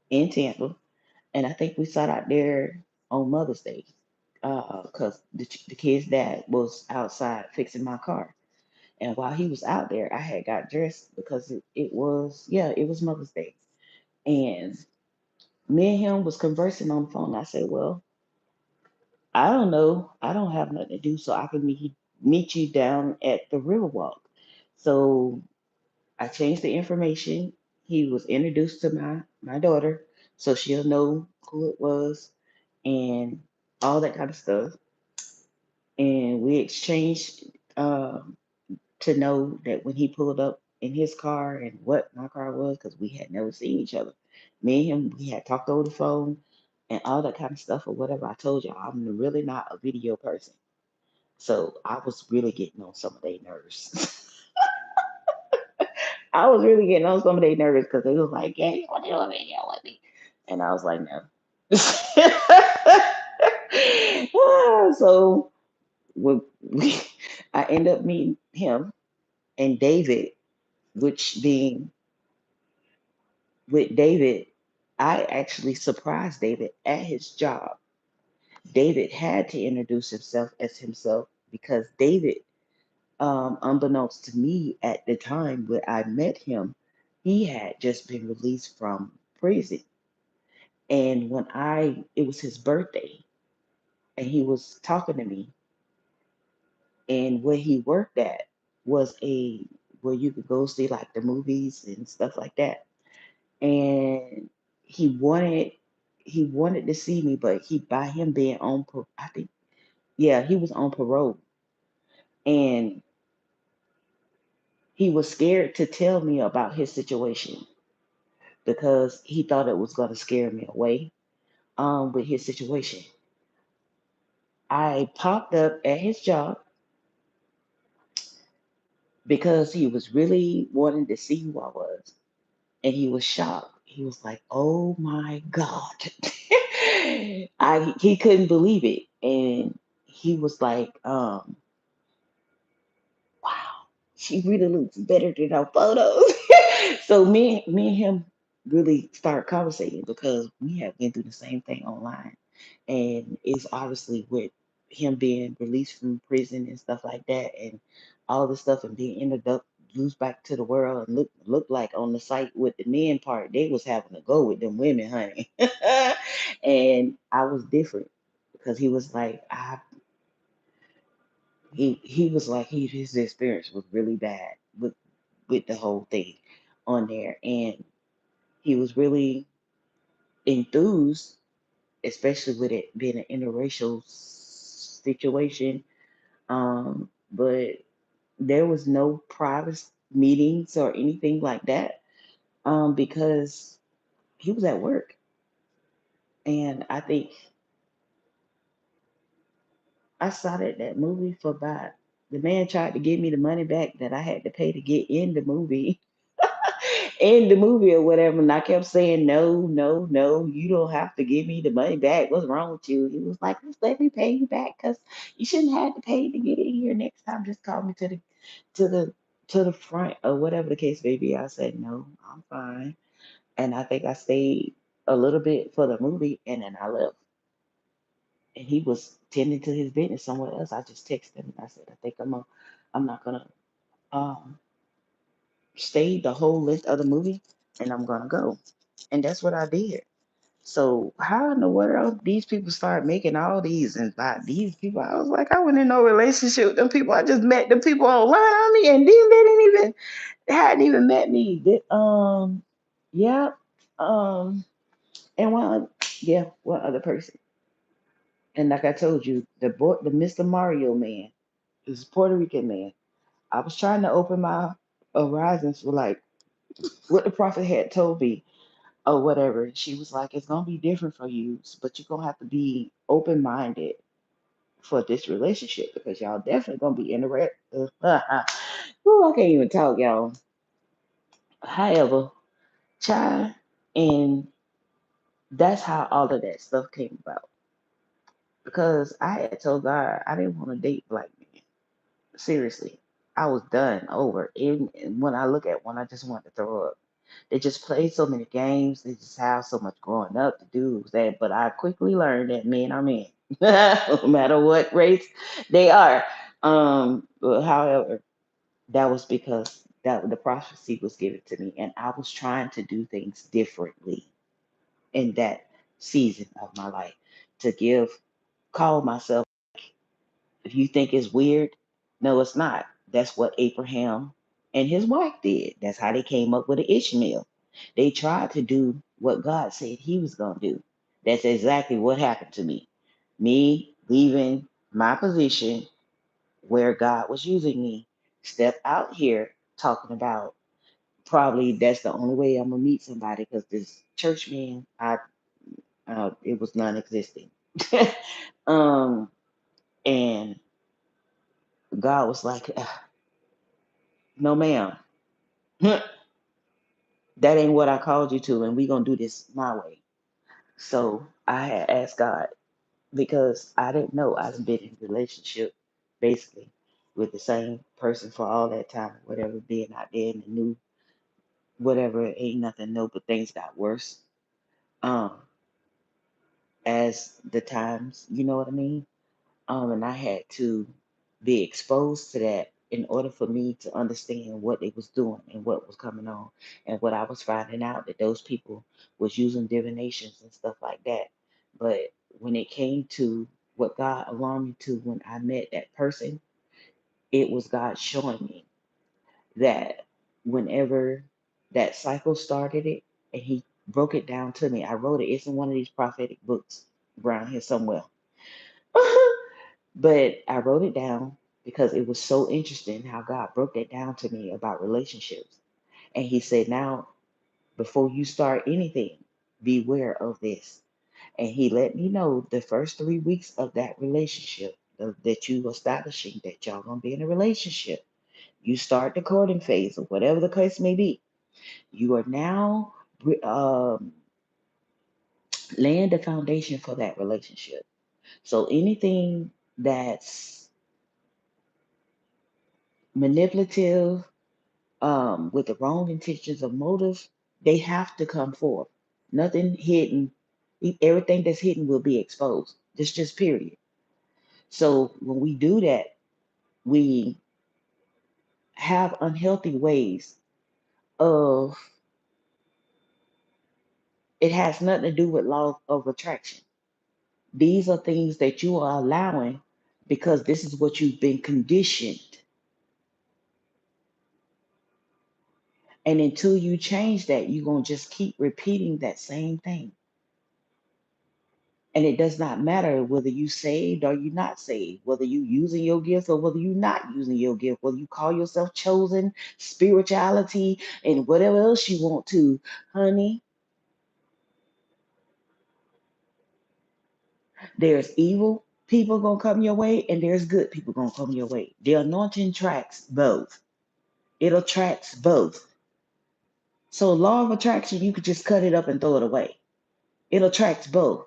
in Tampa, and I think we sat out there on Mother's Day because the kid's dad was outside fixing my car, and while he was out there, I had got dressed because it was it was Mother's Day, and me and him was conversing on the phone. I said, well, I don't know. I don't have nothing to do, so I can meet you down at the Riverwalk. So I changed the information. He was introduced to my daughter, so she'll know who it was and all that kind of stuff. And we exchanged to know that when he pulled up in his car and what my car was, because we had never seen each other. Me and him, we had talked over the phone and all that kind of stuff or whatever. I told you I'm really not a video person. So I was really getting on some of their nerves. I was really getting on some of their nerves because they was like, yeah, you want to do a video with me? And I was like, no. So we, I end up meeting him and David, which being with David, I actually surprised David at his job. David had to introduce himself as himself because David, unbeknownst to me at the time when I met him, he had just been released from prison. And it was his birthday, and he was talking to me, and where he worked at was a where you could go see like the movies and stuff like that. And he wanted he wanted to see me, but he by him being on, I think, yeah, he was on parole, and he was scared to tell me about his situation because he thought it was going to scare me away with his situation. I popped up at his job because he was really wanting to see who I was. And he was shocked. He was like, "Oh my God." He couldn't believe it. And he was like, wow, she really looks better than our photos. So me and him really started conversating because we have been through the same thing online. And it's obviously with him being released from prison and stuff like that and all this stuff and being introduced back to the world and look like on the site with the men part, they was having to go with them women, honey. And I was different because he was like, he was like his experience was really bad with the whole thing on there, and he was really enthused, especially with it being an interracial situation. But there was no private meetings or anything like that because he was at work, and I think I started that movie for about, the man tried to give me the money back that I had to pay to get in the movie, in the movie or whatever. And I kept saying, no, no, no, you don't have to give me the money back. What's wrong with you? He was like, just let me pay you back because you shouldn't have to pay to get in here. Next time, just call me to the to the front or whatever the case may be. I said, no, I'm fine. And I think I stayed a little bit for the movie and then I left. And he was tending to his business somewhere else. I just texted him and I said, I think I'm not gonna um stay the whole length of the movie and I'm gonna go. And that's what I did. So how in the world these people start making all these and about these people? I was like, I wasn't in no relationship with them people. I just met them people online on me, and then they hadn't even met me. Yeah, um, and one other person. And like I told you, the Mr. Mario man is a Puerto Rican man. I was trying to open my horizons for like what the prophet had told me or whatever. She was like, it's gonna be different for you, but you're gonna have to be open minded for this relationship because y'all definitely gonna be interested. Ooh, I can't even talk, y'all. However, child, and that's how all of that stuff came about. Because I had told God I didn't want to date black men. Seriously. I was done over. Even when I look at one, I just want to throw up. They just play so many games. They just have so much growing up to do. That, but I quickly learned that men are men, no matter what race they are. But however, that was because that the prophecy was given to me, and I was trying to do things differently in that season of my life to call myself. If you think it's weird, no, it's not. That's what Abraham and his wife did. That's how they came up with Ishmael. They tried to do what God said he was going to do. That's exactly what happened to me. Me leaving my position where God was using me, step out here talking about probably that's the only way I'm going to meet somebody because this church man, it was non-existent. um, and God was like, no, ma'am. That ain't what I called you to, and we gonna do this my way. So I had asked God because I didn't know I'd been in a relationship basically with the same person for all that time, whatever being out there and knew whatever ain't nothing new, but things got worse. Um, as the times, you know what I mean? And I had to be exposed to that in order for me to understand what they was doing and what was coming on and what I was finding out that those people was using divinations and stuff like that. But when it came to what God alarmed me to when I met that person, it was God showing me that whenever that cycle started it and he broke it down to me, I wrote it. It's in one of these prophetic books around here somewhere. But I wrote it down because it was so interesting how God broke that down to me about relationships. And He said, now, before you start anything, beware of this. And He let me know the first 3 weeks of that relationship that you establishing that y'all gonna be in a relationship. You start the courting phase or whatever the case may be. You are now um, laying the foundation for that relationship. So anything that's manipulative, with the wrong intentions of motive, they have to come forth. Nothing hidden. Everything that's hidden will be exposed. Just period. So when we do that, we have unhealthy ways of it has nothing to do with law of attraction. These are things that you are allowing because this is what you've been conditioned. And until you change that, you're gonna just keep repeating that same thing. And it does not matter whether you saved or you not saved, whether you using your gift or whether you not using your gift, whether you call yourself chosen, spirituality, and whatever else you want to, honey, there's evil. People gonna come your way, and there's good people gonna come your way. The anointing tracks both. It attracts both. So law of attraction, you could just cut it up and throw it away. It attracts both.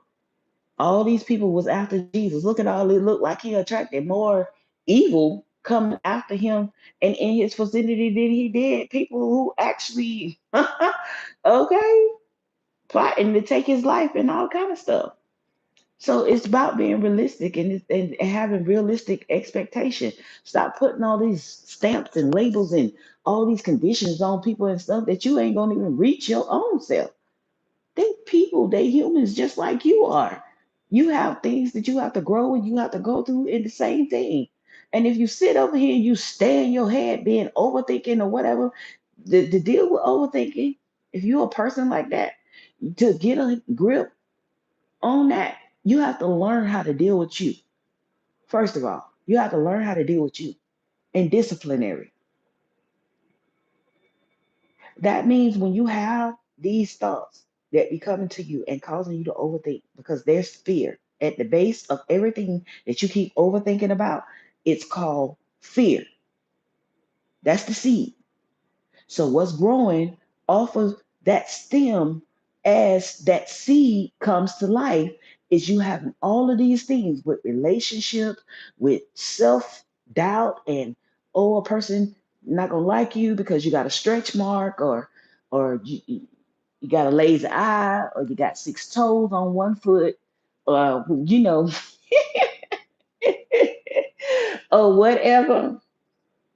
All these people was after Jesus. Look at all it looked like he attracted more evil coming after him and in his vicinity than he did people who actually okay plotting to take his life and all kind of stuff. So it's about being realistic and having realistic expectation. Stop putting all these stamps and labels and all these conditions on people and stuff that you ain't gonna even reach your own self. They people, they humans just like you are. You have things that you have to grow and you have to go through in the same thing. And if you sit over here and you stay in your head being overthinking or whatever, the deal with overthinking, if you're a person like that, to get a grip on that, you have to learn how to deal with you. First of all, you have to learn how to deal with you and disciplinary. That means when you have these thoughts that be coming to you and causing you to overthink, because there's fear at the base of everything that you keep overthinking about, it's called fear. That's the seed. So what's growing off of that stem as that seed comes to life is you having all of these things with relationship, with self doubt, and oh, a person not gonna like you because you got a stretch mark, or you got a lazy eye, or you got six toes on one foot, you know, or whatever.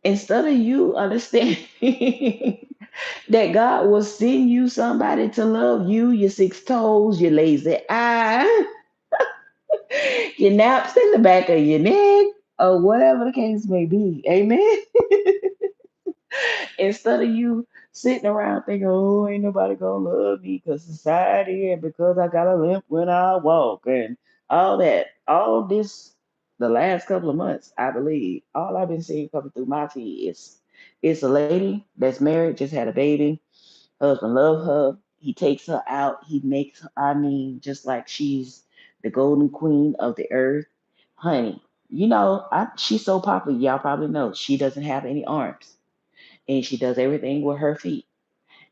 Instead of you understanding that God will send you somebody to love you, your six toes, your lazy eye, your naps in the back of your neck, or whatever the case may be. Amen. Instead of you sitting around thinking, oh, ain't nobody gonna love me because society and because I got a limp when I walk and all that. All this, the last couple of months, I believe, all I've been seeing coming through my feed is it's a lady that's married, just had a baby. Husband love her. He takes her out. He makes her, I mean, just like she's the golden queen of the earth. Honey, she's so popular. Y'all probably know she doesn't have any arms and she does everything with her feet.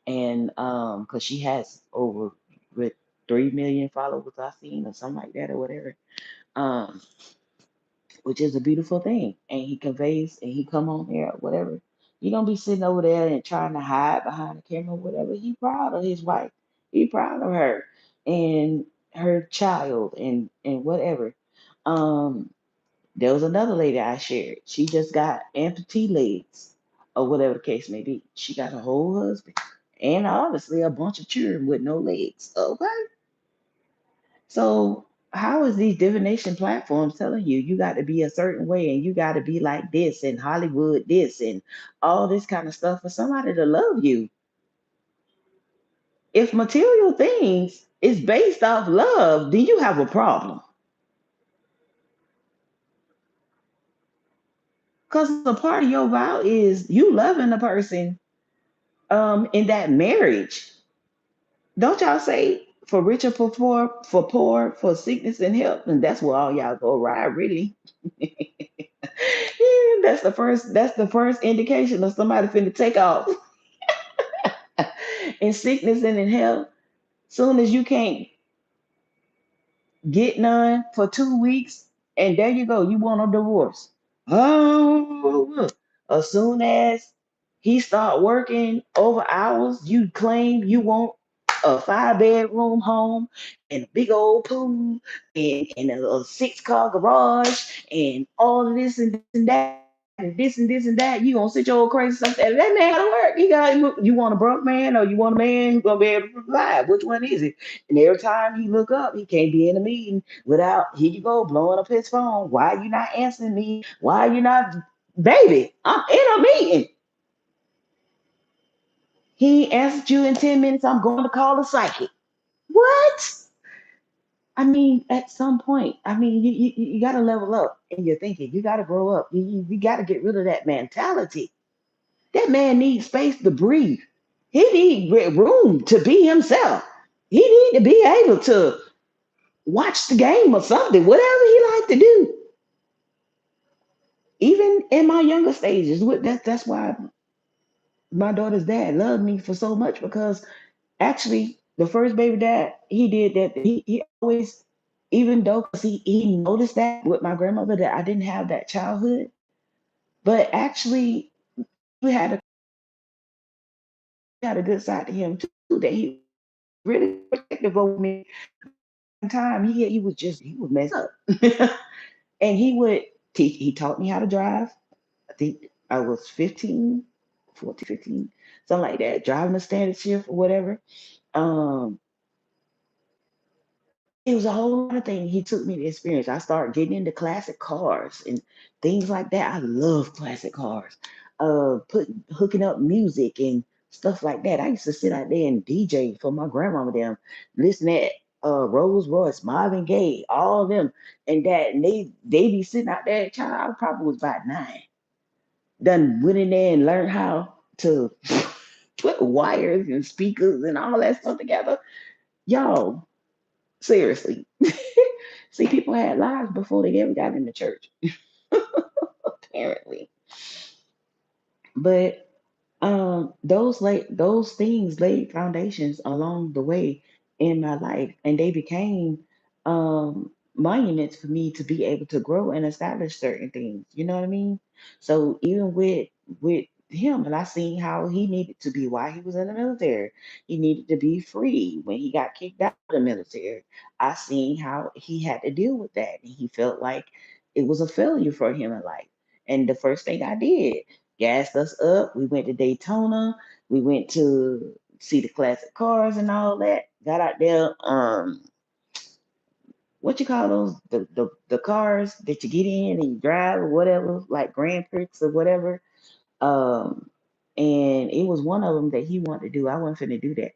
And because she has over with 3 million followers I seen or something like that or whatever. Um, which is a beautiful thing. And he conveys and he come on there, whatever. You don't be sitting over there and trying to hide behind the camera, whatever. He proud of his wife. He proud of her and her child and whatever. Um, there was another lady I shared. She just got amputee legs or whatever the case may be. She got a whole husband and obviously a bunch of children with no legs. Okay. So how is these divination platforms telling you you got to be a certain way and you got to be like this and Hollywood this and all this kind of stuff for somebody to love you? If material things is based off love, then you have a problem. Because a part of your vow is you loving a person in that marriage. Don't y'all say for richer, for poor, for sickness and health, and that's where all y'all go right, really. Yeah, that's the first indication of somebody finna take off in sickness and in health. Soon as you can't get none for 2 weeks, and there you go, you want a divorce. Oh, as soon as he start working over hours, you claim you want a 5 bedroom home and a big old pool and a 6 car garage and all of this and this and that and this and this and that. You gonna sit your old crazy stuff there. That man gotta work. You want a broke man or you want a man who's gonna be able to provide? Which one is it? And every time he look up, he can't be in a meeting without here you go blowing up his phone. Why you not answering me? Why you not, baby? I'm in a meeting. He answered you in 10 minutes. I'm going to call a psychic. What? I mean, at some point, I mean, you got to level up in your thinking. You got to grow up. You got to get rid of that mentality. That man needs space to breathe. He needs room to be himself. He need to be able to. watch the game or something, whatever he liked to do. Even in my younger stages, that's why my daughter's dad loved me for so much, because actually the first baby dad, he did that. He always, even though, because he noticed that with my grandmother that I didn't have that childhood, but actually he had a good side to him too, that he was really protective over me. Time he was messed up. And he would teach, he taught me how to drive. I think I was 15, 14, 15, something like that, driving a standard shift or whatever. Um, it was a whole lot of things he took me to experience. I started getting into classic cars and things like that. I love classic cars. Hooking up music and stuff like that. I used to sit out there and DJ for my grandmama them, listen at Rolls Royce, Marvin Gaye, all of them, and they be sitting out there. Child, I probably was about 9. Done went in there and learned how to put wires and speakers and all that stuff together. Y'all, seriously. See, people had lives before they ever got into church, apparently. But those things laid foundations along the way in my life, and they became monuments for me to be able to grow and establish certain things. You know what I mean? So even with him, and I seen how he needed to be while he was in the military. He needed to be free when he got kicked out of the military. I seen how he had to deal with that, and he felt like it was a failure for him in life. And the first thing I did, gassed us up. We went to Daytona. We went to see the classic cars and all that. Got out there. What you call those? The cars that you get in and you drive or whatever, like Grand Prix or whatever. Um, and it was one of them that he wanted to do. I wasn't finna do that,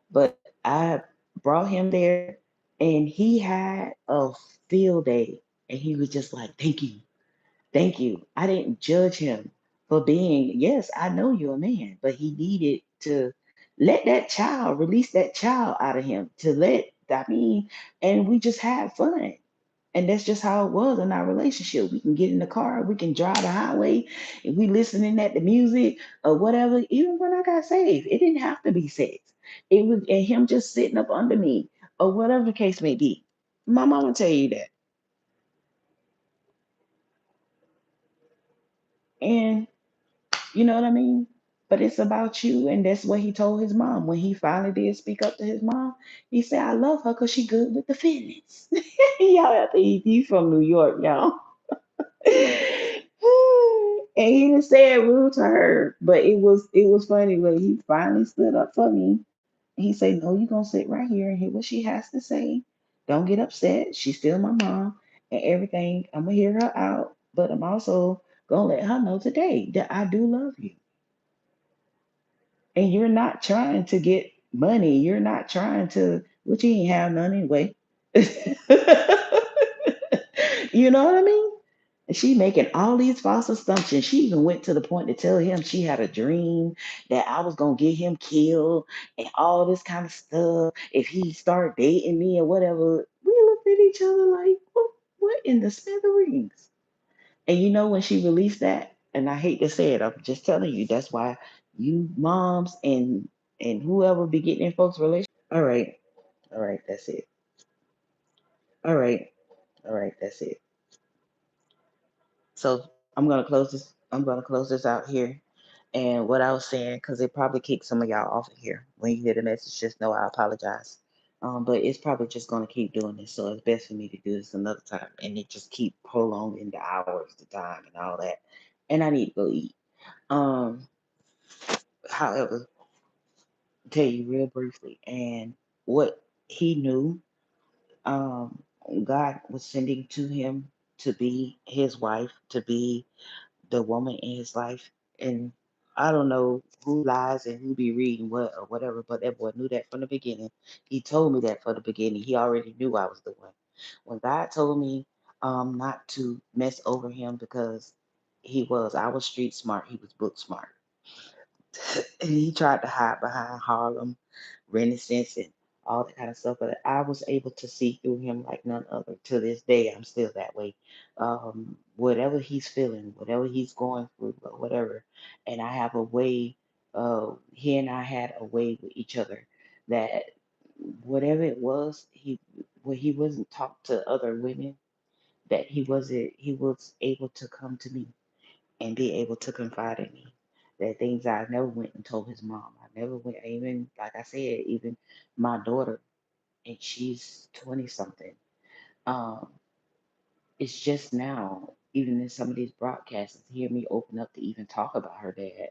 but I brought him there, and he had a field day, and he was just like, "Thank you, thank you." I didn't judge him for being, yes, I know you're a man, but he needed to let that child, release that child out of him, and we just had fun. And that's just how it was in our relationship. We can get in the car, we can drive the highway, and we listening at the music or whatever. Even when I got saved, it didn't have to be sex. It was and him just sitting up under me or whatever the case may be. My mama tell you that. And you know what I mean? But it's about you, and that's what he told his mom when he finally did speak up to his mom. He said, "I love her because she good with the feelings." Y'all have to eat. He's from New York, y'all. And he didn't say it rude to her, but it was funny when he finally stood up for me. He said, "No, you gonna sit right here and hear what she has to say. Don't get upset. She's still my mom and everything. I'm gonna hear her out, but I'm also gonna let her know today that I do love you. And you're not trying to get money. You're not trying to, which you ain't have none anyway." You know what I mean? And she making all these false assumptions. She even went to the point to tell him she had a dream that I was gonna get him killed and all this kind of stuff if he started dating me or whatever. We looked at each other like, what in the smithereens? And you know when she released that, and I hate to say it, I'm just telling you, that's why you moms and whoever be getting in folks' relationship. All right, that's it. All right, all right, that's it. So I'm gonna close this out here. And what I was saying, because it probably kicked some of y'all off of here. When you hear the message, just know I apologize. But it's probably just gonna keep doing this, so it's best for me to do this another time, and it just keep prolonging the hours, the time, and all that. And I need to go eat. Um, However, tell you real briefly, and what he knew, um, God was sending to him to be his wife, to be the woman in his life. And I don't know who lies and who be reading what or whatever, but that boy knew that from the beginning. He told me that from the beginning. He already knew I was the one. When God told me not to mess over him because I was street smart, he was book smart. And he tried to hide behind Harlem Renaissance and all that kind of stuff. But I was able to see through him like none other. To this day, I'm still that way. Whatever he's feeling, whatever he's going through, or whatever, and I have a way. He and I had a way with each other that whatever it was, when he wasn't talked to other women, that he was able to come to me and be able to confide in me. That things I never went and told his mom. I never went, even like I said, even my daughter, and she's 20 something. Um, it's just now, even in some of these broadcasts, to hear me open up to even talk about her dad,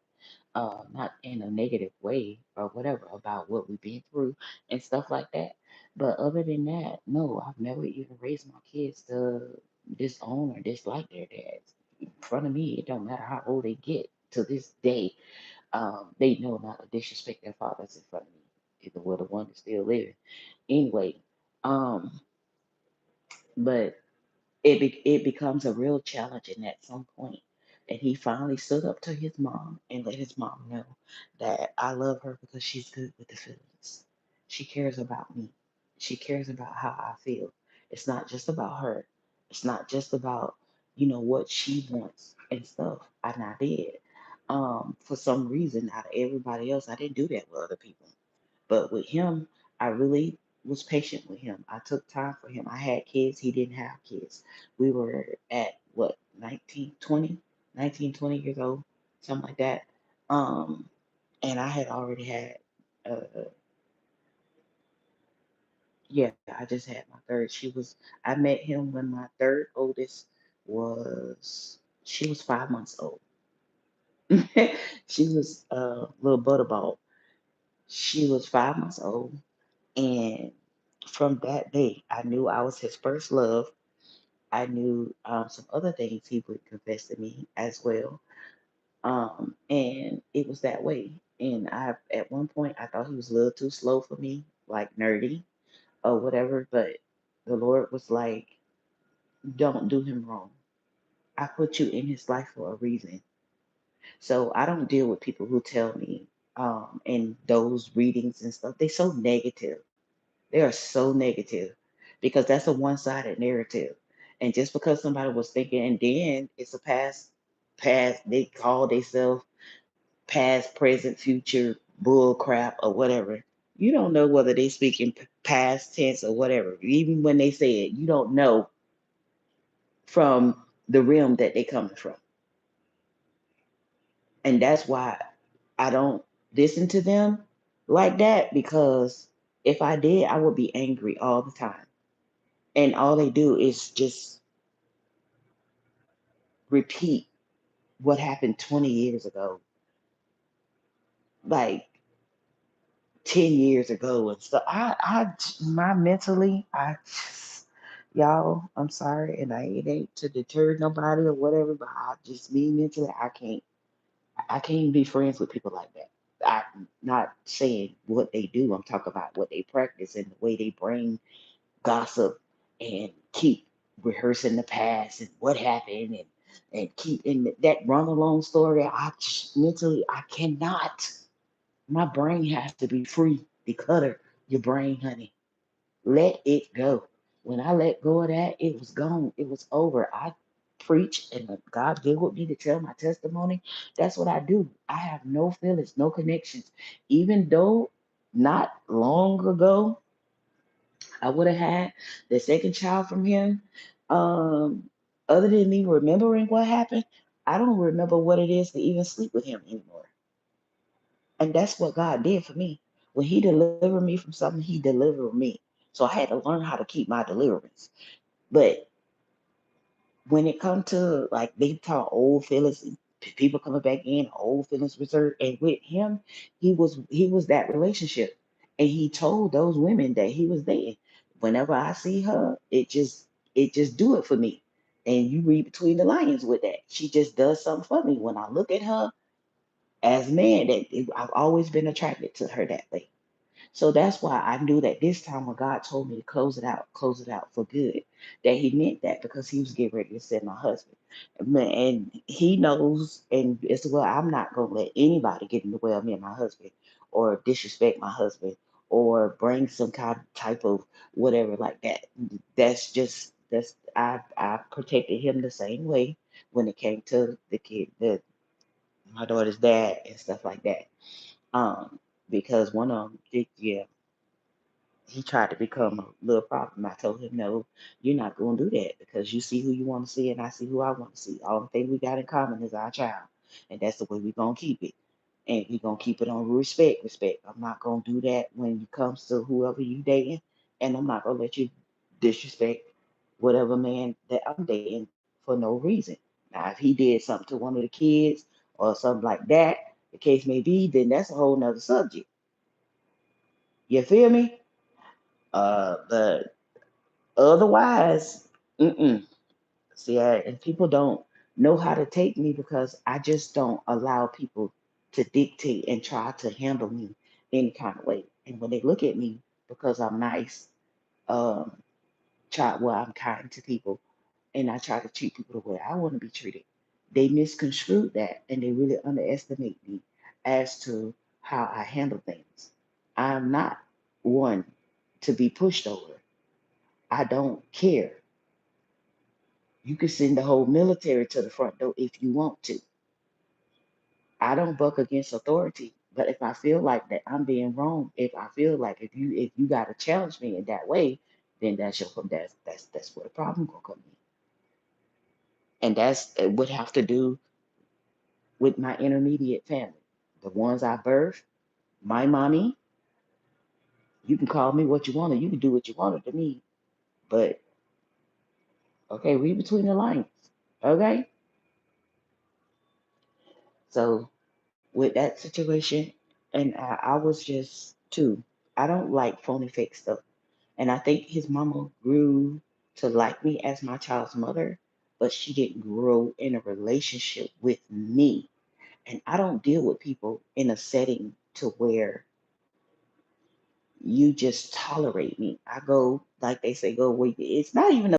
not in a negative way or whatever, about what we've been through and stuff like that. But other than that, no, I've never even raised my kids to disown or dislike their dads. In front of me, it don't matter how old they get. To this day, they know not to disrespect their fathers in front of me. Either well, the one that's still living. Anyway, um, but it becomes a real challenging at some point. And he finally stood up to his mom and let his mom know that I love her because she's good with the feelings. She cares about me. She cares about how I feel. It's not just about her. It's not just about, what she wants and stuff. And I did. For some reason, out of everybody else, I didn't do that with other people. But with him, I really was patient with him. I took time for him. I had kids, he didn't have kids. We were at what, 19, 20, 19, 20 years old, something like that. Um, and I had already had, yeah, I just had my third. I met him when my third oldest she was 5 months old. She was a little butterball. She was 5 months old. And from that day, I knew I was his first love. I knew some other things he would confess to me as well. And it was that way. And at one point, I thought he was a little too slow for me, like nerdy or whatever. But the Lord was like, don't do him wrong. I put you in his life for a reason. So I don't deal with people who tell me, and those readings and stuff, they're so negative. They are so negative because that's a one-sided narrative. And just because somebody was thinking, and then it's a past, they call themselves past, present, future, bull crap, or whatever. You don't know whether they speak in past tense or whatever. Even when they say it, you don't know from the realm that they coming from. And that's why I don't listen to them like that, because if I did, I would be angry all the time. And all they do is just repeat what happened 20 years ago, like 10 years ago and stuff. My mentally, y'all, I'm sorry, and it ain't to deter nobody or whatever, but me mentally, I can't be friends with people like that. I'm not saying what they do. I'm talking about what they practice and the way they bring gossip and keep rehearsing the past and what happened, and keep in that run along story. Mentally, I cannot. My brain has to be free. Declutter your brain, honey. Let it go. When I let go of that, it was gone. It was over. I preach, and God did with me to tell my testimony. That's what I do. I have no feelings, no connections. Even though not long ago I would have had the second child from him. Um, Other than me remembering what happened, I don't remember what it is to even sleep with him anymore. And that's what God did for me. When He delivered me from something, He delivered me. So I had to learn how to keep my deliverance. But when it comes to, like, they talk old feelings, people coming back in, old feelings reserved, and with him, he was that relationship, and he told those women that he was dating. Whenever I see her, it just do it for me. And you read between the lines with that. She just does something for me. When I look at her as man, I've always been attracted to her that way. So that's why I knew that this time when God told me to close it out for good, that He meant that, because He was getting ready to send my husband. And He knows, and as well, I'm not going to let anybody get in the way of me and my husband, or disrespect my husband, or bring some kind of type of whatever like that. I protected him the same way when it came to the kid, my daughter's dad and stuff like that. Um, because one of them, yeah, he tried to become a little problem. I told him, no, you're not going to do that because you see who you want to see and I see who I want to see. All the thing we got in common is our child. And that's the way we're going to keep it. And we're going to keep it on respect, respect. I'm not going to do that when it comes to whoever you dating. And I'm not going to let you disrespect whatever man that I'm dating for no reason. Now, if he did something to one of the kids or something like that, the case may be, then that's a whole nother subject. You feel me? But otherwise, mm-mm. See, and people don't know how to take me because I just don't allow people to dictate and try to handle me any kind of way. And when they look at me, because I'm nice, um, I'm kind to people, and I try to treat people the way I want to be treated, they misconstrue that and they really underestimate me as to how I handle things. I'm not one to be pushed over. I don't care. You can send the whole military to the front door if you want to. I don't buck against authority, but if I feel like that I'm being wrong, if I feel like if you got to challenge me in that way, then that's where the problem gonna come in, and that's it would have to do with my intermediate family, the ones I birthed, my mommy. You can call me what you want to, you can do what you want to me, but okay, read between the lines, okay? So with that situation, and I was just too. I don't like phony fake stuff, and I think his mama grew to like me as my child's mother, but she didn't grow in a relationship with me. And I don't deal with people in a setting to where you just tolerate me. I go, like they say, go where it's not even